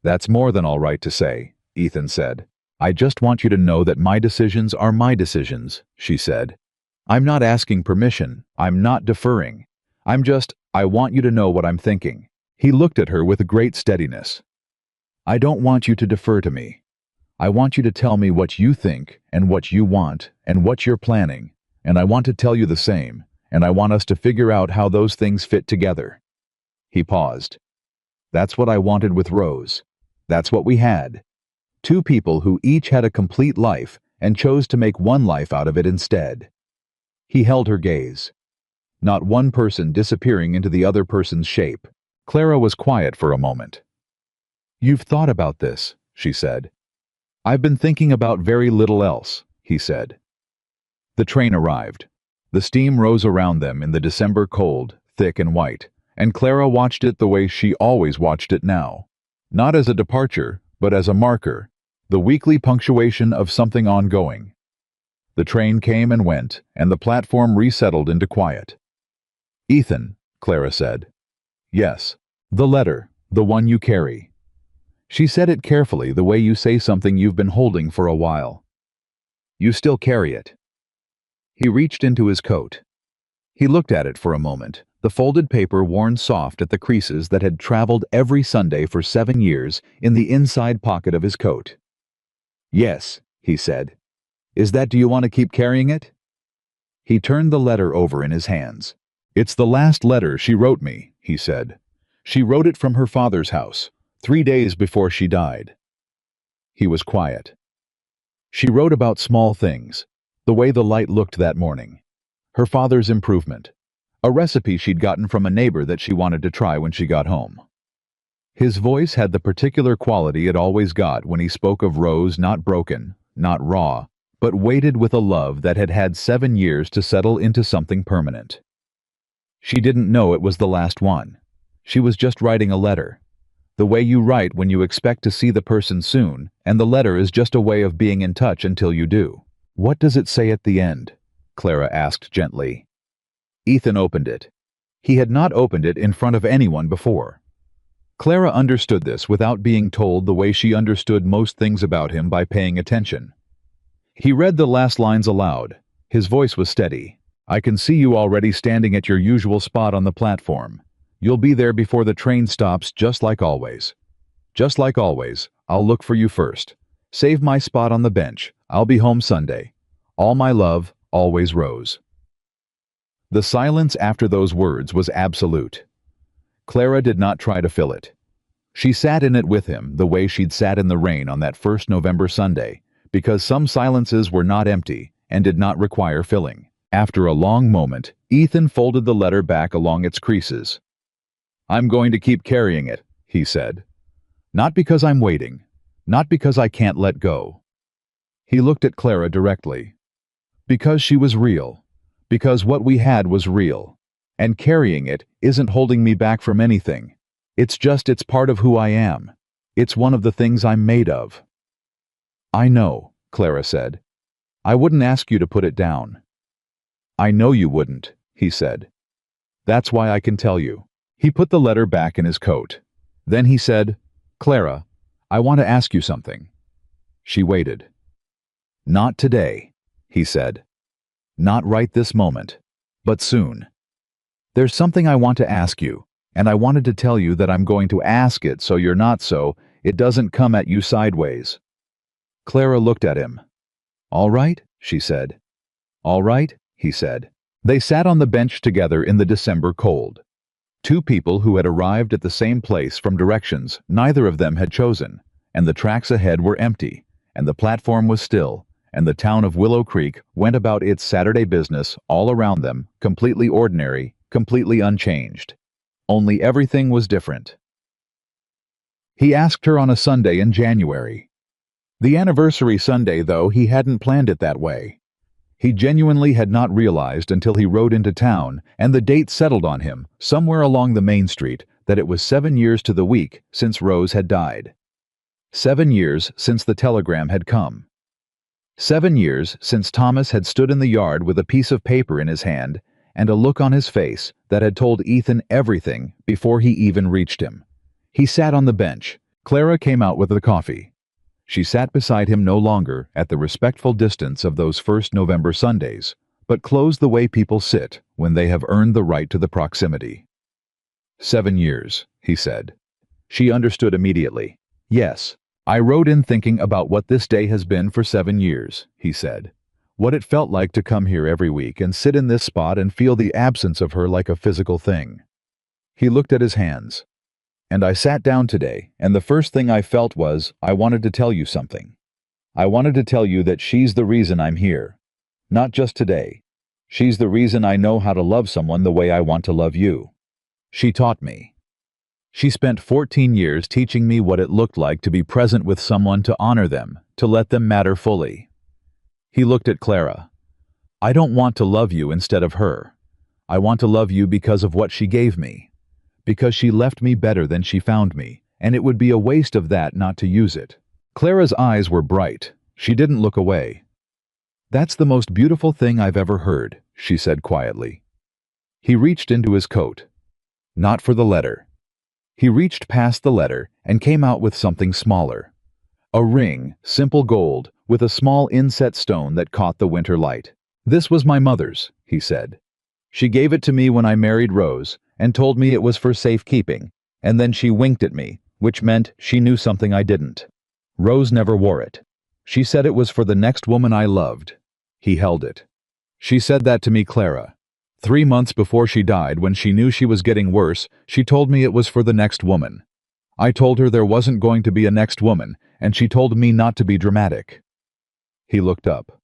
That's more than all right to say, Ethan said. I just want you to know that my decisions are my decisions, she said. I'm not asking permission. I'm not deferring. I want you to know what I'm thinking. He looked at her with a great steadiness. I don't want you to defer to me. I want you to tell me what you think and what you want and what you're planning, and I want to tell you the same, and I want us to figure out how those things fit together. He paused. That's what I wanted with Rose. That's what we had. Two people who each had a complete life and chose to make one life out of it instead. He held her gaze. Not one person disappearing into the other person's shape. Clara was quiet for a moment. You've thought about this, she said. I've been thinking about very little else, he said. The train arrived. The steam rose around them in the December cold, thick and white, and Clara watched it the way she always watched it now. Not as a departure, but as a marker, the weekly punctuation of something ongoing. The train came and went, and the platform resettled into quiet. Ethan, Clara said. Yes, the letter, the one you carry. She said it carefully, the way you say something you've been holding for a while. You still carry it. He reached into his coat. He looked at it for a moment, the folded paper worn soft at the creases that had traveled every Sunday for 7 years in the inside pocket of his coat. Yes, he said. Is that, do you want to keep carrying it? He turned the letter over in his hands. It's the last letter she wrote me, he said. She wrote it from her father's house, 3 days before she died. He was quiet. She wrote about small things, the way the light looked that morning, her father's improvement, a recipe she'd gotten from a neighbor that she wanted to try when she got home. His voice had the particular quality it always got when he spoke of Rose, not broken, not raw, but weighted with a love that had had 7 years to settle into something permanent. She didn't know it was the last one. She was just writing a letter. The way you write when you expect to see the person soon, and the letter is just a way of being in touch until you do. "What does it say at the end?" Clara asked gently. Ethan opened it. He had not opened it in front of anyone before. Clara understood this without being told, the way she understood most things about him, by paying attention. He read the last lines aloud. His voice was steady. "I can see you already standing at your usual spot on the platform. You'll be there before the train stops, just like always. Just like always, I'll look for you first. Save my spot on the bench. I'll be home Sunday. All my love, always, Rose." The silence after those words was absolute. Clara did not try to fill it. She sat in it with him the way she'd sat in the rain on that first November Sunday, because some silences were not empty and did not require filling. After a long moment, Ethan folded the letter back along its creases. "I'm going to keep carrying it," he said. "Not because I'm waiting, not because I can't let go." He looked at Clara directly. "Because she was real. Because what we had was real. And carrying it isn't holding me back from anything. It's part of who I am. It's one of the things I'm made of." "I know," Clara said. "I wouldn't ask you to put it down." "I know you wouldn't," he said. "That's why I can tell you." He put the letter back in his coat. Then he said, "Clara, I want to ask you something." She waited. "Not today," he said. "Not right this moment, but soon. There's something I want to ask you, and I wanted to tell you that I'm going to ask it so it doesn't come at you sideways." Clara looked at him. "All right," she said. "All right," he said. They sat on the bench together in the December cold. Two people who had arrived at the same place from directions neither of them had chosen, and the tracks ahead were empty, and the platform was still, and the town of Willow Creek went about its Saturday business all around them, completely ordinary, completely unchanged. Only everything was different. He asked her on a Sunday in January. The anniversary Sunday, though, he hadn't planned it that way. He genuinely had not realized until he rode into town and the date settled on him, somewhere along the main street, that it was 7 years to the week since Rose had died. 7 years since the telegram had come. 7 years since Thomas had stood in the yard with a piece of paper in his hand and a look on his face that had told Ethan everything before he even reached him. He sat on the bench. Clara came out with the coffee. She sat beside him no longer at the respectful distance of those first November Sundays, but close the way people sit when they have earned the right to the proximity. 7 years, he said. She understood immediately. "Yes, I rode in thinking about what this day has been for 7 years, he said. What it felt like to come here every week and sit in this spot and feel the absence of her like a physical thing. He looked at his hands. "And I sat down today, and the first thing I felt was, I wanted to tell you something. I wanted to tell you that she's the reason I'm here. Not just today. She's the reason I know how to love someone the way I want to love you. She taught me. She spent 14 years teaching me what it looked like to be present with someone, to honor them, to let them matter fully." He looked at Clara. "I don't want to love you instead of her. I want to love you because of what she gave me. Because she left me better than she found me, and it would be a waste of that not to use it." Clara's eyes were bright. She didn't look away. "That's the most beautiful thing I've ever heard," she said quietly. He reached into his coat. Not for the letter. He reached past the letter and came out with something smaller. A ring, simple gold, with a small inset stone that caught the winter light. "This was my mother's," he said. "She gave it to me when I married Rose, and told me it was for safekeeping, and then she winked at me, which meant she knew something I didn't. Rose never wore it. She said it was for the next woman I loved." He held it. "She said that to me, Clara. 3 months before she died, when she knew she was getting worse, she told me it was for the next woman. I told her there wasn't going to be a next woman, and she told me not to be dramatic." He looked up.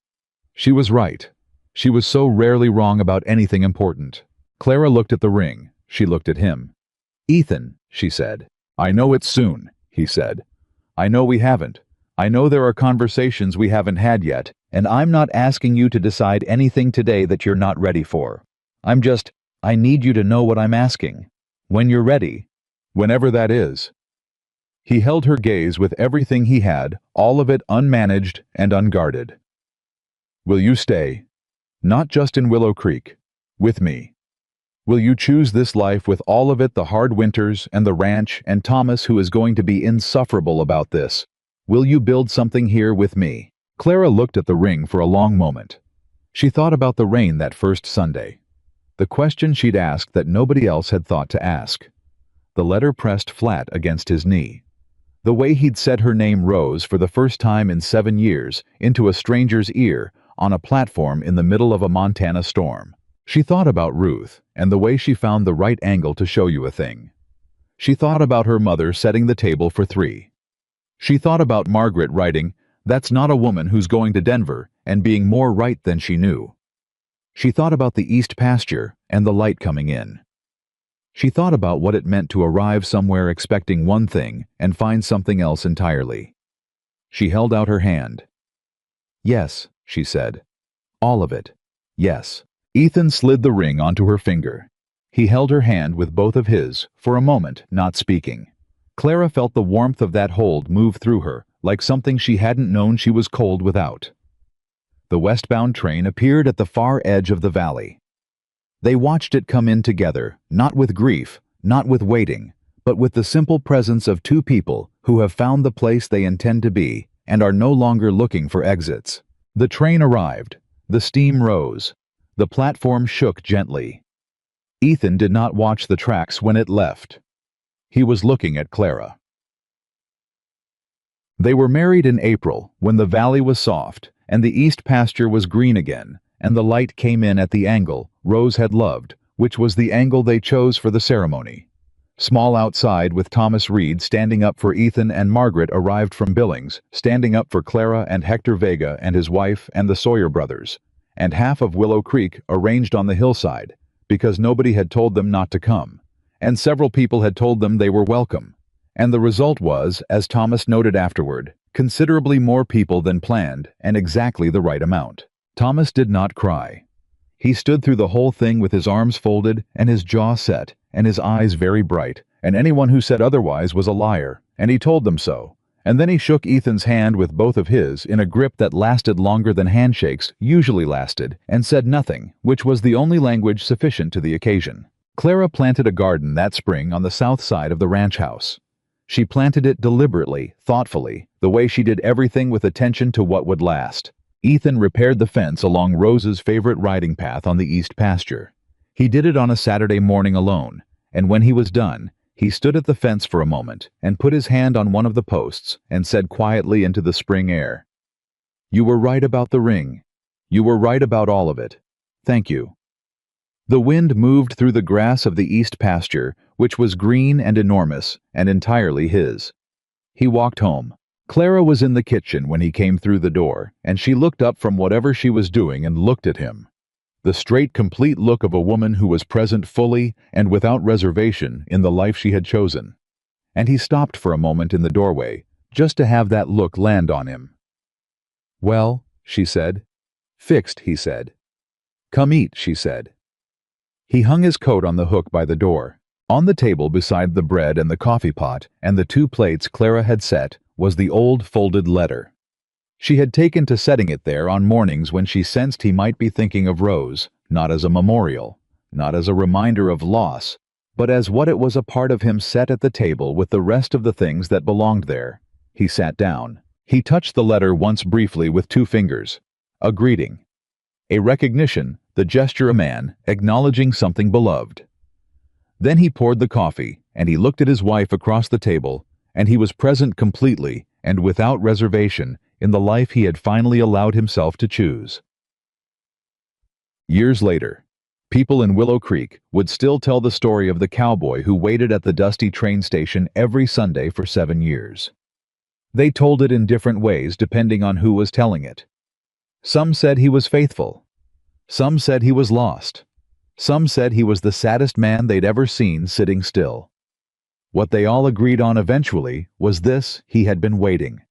She was right. She was so rarely wrong about anything important. Clara looked at the ring. She looked at him. "Ethan," she said. "I know it's soon," he said. "I know we haven't. I know there are conversations we haven't had yet, and I'm not asking you to decide anything today that you're not ready for. I need you to know what I'm asking. When you're ready, whenever that is." He held her gaze with everything he had, all of it unmanaged and unguarded. "Will you stay? Not just in Willow Creek. With me. Will you choose this life with all of it, the hard winters and the ranch and Thomas, who is going to be insufferable about this? Will you build something here with me?" Clara looked at the ring for a long moment. She thought about the rain that first Sunday. The question she'd asked that nobody else had thought to ask. The letter pressed flat against his knee. The way he'd said her name, Rose, for the first time in 7 years, into a stranger's ear, on a platform in the middle of a Montana storm. She thought about Ruth, and the way she found the right angle to show you a thing. She thought about her mother setting the table for 3. She thought about Margaret writing, "That's not a woman who's going to Denver," and being more right than she knew. She thought about the east pasture and the light coming in. She thought about what it meant to arrive somewhere expecting one thing and find something else entirely. She held out her hand. "Yes," she said. "All of it. Yes." Ethan slid the ring onto her finger. He held her hand with both of his, for a moment, not speaking. Clara felt the warmth of that hold move through her, like something she hadn't known she was cold without. The westbound train appeared at the far edge of the valley. They watched it come in together, not with grief, not with waiting, but with the simple presence of 2 people who have found the place they intend to be and are no longer looking for exits. The train arrived. The steam rose. The platform shook gently. Ethan did not watch the tracks when it left. He was looking at Clara. They were married in April, when the valley was soft, and the east pasture was green again, and the light came in at the angle Rose had loved, which was the angle they chose for the ceremony. Small outside, with Thomas Reed standing up for Ethan, and Margaret arrived from Billings, standing up for Clara and Hector Vega and his wife and the Sawyer brothers, and half of Willow Creek arranged on the hillside, because nobody had told them not to come, and several people had told them they were welcome. And the result was, as Thomas noted afterward, considerably more people than planned, and exactly the right amount. Thomas did not cry. He stood through the whole thing with his arms folded and his jaw set and his eyes very bright, and anyone who said otherwise was a liar, and he told them so. And then he shook Ethan's hand with both of his in a grip that lasted longer than handshakes usually lasted, and said nothing, which was the only language sufficient to the occasion. Clara planted a garden that spring on the south side of the ranch house. She planted it deliberately, thoughtfully, the way she did everything with attention to what would last. Ethan repaired the fence along Rose's favorite riding path on the east pasture. He did it on a Saturday morning alone, and when he was done, he stood at the fence for a moment and put his hand on one of the posts and said quietly into the spring air, "You were right about the ring. You were right about all of it. Thank you." The wind moved through the grass of the east pasture, which was green and enormous and entirely his. He walked home. Clara was in the kitchen when he came through the door, and she looked up from whatever she was doing and looked at him. The straight, complete look of a woman who was present fully and without reservation in the life she had chosen. And he stopped for a moment in the doorway, just to have that look land on him. "Well," she said. "Fixed," he said. "Come eat," she said. He hung his coat on the hook by the door. On the table beside the bread and the coffee pot and the 2 plates Clara had set was the old folded letter. She had taken to setting it there on mornings when she sensed he might be thinking of Rose, not as a memorial, not as a reminder of loss, but as what it was, a part of him set at the table with the rest of the things that belonged there. He sat down. He touched the letter once briefly with 2 fingers. A greeting. A recognition, the gesture of a man acknowledging something beloved. Then he poured the coffee, and he looked at his wife across the table, and he was present completely and without reservation in the life he had finally allowed himself to choose. Years later, people in Willow Creek would still tell the story of the cowboy who waited at the dusty train station every Sunday for 7 years. They told it in different ways depending on who was telling it. Some said he was faithful. Some said he was lost. Some said he was the saddest man they'd ever seen sitting still. What they all agreed on eventually was this: he had been waiting.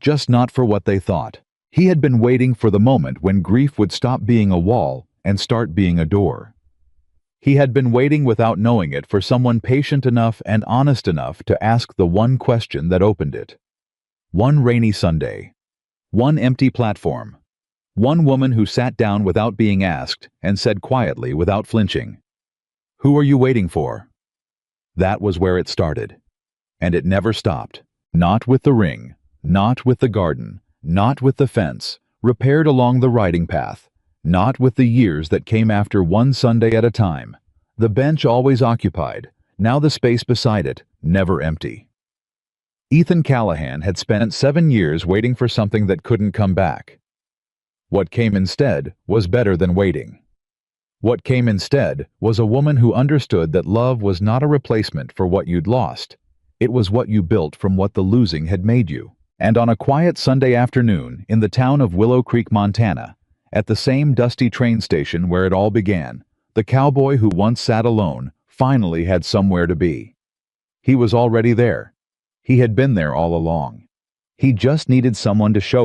Just not for what they thought. He had been waiting for the moment when grief would stop being a wall and start being a door. He had been waiting without knowing it for someone patient enough and honest enough to ask the one question that opened it. One rainy Sunday. One empty platform. One woman who sat down without being asked and said quietly without flinching, "Who are you waiting for?" That was where it started. And it never stopped. Not with the ring, not with the garden, not with the fence, repaired along the riding path, not with the years that came after one Sunday at a time. The bench always occupied, now the space beside it, never empty. Ethan Callahan had spent 7 years waiting for something that couldn't come back. What came instead was better than waiting. What came instead was a woman who understood that love was not a replacement for what you'd lost. It was what you built from what the losing had made you. And on a quiet Sunday afternoon in the town of Willow Creek, Montana, at the same dusty train station where it all began, the cowboy who once sat alone finally had somewhere to be. He was already there. He had been there all along. He just needed someone to show